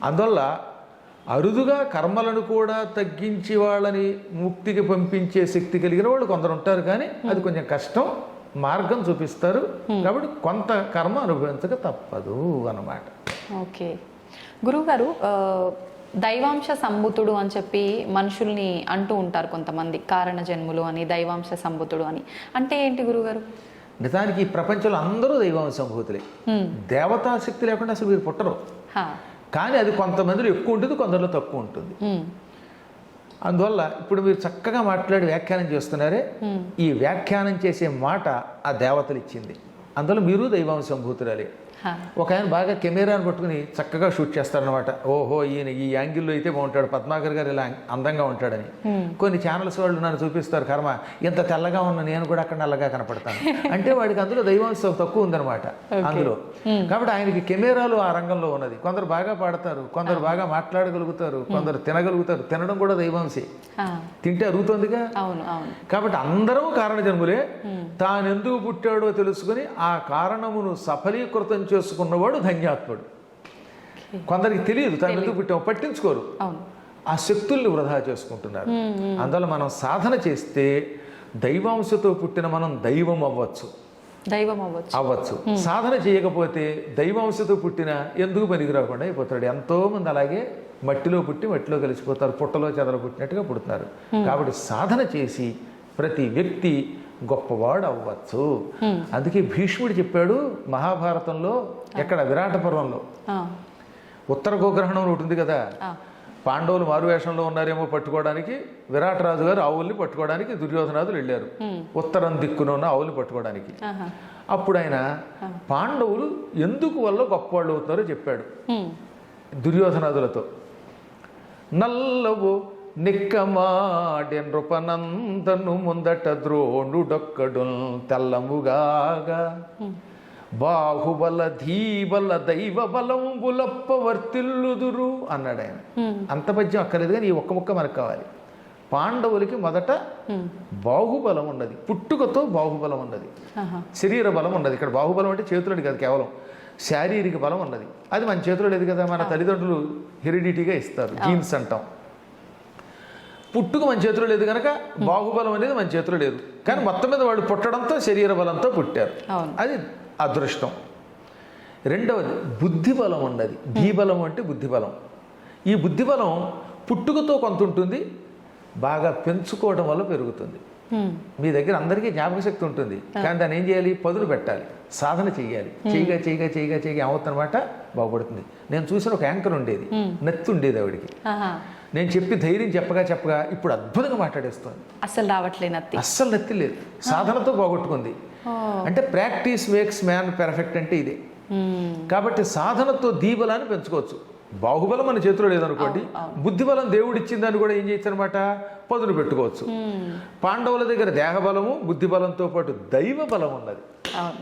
అందువల్ల అరుదుగా కర్మలను కూడా తగ్గించి వాళ్ళని ముక్తికి పంపించే శక్తి కలిగిన వాళ్ళు కొందరు ఉంటారు, కానీ అది కొంచెం కష్టం. మార్గం చూపిస్తారు, కాబట్టి కొంత కర్మ అనుభవించక తప్పదు అన్నమాట. ఓకే గురువుగారు, దైవాంశ సంభూతుడు అని చెప్పి మనుషుల్ని అంటూ ఉంటారు కొంతమంది, కారణ జన్ములు అని, దైవాంశ సంభూతుడు అని. అంటే ఏంటి గురుగారు? నిజానికి ఈ ప్రపంచంలో అందరూ దైవాంశ సంభూతులే. దేవతా శక్తి లేకుండా అసలు మీరు పుట్టరు. కానీ అది కొంతమందిలో ఎక్కువ ఉంటుంది, కొందరిలో తక్కువ ఉంటుంది. అందువల్ల ఇప్పుడు మీరు చక్కగా మాట్లాడి వ్యాఖ్యానం చేస్తున్నారే, ఈ వ్యాఖ్యానం చేసే మాట ఆ దేవతలు ఇచ్చింది. అందువల్ల మీరు దైవాంశ సంభూతురాలే. ఒక ఆయన బాగా కెమెరాను పట్టుకుని చక్కగా షూట్ చేస్తారనమాట. ఓహో, ఈయన ఈ యాంగిల్లో అయితే బాగుంటాడు, పద్మాకర్ గారు ఇలా అందంగా ఉంటాడని. కొన్ని ఛానల్స్ వాళ్ళు నన్ను చూపిస్తారు, కర్మ ఇంత తెల్లగా ఉన్న నేను కూడా అక్కడ నల్లగా కనపడతాను అంటే వాడికి అందులో దైవాంశం తక్కువ ఉందనమాట అందులో. కాబట్టి ఆయనకి కెమెరాలు ఆ రంగంలో ఉన్నది. కొందరు బాగా పాడతారు, కొందరు బాగా మాట్లాడగలుగుతారు, కొందరు తినగలుగుతారు. తినడం కూడా దైవాంశే, తింటే అరుగుతుందిగా. కాబట్టి అందరూ కారణ జన్ములే. తానెందుకు పుట్టాడో తెలుసుకుని ఆ కారణమును సఫలీకృతం చేసుకున్నవాడు ధన్యాత్ముడు. కొందరికి తెలియదు తాను ఎందుకు పుట్టామో, పట్టించుకోరు, ఆ శక్తుల్ని వృధా చేసుకుంటున్నారు. అందువల్ల మనం సాధన చేస్తే దైవాంశతో పుట్టిన మనం దైవం అవ్వచ్చు. సాధన చేయకపోతే దైవాంశతో పుట్టిన ఎందుకు పనికి రాకుండా అయిపోతాడు. ఎంతో మంది అలాగే మట్టిలో పుట్టి మట్టిలో కలిసిపోతారు, పుట్టలో చెదలు పుట్టినట్టుగా పుడుతున్నారు. కాబట్టి సాధన చేసి ప్రతి వ్యక్తి గొప్పవాడు అవ్వచ్చు. అందుకే భీష్ముడు చెప్పాడు మహాభారతంలో, ఎక్కడ విరాట పర్వంలో, ఉత్తర గోగ్రహణం ఉంటుంది కదా, పాండవులు మారువేషంలో ఉన్నారేమో పట్టుకోవడానికి, విరాటరాజు గారు ఆవుల్ని పట్టుకోవడానికి దుర్యోధనాదులు వెళ్ళారు ఉత్తరం దిక్కున ఉన్న ఆవుల్ని పట్టుకోవడానికి. అప్పుడు ఆయన పాండవులు ఎందుకు వల్ల గొప్పవాళ్ళు అవుతున్నారో చెప్పాడు దుర్యోధనాదులతో. నల్లవు నిక్కమాడె నృపనందను ముందట ద్రోణుడొక్కడు తెల్లముగాగా బాహుబల ధీబల దైవ బలంబులప్ప వర్తిల్లుదురు అన్నాడు ఆయన. అంత పద్యం అక్కర్లేదు, కానీ ఈ ఒక్క ముక్క మనకు కావాలి. పాండవులకి మొదట బాహుబలం ఉన్నది, పుట్టుకతో బాహుబలం ఉన్నది, శరీర బలం ఉన్నది. ఇక్కడ బాహుబలం అంటే చేతులది కాదు, కేవలం శారీరక బలం ఉన్నది. అది మన చేతిలో లేదు కదా, మన తల్లిదండ్రులు హెరిడిటీగా ఇస్తారు, జీన్స్ అంటాం. పుట్టుక మన చేతిలో లేదు కనుక బాహుబలం అనేది మన చేతిలో లేదు. కానీ మొత్తం మీద వాడు పుట్టడంతో శరీర బలంతో పుట్టారు, అది అదృష్టం. రెండవది బుద్ధిబలం ఉన్నది. ధీబలం అంటే బుద్ధిబలం. ఈ బుద్ధిబలం పుట్టుకతో కొంత ఉంటుంది, బాగా పెంచుకోవడం వల్ల పెరుగుతుంది. మీ దగ్గర అందరికీ జ్ఞాపక శక్తి ఉంటుంది, కానీ దాన్ని ఏం చేయాలి, పదులు పెట్టాలి, సాధన చేయాలి. చేయగా ఏమవుతుందన్నమాట, బాగుపడుతుంది. నేను చూసిన ఒక యాంకర్ ఉండేది, నెత్తి ఉండేది ఆవిడికి. నేను చెప్పి ధైర్యం చెప్పగా ఇప్పుడు అద్భుతంగా మాట్లాడేస్తుంది. అస్సలు నత్తి లేదు, సాధనతో పోగొట్టుకుంది. అంటే ప్రాక్టీస్ మేక్స్ మ్యాన్ పెర్ఫెక్ట్ అంటే ఇదే. కాబట్టి సాధనతో దీబలాన్ని పెంచుకోవచ్చు. బాహుబలం మన చేతిలో లేదనుకోండి, బుద్ధిబలం దేవుడు ఇచ్చిందని కూడా ఏం చేయొచ్చు అనమాట, పదును పెట్టుకోవచ్చు. పాండవుల దగ్గర దేహబలము బుద్ధిబలంతో పాటు దైవ బలం ఉన్నది.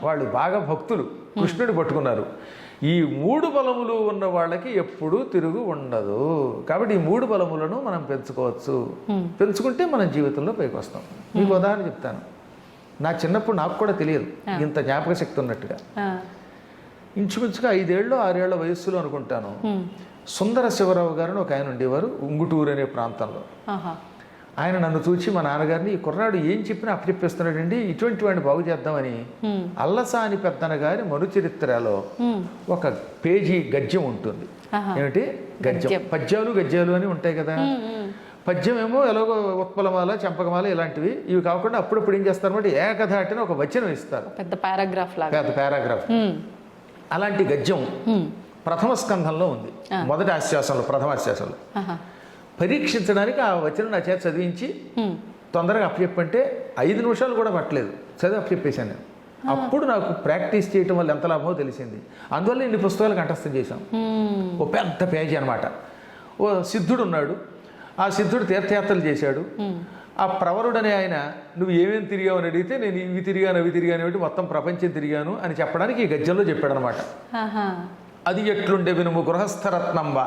వాళ్ళు బాగా భక్తులు, కృష్ణుడిని పట్టుకున్నారు. ఈ మూడు బలములు ఉన్న వాళ్ళకి ఎప్పుడూ తిరుగు ఉండదు. కాబట్టి ఈ మూడు బలములను మనం పెంచుకోవచ్చు. పెంచుకుంటే మనం జీవితంలో పైకి వస్తాం. మీకు ఉదాహరణ చెప్తాను. నా చిన్నప్పుడు నాకు కూడా తెలియదు ఇంత జ్ఞాపక శక్తి ఉన్నట్టుగా. ఇంచుమించుగా 5 ఏళ్ళు 6 ఏళ్ల వయస్సులో అనుకుంటాను, సుందర శివరావు గారిని ఒక ఆయన ఉండేవారు ఉంగుటూరు అనే ప్రాంతంలో. ఆయన నన్ను చూచి మా నాన్నగారిని, ఈ కుర్రాడు ఏం చెప్పినా అప్పచెప్పేస్తున్నాడండి, ఇటువంటి వాడిని బాగు చేద్దామని అల్లసాని పెద్దన గారి మనుచరిత్రలో ఒక పేజీ గద్యం ఉంటుంది. ఏమిటి గద్యం? పద్యాలు గద్యాలు అని ఉంటాయి కదా. పద్యం ఏమో ఎలాగో ఉత్పలమాల, చంపకమాల ఇలాంటివి. ఇవి కాకుండా అప్పుడప్పుడు ఏం చేస్తారన్నమాట, ఏకధాటిన ఒక వచనం ఇస్తారు, పెద్ద పారాగ్రాఫ్. అలాంటి గద్యం ప్రథమ స్కంధంలో ఉంది, మొదటి ఆశ్వాసంలో, ప్రథమాశ్వాసంలో. పరీక్షించడానికి ఆ వచనం నా చేత చదివించి తొందరగా అప్పచెప్పంటే 5 నిమిషాలు కూడా పట్టలేదు, చదివి అప్పచెప్పేశాను నేను. అప్పుడు నాకు ప్రాక్టీస్ చేయటం వల్ల ఎంత లాభమో తెలిసింది. అందువల్ల ఇన్ని పుస్తకాలు కంఠస్థం చేశాం. ఓ పెద్ద పేజీ అనమాట. ఓ సిద్ధుడు ఉన్నాడు, ఆ సిద్ధుడు తీర్థయాత్రలు చేశాడు. ఆ ప్రవరుడనే ఆయన, నువ్వు ఏమేమి తిరిగావు అని అడిగితే, నేను ఇవి తిరిగాను మొత్తం ప్రపంచం తిరిగాను అని చెప్పడానికి ఈ గద్యంలో చెప్పాడు అనమాట. అది ఎట్లుండే వినుము గృహస్థరత్నంబ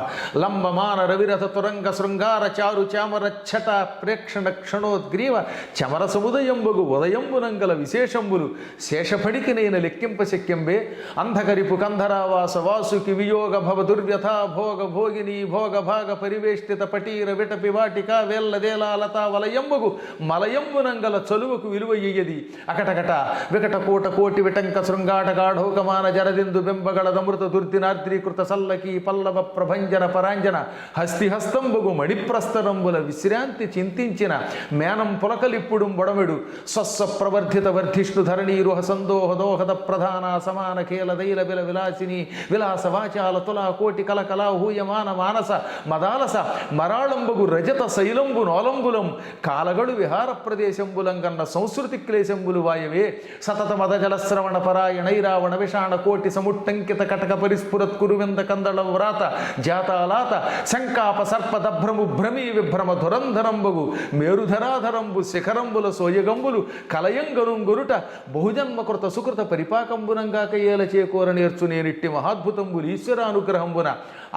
లంబమాన రవిరథ తురంగ శృంగార చారు చామరచ్చట ప్రేక్షణ క్షణోద్గ్రీవ చమర సముదయంబగు ఉదయంబునంగల విశేషంబులు శేషపడికి నేను లెక్కింప శక్యంబే అంధకరిపు కంధరావాస వాసుకి వియోగ భవ దుర్వ్యథ భోగ భోగిని భోగ భాగ పరివేష్టిత పటీర విటపి వాటిక వేల్లదేలాలత వలయంబగు మలయంబునంగల చలువకు విలువయ్యది అకటకట వికట కోట కోటి విటంక శృంగాట గాఢోకమాన జరదిందు బెంబగళదమృత దుర్దిన నాద్రీకృత సల్లకి పల్లవ ప్రభంజన పరాంజన హస్తిహస్తంబగు మణిప్రస్తరంబుల విశ్రాంతి చింతించిన మేనం పులకలిప్పుడు బొడమెడు స్వస్వ ప్రవర్ధిత వర్ధిష్ణు ధరణీరుహ సందోహ దోహద ప్రధాన సమాన కేల దైల బిల విలాసిని విలాస వాచాల తులా కోటి కలకలా హూయమాన మానస మదాలస మరాళంబగు రజత శైలంబు నోలంబులం కాలగడు విహార ప్రదేశంబులం కన్న సంస్కృతి క్లేశంబులు వాయవే సతత మద జలశ్రవణ పరాయణైరావణ విషాణ కోటి సముట్టంకిత కటక పరిస్ఫురత్ కురువింద కందళ వ్రాత జాతాలాత శంకాప సర్పదభ్రము భ్రమీ విభ్రమ ధురంధరంబగు మేరుధరాధరంబు శిఖరంబుల సోయగంబులు కలయంగనుంగురుట బహుజన్మకృత సుకృత పరిపాకంబునంగాక ఏల చేకూర నేర్చు నేనిట్టి మహాద్భుతంబులు ఈశ్వరానుగ్రహంబున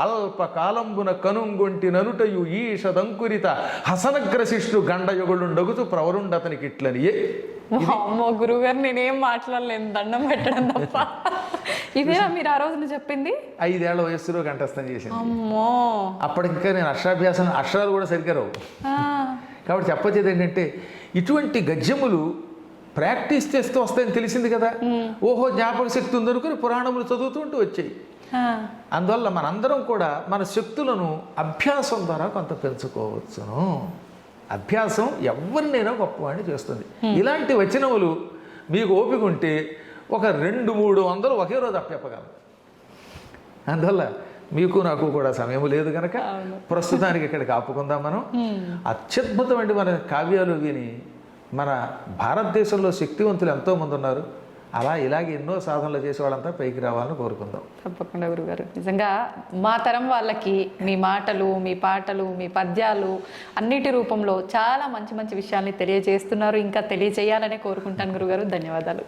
అల్పకాలంబున కనుంగొంటి ననుటయు ఈషదంకురిత హసనగ్రశిష్టు గండయుగులుండగుతూ ప్రవరుండతనికి ఇట్లనియే. అమ్మో గురుగారు నేనేం మాట్లాడలేను, దండం పెట్టడం తప్ప. ఇదేనా మీరు ఆ రోజున చెప్పింది? 5 ఏళ్ల వయస్సులో కంఠస్థం చేసింది. అమ్మో, అప్పటికి ఇంకా నేను అక్షరాలు కూడా సరిగ్గా రావు. కాబట్టి చెప్పొచ్చేది ఏంటంటే ఇటువంటి గద్యములు ప్రాక్టీస్ చేస్తూ వస్తాయని తెలిసింది కదా. ఓహో జ్ఞాపక శక్తి ఉందనుకుని పురాణములు చదువుతుంటూ వచ్చాయి. అందువల్ల మనందరం కూడా మన శక్తులను అభ్యాసం ద్వారా కొంత పెంచుకోవచ్చును. అభ్యాసం ఎవరినైనా గొప్పవాడిని చేస్తుంది. ఇలాంటి వచనములు మీకు ఓపిక ఉంటే ఒక 200-300 ఒకే రోజు అప్పగలరు. అందువల్ల మీకు నాకు కూడా సమయం లేదు కనుక ప్రస్తుతానికి ఇక్కడికి ఆపుకుందాం. మనం అత్యద్భుతమైన మన కావ్యాలు విని మన భారతదేశంలో శక్తివంతులు ఎంతోమంది ఉన్నారు. అలా ఇలాగే ఎన్నో సాధనలు చేసే వాళ్ళంతా పైకి రావాలని కోరుకుందాం. తప్పకుండా గురుగారు. నిజంగా మా తరం వాళ్ళకి మీ మాటలు, మీ పాటలు, మీ పద్యాలు అన్నిటి రూపంలో చాలా మంచి మంచి విషయాల్ని తెలియజేస్తున్నారు. ఇంకా తెలియజేయాలనే కోరుకుంటాను గురుగారు. ధన్యవాదాలు.